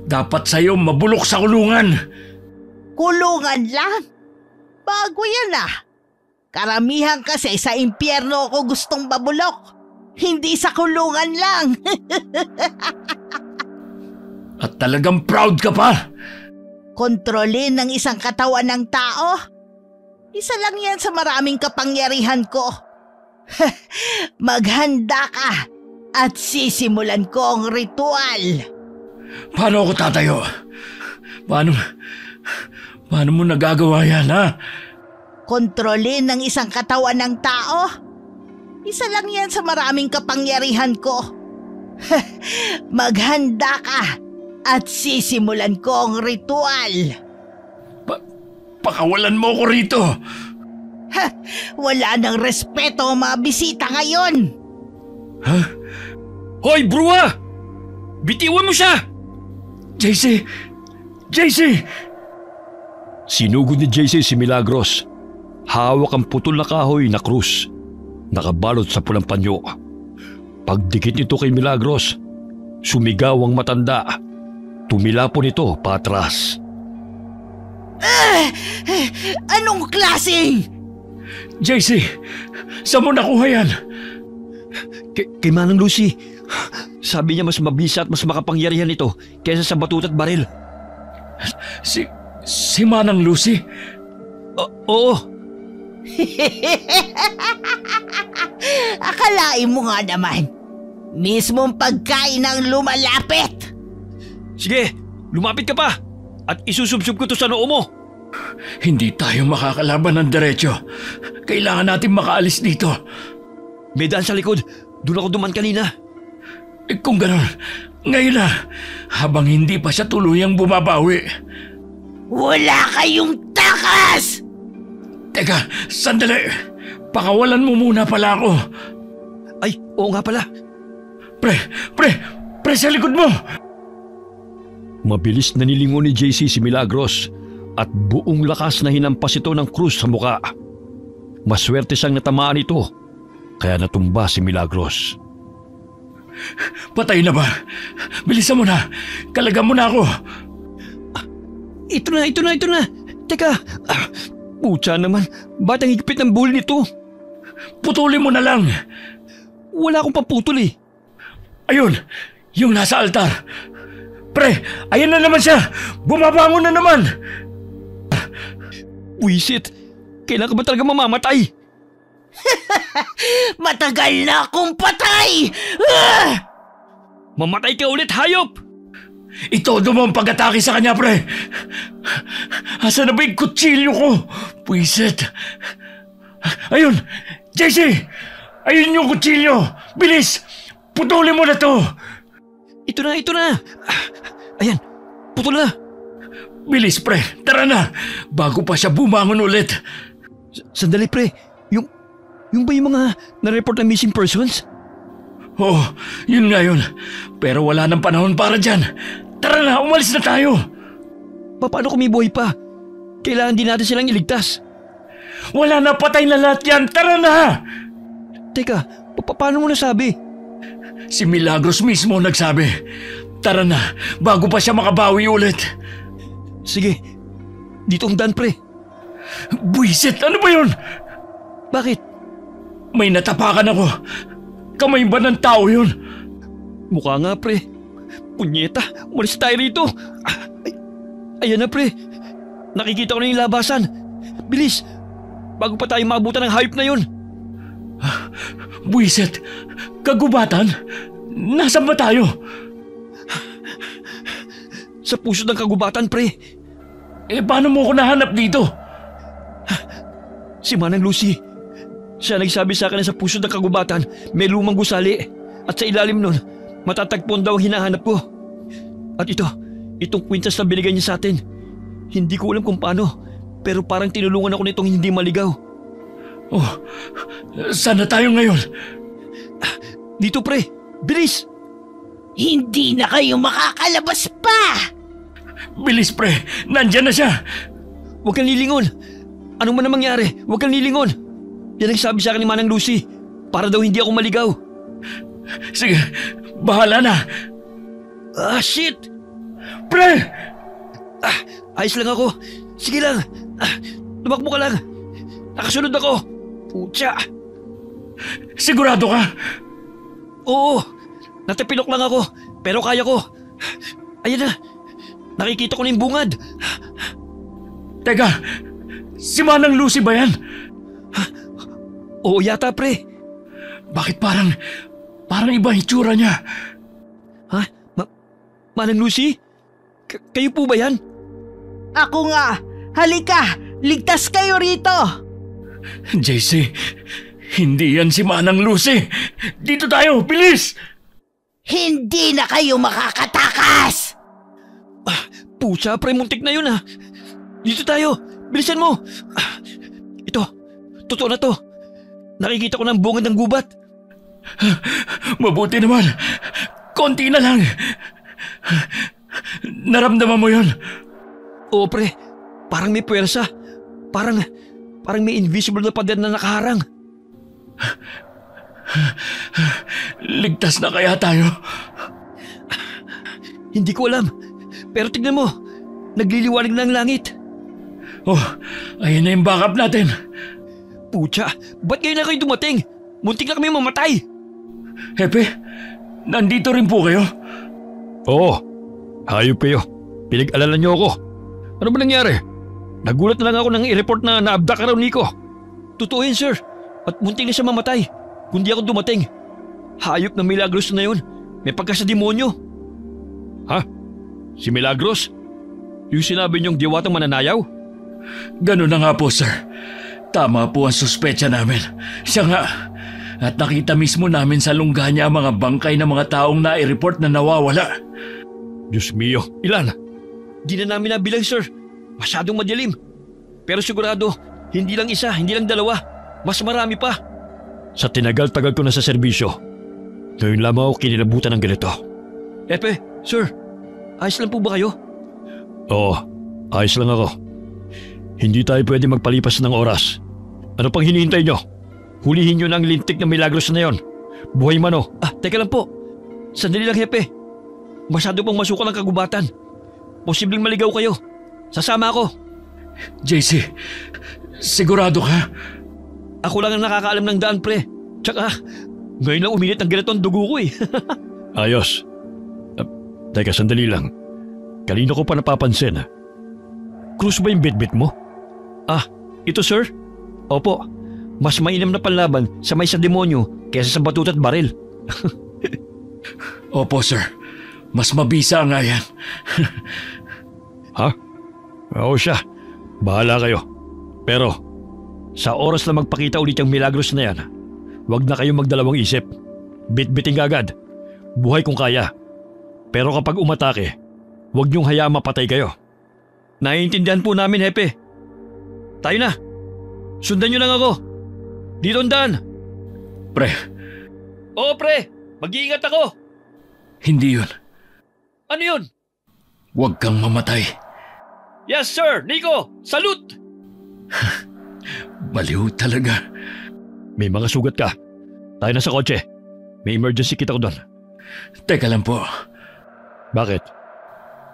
Speaker 3: Dapat sa'yo mabulok sa kulungan.
Speaker 1: Kulungan lang? Bago yan ah. Karamihan kasi sa impyerno ako gustong babulok. Hindi sa kulungan lang.
Speaker 3: At talagang proud ka pa?
Speaker 1: Kontrolin ng isang katawan ng tao? Isa lang yan sa maraming kapangyarihan ko. Maghanda ka at sisimulan ko ang ritual.
Speaker 3: Paano ako tatayo? Paano mo nagagawa yan, ha?
Speaker 1: Kontrolin ng isang katawan ng tao? Isa lang yan sa maraming kapangyarihan ko. Maghanda ka at sisimulan ko ang ritual.
Speaker 3: Pakawalan mo ko rito.
Speaker 1: Wala nang respeto ang mga bisita ngayon.
Speaker 3: Ha?
Speaker 2: Hoy, Brua! Bitiwan mo siya!
Speaker 3: JC! JC!
Speaker 2: Sinugod ni JC si Milagros. Hawak ang putol na kahoy na krus. Nakabalot sa pulang panyo. Pagdikit nito kay Milagros, sumigaw ang matanda. Tumilapon ito patras.
Speaker 1: Anong klaseng?
Speaker 3: JC! Saan mo nakuha yan?
Speaker 2: Kay Manang Lucy. Sabi niya mas mabisa at mas makapangyarihan ito kaysa sa batut at baril.
Speaker 3: Si Manang Lucy?
Speaker 2: Oo.
Speaker 1: Akalain mo nga naman, mismong pagkain ang lumalapit.
Speaker 2: Sige, lumapit ka pa at isusubsub ko to sa noo mo.
Speaker 3: Hindi tayo makakalaban ng diretso. Kailangan natin makaalis dito.
Speaker 2: May daan sa likod. Doon ako duman kanina.
Speaker 3: Kung gano'n, ngayon na, habang hindi pa siya tuluyang bumabawi.
Speaker 1: Wala kayong takas!
Speaker 3: Teka, sandali. Pakawalan mo muna pala ako.
Speaker 2: Ay, oo nga pala.
Speaker 3: Pre, sa likod mo!
Speaker 2: Mabilis na nilingon ni JC si Milagros at buong lakas na hinampas ito ng krus sa muka. Maswerte siyang natamaan ito, kaya natumba si Milagros.
Speaker 3: Patay na ba? Bilisan mo na. Kalagan mo na ako.
Speaker 2: Ito na. Teka, putya naman, ba't ang higpit ng buhol nito?
Speaker 3: Putulin mo na lang.
Speaker 2: Wala akong paputol eh.
Speaker 3: Ayun, yung nasa altar. Pre, ayan na naman siya. Bumabangon na naman.
Speaker 2: Wisit, kailan ka ba talaga mamamatay?
Speaker 1: Matagal na akong patay!
Speaker 2: Mamatay ka ulit, hayop!
Speaker 3: Itodo mo ang pag-atake sa kanya, pre. Asa na ba yung kutsilyo ko? Puiset. Ayun, JC! Ayun yung kutsilyo! Bilis! Putulin mo na to!
Speaker 2: Ito na. Ayan, putol na.
Speaker 3: Bilis, pre. Tara na. Bago pa siya bumangon ulit.
Speaker 2: Sandali, pre. Yung ba yung mga na-report na missing persons?
Speaker 3: Oo, yun nga yun. Pero wala nang panahon para dyan. Tara na, umalis na tayo.
Speaker 2: Paano kung may buhay pa? Kailangan din natin silang iligtas.
Speaker 3: Wala na, patay na lahat yan. Tara na!
Speaker 2: Teka, paano mo nasabi?
Speaker 3: Si Milagros mismo nagsabi. Tara na, bago pa siya makabawi ulit.
Speaker 2: Sige, dito ang daan, pre.
Speaker 3: Buisit, ano ba yun?
Speaker 2: Bakit?
Speaker 3: May natapakan ako. Kamay ba ng tao yun?
Speaker 2: Mukha nga, pre. Punyeta, umalis tayo rito. Ayan na, pre. Nakikita ko na yung labasan. Bilis, bago pa tayo maabutan ng hayop na yun.
Speaker 3: Buisit, kagubatan? Nasaan ba tayo?
Speaker 2: Sa puso ng kagubatan, pre.
Speaker 3: Paano mo ako nahanap dito?
Speaker 2: Si Manang Lucy. Siya nagsabi sa akin na sa puso ng kagubatan may lumang gusali at sa ilalim nun, matatagpuan daw ang hinahanap ko. At itong kwintas na binigay niya sa atin. Hindi ko alam kung paano, pero parang tinulungan ako nitong hindi maligaw.
Speaker 3: Oh, saan na tayo ngayon?
Speaker 2: Dito, pre. Bilis!
Speaker 1: Hindi na kayo makakalabas pa!
Speaker 3: Bilis, pre. Nandyan na siya.
Speaker 2: Huwag kang lilingon. Anong man ang mangyari, huwag kang lilingon. Yan ang sabi sa akin ni Manang Lucy, para daw hindi ako maligaw.
Speaker 3: Sige, bahala na.
Speaker 2: Shit!
Speaker 3: Pre!
Speaker 2: Ayos lang ako. Sige lang. Tumakbo ka lang. Nakasunod ako. Putya.
Speaker 3: Sigurado ka?
Speaker 2: Oo, natapilok lang ako, pero kaya ko. Ayan na, nakikita ko na yung bungad.
Speaker 3: Teka, si Manang Lucy ba yan?
Speaker 2: Oo yata, pre.
Speaker 3: Bakit parang iba ang itsura niya?
Speaker 2: Ha? Manang Lucy? Kayo po ba yan?
Speaker 1: Ako nga! Halika! Ligtas kayo rito!
Speaker 3: JC, hindi yan si Manang Lucy. Dito tayo, bilis!
Speaker 1: Hindi na kayo makakatakas!
Speaker 2: Pucha, pre, muntik na yun Dito tayo, bilisan mo. Ito, totoo na to. Nakikita ko ng bungad ng gubat.
Speaker 3: Mabuti naman. Konti na lang. Naramdaman mo yun?
Speaker 2: Oo, pre, parang may puwersa. Parang may invisible na pader na nakaharang.
Speaker 3: Ligtas na kaya tayo?
Speaker 2: Hindi ko alam. Pero tignan mo, nagliliwanag na ang langit.
Speaker 3: Oh, ayun na yung backup natin.
Speaker 2: Pucha, ba't ngayon na kayo dumating? Muntik na kami mamatay.
Speaker 3: Hepe, nandito rin po kayo?
Speaker 2: Oo, hayop kayo. Pinag-alala niyo ako. Ano ba nangyari? Nagulat na lang ako nang i-report na naabdak ka raw, Nico. Totoo yun, sir. At muntik na siya mamatay. Kundi ako dumating. Hayop na Milagros na yun. May pagka sa demonyo. Ha? Si Milagros? Yung sinabi niyong diwatang mananayaw?
Speaker 3: Ganun na nga po, sir. Tama po ang suspecha namin. Siya nga. At nakita mismo namin sa lungga niya ang mga bangkay ng mga taong nai-report na nawawala.
Speaker 2: Diyos mio, ilan? Di na namin nabilang, sir. Masyadong madilim. Pero sigurado, hindi lang isa, hindi lang dalawa. Mas marami pa. Sa tinagal-tagal ko na sa serbisyo, ngayon lamang ako kinilabutan ng ganito. Epe, sir, ayos lang po ba kayo? Oo, ayos lang ako. Hindi tayo pwede magpalipas ng oras. Ano pang hinihintay nyo? Hulihin nyo na ang lintik na Milagros na yon. Buhay man o. Teka lang po. Sandali lang, Hepe. Masyado pang masukan ang kagubatan. Posibleng maligaw kayo. Sasama ako.
Speaker 3: JC, sigurado ka?
Speaker 2: Ako lang ang nakakaalam ng daan, pre. Tsaka, ngayon lang uminit ang ganito ang dugo ko eh. Ayos. Teka, sandali lang. Kanina ko pa napapansin. Krus ba yung bitbit mo? Ito sir? Opo. Mas mainam na panlaban sa may sa demonyo kaysa sa batut at baril.
Speaker 3: Opo, sir. Mas mabisa nga yan.
Speaker 2: Ha? Oo siya. Bahala kayo. Pero, sa oras na magpakita ulit yung Milagros na yan, huwag na kayong magdalawang isip. Bit-biting agad. Buhay kung kaya. Pero kapag umatake, huwag niyong hayaang mapatay kayo. Naiintindihan po namin, Hepe. Tayo na. Sundan niyo lang ako. Dito ang daan.
Speaker 3: Pre.
Speaker 2: Oo, pre. Mag-iingat ako.
Speaker 3: Hindi yun.
Speaker 2: Ano yun?
Speaker 3: Huwag kang mamatay.
Speaker 2: Yes, sir. Nico, salute!
Speaker 3: Baliw talaga.
Speaker 2: May mga sugat ka. Tayo na sa kotse. May emergency kit ako doon.
Speaker 3: Teka lang po.
Speaker 2: Bakit?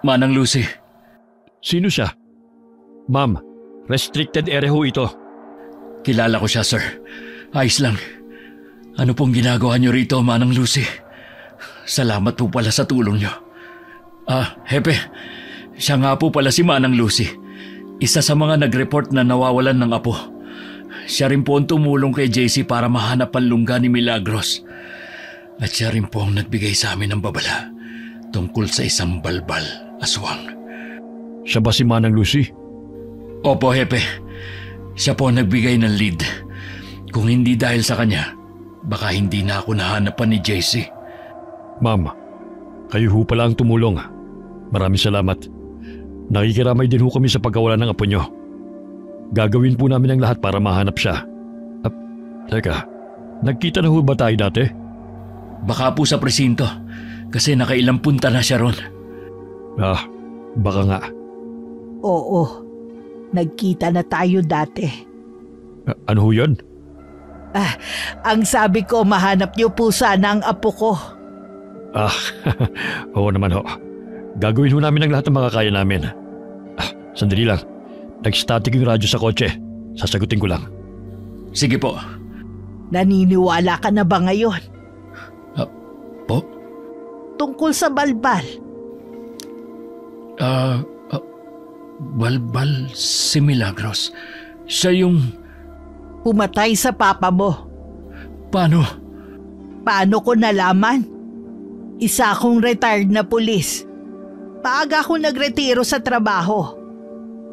Speaker 3: Manang Lucy.
Speaker 2: Sino siya? Ma'am, restricted area ho ito.
Speaker 3: Kilala ko siya, sir. Ayos lang. Ano pong ginagawa niyo rito, Manang Lucy? Salamat po pala sa tulong niyo. Hepe. Siya nga po pala si Manang Lucy. Isa sa mga nag-report na nawawalan ng apo. Siya rin po ang tumulong kay JC para mahanap ang lungga ni Milagros. At siya rin po ang nagbigay sa amin ng babala tungkol sa isang balbal aswang.
Speaker 2: Siya ba si Manang Lucy?
Speaker 3: Opo, Hepe. Siya po ang nagbigay ng lead. Kung hindi dahil sa kanya, baka hindi na ako nahanapan ni JC.
Speaker 2: Ma'am, kayo ho pala ang tumulong. Maraming salamat. Nakikiramay din ho kami sa pagkawalan ng apo nyo. Gagawin po namin ang lahat para mahanap siya. Teka, nagkita na ho ba tayo dati?
Speaker 3: Baka po sa presinto, kasi nakailang punta na siya ron.
Speaker 2: Baka nga.
Speaker 1: Oo, nagkita na tayo dati.
Speaker 2: Ano ho yun?
Speaker 1: Ang sabi ko, mahanap niyo po sana ang apo ko.
Speaker 2: Oo naman ho. Gagawin ho namin ang lahat ng makakaya namin. Sandali lang. Nag-static yung radyo sa kotse. Sasagutin ko lang.
Speaker 3: Sige po.
Speaker 1: Naniniwala ka na ba ngayon? tungkol sa balbal.
Speaker 3: Balbal si Milagros. Siya yung...
Speaker 1: Pumatay sa papa mo.
Speaker 3: Paano?
Speaker 1: Paano ko nalaman? Isa akong retired na pulis. Maaga akong nagretiro sa trabaho.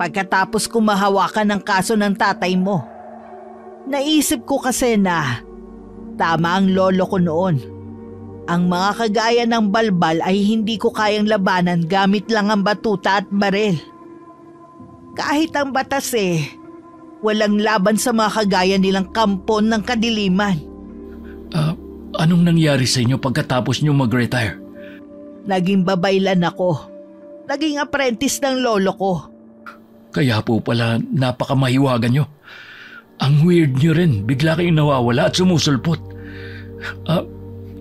Speaker 1: Pagkatapos ko mahawakan ng kaso ng tatay mo. Naisip ko kasi na tama ang lolo ko noon. Ang mga kagaya ng balbal ay hindi ko kayang labanan gamit lang ang batuta at barel. Kahit ang batas walang laban sa mga kagaya nilang kampon ng kadiliman.
Speaker 3: Anong nangyari sa inyo pagkatapos niyo mag-retire?
Speaker 1: Naging babaylan ako. Naging apprentice ng lolo ko.
Speaker 3: Kaya po pala napakamahiwagan niyo. Ang weird niyo rin, bigla kayong nawawala at sumusulpot.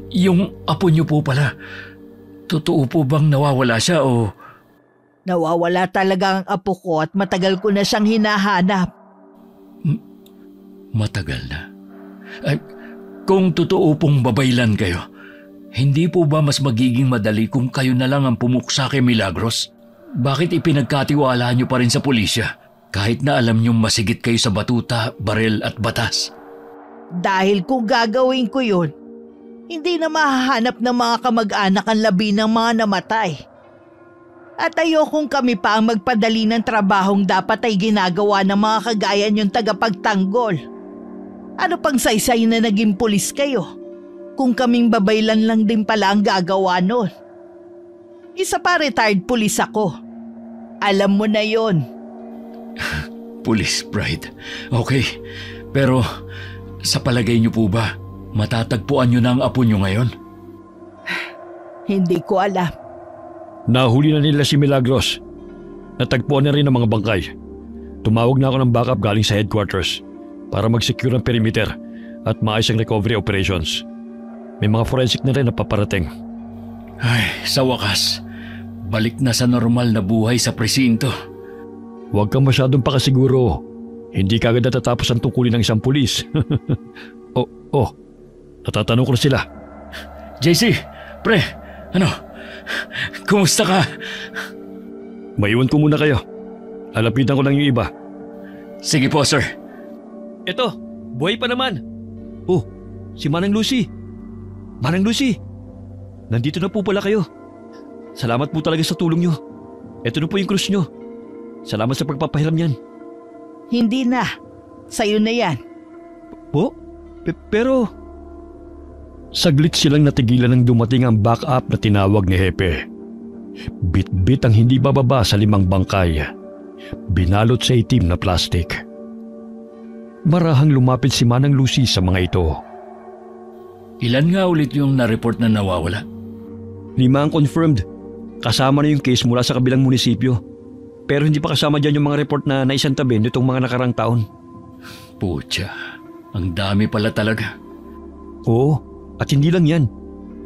Speaker 3: Yung apo niyo po pala, totoo po bang nawawala siya o...
Speaker 1: Nawawala talaga ang apo ko at matagal ko na siyang hinahanap.
Speaker 3: Matagal na? Kung totoo pong babaylan kayo, hindi po ba mas magiging madali kung kayo na lang ang pumuksa kay Milagros? Bakit ipinagkatiwala niyo pa rin sa pulisya kahit na alam niyong masigit kayo sa batuta, barel at batas?
Speaker 1: Dahil kung gagawin ko yun, hindi na mahahanap ng mga kamag-anak ang labi ng mga namatay. At ayokong kami pa ang magpadali ng trabahong dapat ay ginagawa ng mga kagaya niyong tagapagtanggol. Ano pang saysay na naging pulis kayo? Kung kaming babaylan lang din pala ang gagawa nun. Isa pa retired pulis ako. Alam mo na yon.
Speaker 3: Police bride. Okay. Pero sa palagay niyo po ba, matatagpuan niyo na ang apo niyo ngayon?
Speaker 1: Hindi ko alam.
Speaker 2: Nahuli na nila si Milagros. Natagpuan na rin ang mga bangkay. Tumawag na ako ng backup galing sa headquarters para mag-secure ang perimeter at maayos ang recovery operations. May mga forensic na rin na paparating.
Speaker 3: Ay, sa wakas, balik na sa normal na buhay sa presinto.
Speaker 2: Huwag kang masyadong pakasiguro. Hindi kagad natatapos ang tungkulin ng isang pulis. Natatanong ko na sila.
Speaker 3: JC, pre, kumusta ka?
Speaker 2: Maiwan ko muna kayo. Lalapitan ko lang yung iba.
Speaker 3: Sige po, sir.
Speaker 2: Eto, buhay pa naman. Oh, si Manang Lucy. Manang Lucy, nandito na po pala kayo. Salamat po talaga sa tulong nyo. Eto na po yung krus nyo. Salamat sa pagpapahiram yan.
Speaker 1: Hindi na. Sa'yo na yan.
Speaker 2: Po? Pero... Saglit silang natigilan nang dumating ang backup na tinawag ni Hepe. Bit-bit ang hindi bababa sa 5 bangkay. Binalot sa itim na plastik. Marahang lumapit si Manang Lucy sa mga ito.
Speaker 3: Ilan nga ulit yung na-report na nawawala?
Speaker 2: 5 ang confirmed. Kasama na yung case mula sa kabilang munisipyo. Pero hindi pa kasama dyan yung mga report na naisantabi nitong mga nakarang taon.
Speaker 3: Putya, ang dami pala talaga.
Speaker 2: Oo, at hindi lang yan.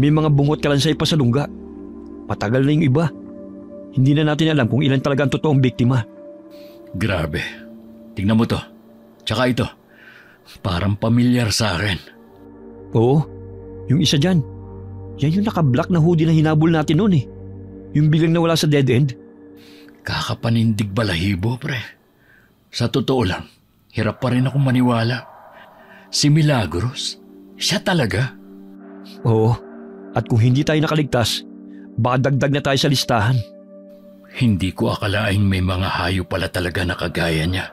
Speaker 2: May mga bungot kalansay pa sa lungga. Matagal na yung iba. Hindi na natin alam kung ilan talaga ang totoong biktima.
Speaker 3: Grabe. Tingnan mo to. Tsaka ito. Parang pamilyar sa akin.
Speaker 2: Oo, yung isa dyan. Yan yung naka-black na hoodie na hinabol natin noon eh. Yung biglang nawala sa dead end.
Speaker 3: Kakapanindig balahibo, pre. Sa totoo lang, hirap pa rin akong maniwala. Si Milagros, siya talaga.
Speaker 2: Oo, at kung hindi tayo nakaligtas, baka dagdag na tayo sa listahan.
Speaker 3: Hindi ko akalaing may mga hayop pala talaga na kagaya niya.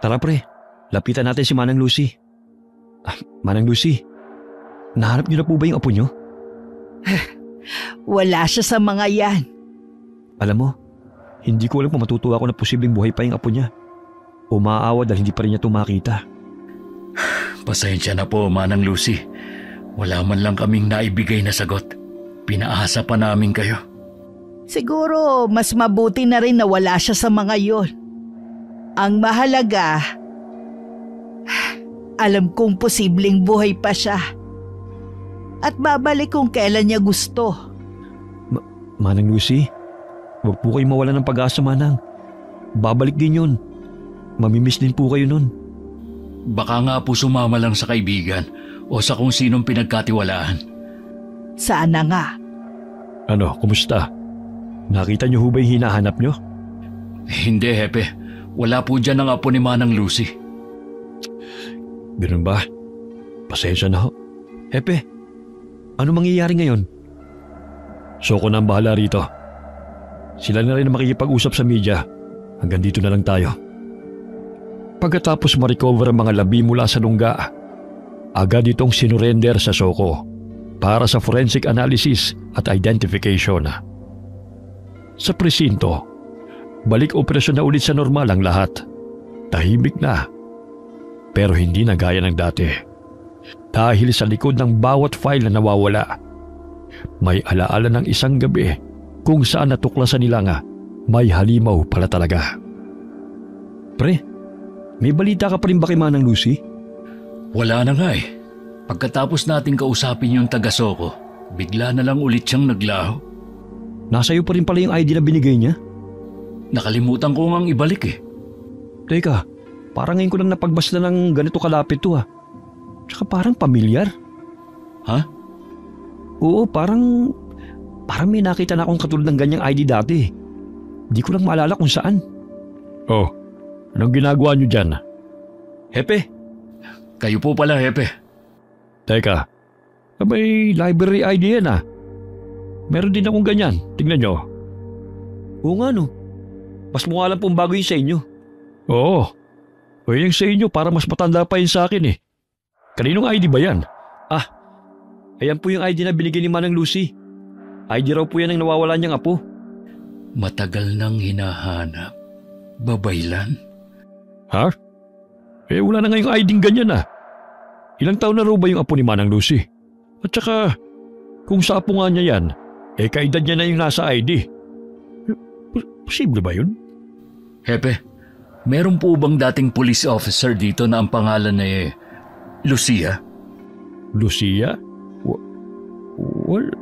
Speaker 2: Tara pre, lapitan natin si Manang Lucy. Manang Lucy, nahanap niyo na po ba yung apo niyo?
Speaker 1: Wala siya sa mga yan.
Speaker 2: Alam mo, hindi ko alam kung matutuwa ako na posibleng buhay pa yung apo niya. O maaawa dahil hindi pa rin niya ito makita.
Speaker 3: Pasensya na po, Manang Lucy. Wala man lang kaming naibigay na sagot. Pinaasa pa namin kayo.
Speaker 1: Siguro mas mabuti na rin na wala siya sa mga yon. Ang mahalaga, alam kong posibleng buhay pa siya. At babalik kung kailan niya gusto.
Speaker 2: Manang Lucy, huwag po kayo mawala ng pag-asa, Manang. Babalik din yun. Mamimiss din po kayo nun.
Speaker 3: Baka nga po sumama lang sa kaibigan o sa kung sinong pinagkatiwalaan.
Speaker 1: Sana nga.
Speaker 2: Ano, kumusta? Nakita niyo ho ba yung hinahanap niyo?
Speaker 3: Hindi, Hepe. Wala po dyan ang apo ni Manang Lucy.
Speaker 2: Ganun ba? Pasensya na ho. Hepe, ano mangyayari ngayon? Soko na ang bahala rito. Sila na rin ang makikipag-usap sa media. Hanggang dito na lang tayo. Pagkatapos ma-recover ang mga labi mula sa lungga, agad itong sinurrender sa Soko para sa forensic analysis at identification. Sa presinto, balik operasyon na ulit sa normal ang lahat. Tahimik na, pero hindi na gaya ng dati. Dahil sa likod ng bawat file na nawawala, may alaala ng isang gabi kung saan natuklasan nila nga may halimaw pala talaga. Pre, may balita ka pa rin ba kay Manang Lucy?
Speaker 3: Wala na nga eh. Pagkatapos nating kausapin yung taga-Soko, bigla na lang ulit siyang naglaho.
Speaker 2: Nasa iyo pa rin pala yung ID na binigay niya?
Speaker 3: Nakalimutan ko ngang ibalik eh.
Speaker 2: Teka, parang ngayon ko lang napagbasta ng ganito kalapit to. Tsaka parang pamilyar.
Speaker 3: Ha?
Speaker 2: Oo, parang may nakita na akong katulad ng ganyang ID dati. Di ko lang maalala kung saan. Oh, anong ginagawa niyo dyan? Hepe?
Speaker 3: Kayo po pala, Hepe.
Speaker 2: Teka, may library ID yan. Meron din akong ganyan. Tingnan nyo. Oo nga no. Mas mukha lang pong bago yun sa inyo. Oo. O yung sa inyo para mas matanda pa yun sa akin eh. Kaninong ID ba yan? Ayan po yung ID na binigay ni Manang Lucy. ID raw po yan ang nawawala niyang apo.
Speaker 3: Matagal nang hinahanap. Babaylan?
Speaker 2: Ha? Wala na ngayong ID ganyan Ilang taon na raw ba yung apo ni Manang Lucy? At saka, kung sa apo nga niya yan, kaedad niya na yung nasa ID. Posible ba yun?
Speaker 3: Hepe, meron po bang dating police officer dito na ang pangalan ay Lucia?
Speaker 2: Lucia?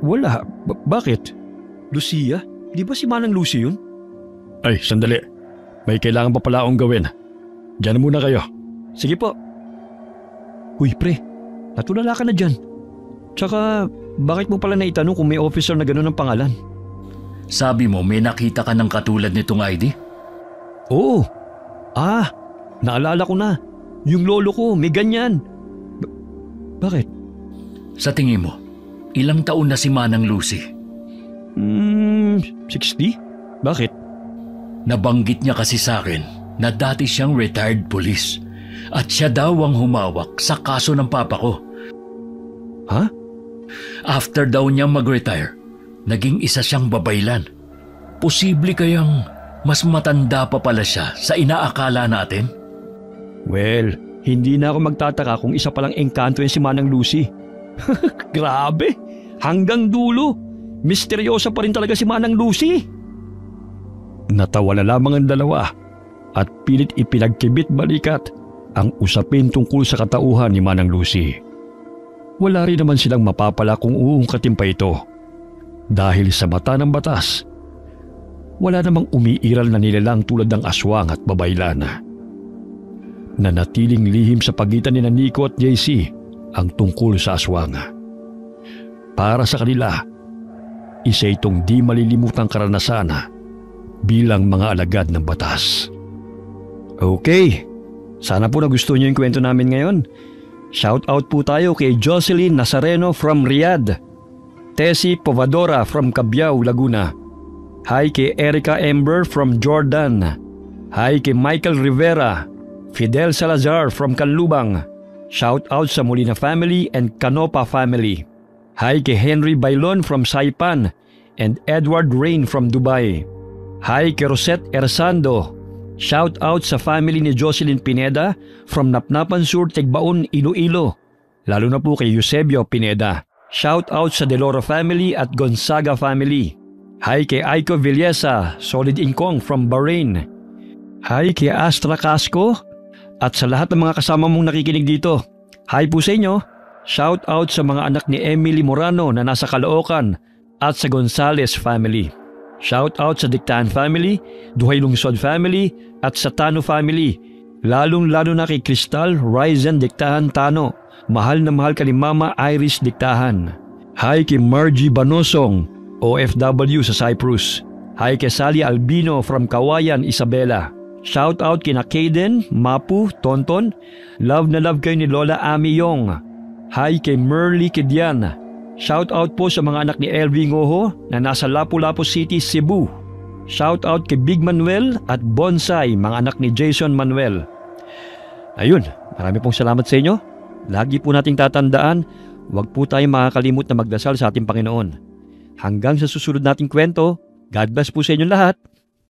Speaker 2: Wala. Bakit? Lucia? Di ba si Manang Lucy yun? Ay, sandali. May kailangan pa pala akong gawin. Diyan muna kayo. Sige po. Uy, pre. Natulala ka na dyan. Tsaka, bakit mo pala naitanong kung may officer na gano'n ang pangalan?
Speaker 3: Sabi mo may nakita ka ng katulad nitong ID?
Speaker 2: Oo. Naalala ko na. Yung lolo ko, may ganyan. Bakit?
Speaker 3: Sa tingin mo, ilang taon na si Manang Lucy?
Speaker 2: 60? Bakit?
Speaker 3: Nabanggit niya kasi sa akin na dati siyang retired police at siya daw ang humawak sa kaso ng papa ko.
Speaker 2: Ha?
Speaker 3: After daw niyang mag-retire, naging isa siyang babaylan. Posible kayang mas matanda pa pala siya sa inaakala natin?
Speaker 2: Well, hindi na ako magtataka kung isa palang engkanto yan si Manang Lucy. Grabe! Hanggang dulo, misteryosa pa rin talaga si Manang Lucy. Natawa na lamang ang dalawa at pilit ipinagkibit balikat ang usapin tungkol sa katauhan ni Manang Lucy. Wala rin naman silang mapapala kung uungkatin pa ito. Dahil sa mata ng batas, wala namang umiiral na nilalang tulad ng aswang at babaylan. Nanatiling lihim sa pagitan ni Nico at JC ang tungkol sa aswang. Para sa kanila, isa itong di malilimutang karanasan bilang mga alagad ng batas. Okay, sana po nagustuhan niyo yung kwento namin ngayon. Shout out po tayo kay Jocelyn Nazareno from Riyadh, Tessie Povadora from Cabiao, Laguna. Hi kay Erica Ember from Jordan. Hi kay Michael Rivera, Fidel Salazar from Canlubang. Shout out sa Molina family and Canopa family. Hi kay Henry Bailon from Saipan and Edward Rain from Dubai. Hi kay Rosette Ersando. Shout out sa family ni Jocelyn Pineda from Napnapan Sur, Tigbaon, Iloilo. Lalo na po kay Eusebio Pineda. Shout out sa Deloro family at Gonzaga family. Hi kay Aiko Villesa, Solid Incong from Bahrain. Hi kay Astra Casco at sa lahat ng mga kasama mong nakikinig dito. Hi po sa inyo. Shout out sa mga anak ni Emily Morano na nasa Caloocan at sa Gonzales family. Shout out sa Dictahan family, Duhay Lungsod family at sa Tano family. Lalong-lalo na kay Crystal Ryzen Dictahan Tano. Mahal na mahal ka ni Mama Iris Dictahan. Hi kay Margie Banosong, OFW sa Cyprus. Hi kay Sally Albino from Kawayan, Isabela. Shout out kina Kaden, Mapu, Tonton. Love na love kayo ni Lola Ami Yong. Hi kay Merly Kidian. Shout out po sa mga anak ni Elvie Ngoho na nasa Lapu-Lapu City, Cebu. Shout out kay Big Manuel at Bonsai, mga anak ni Jason Manuel. Ayun, marami pong salamat sa inyo. Lagi po nating tatandaan, huwag po tayong makakalimot na magdasal sa ating Panginoon. Hanggang sa susunod nating kwento, God bless po sa inyong lahat.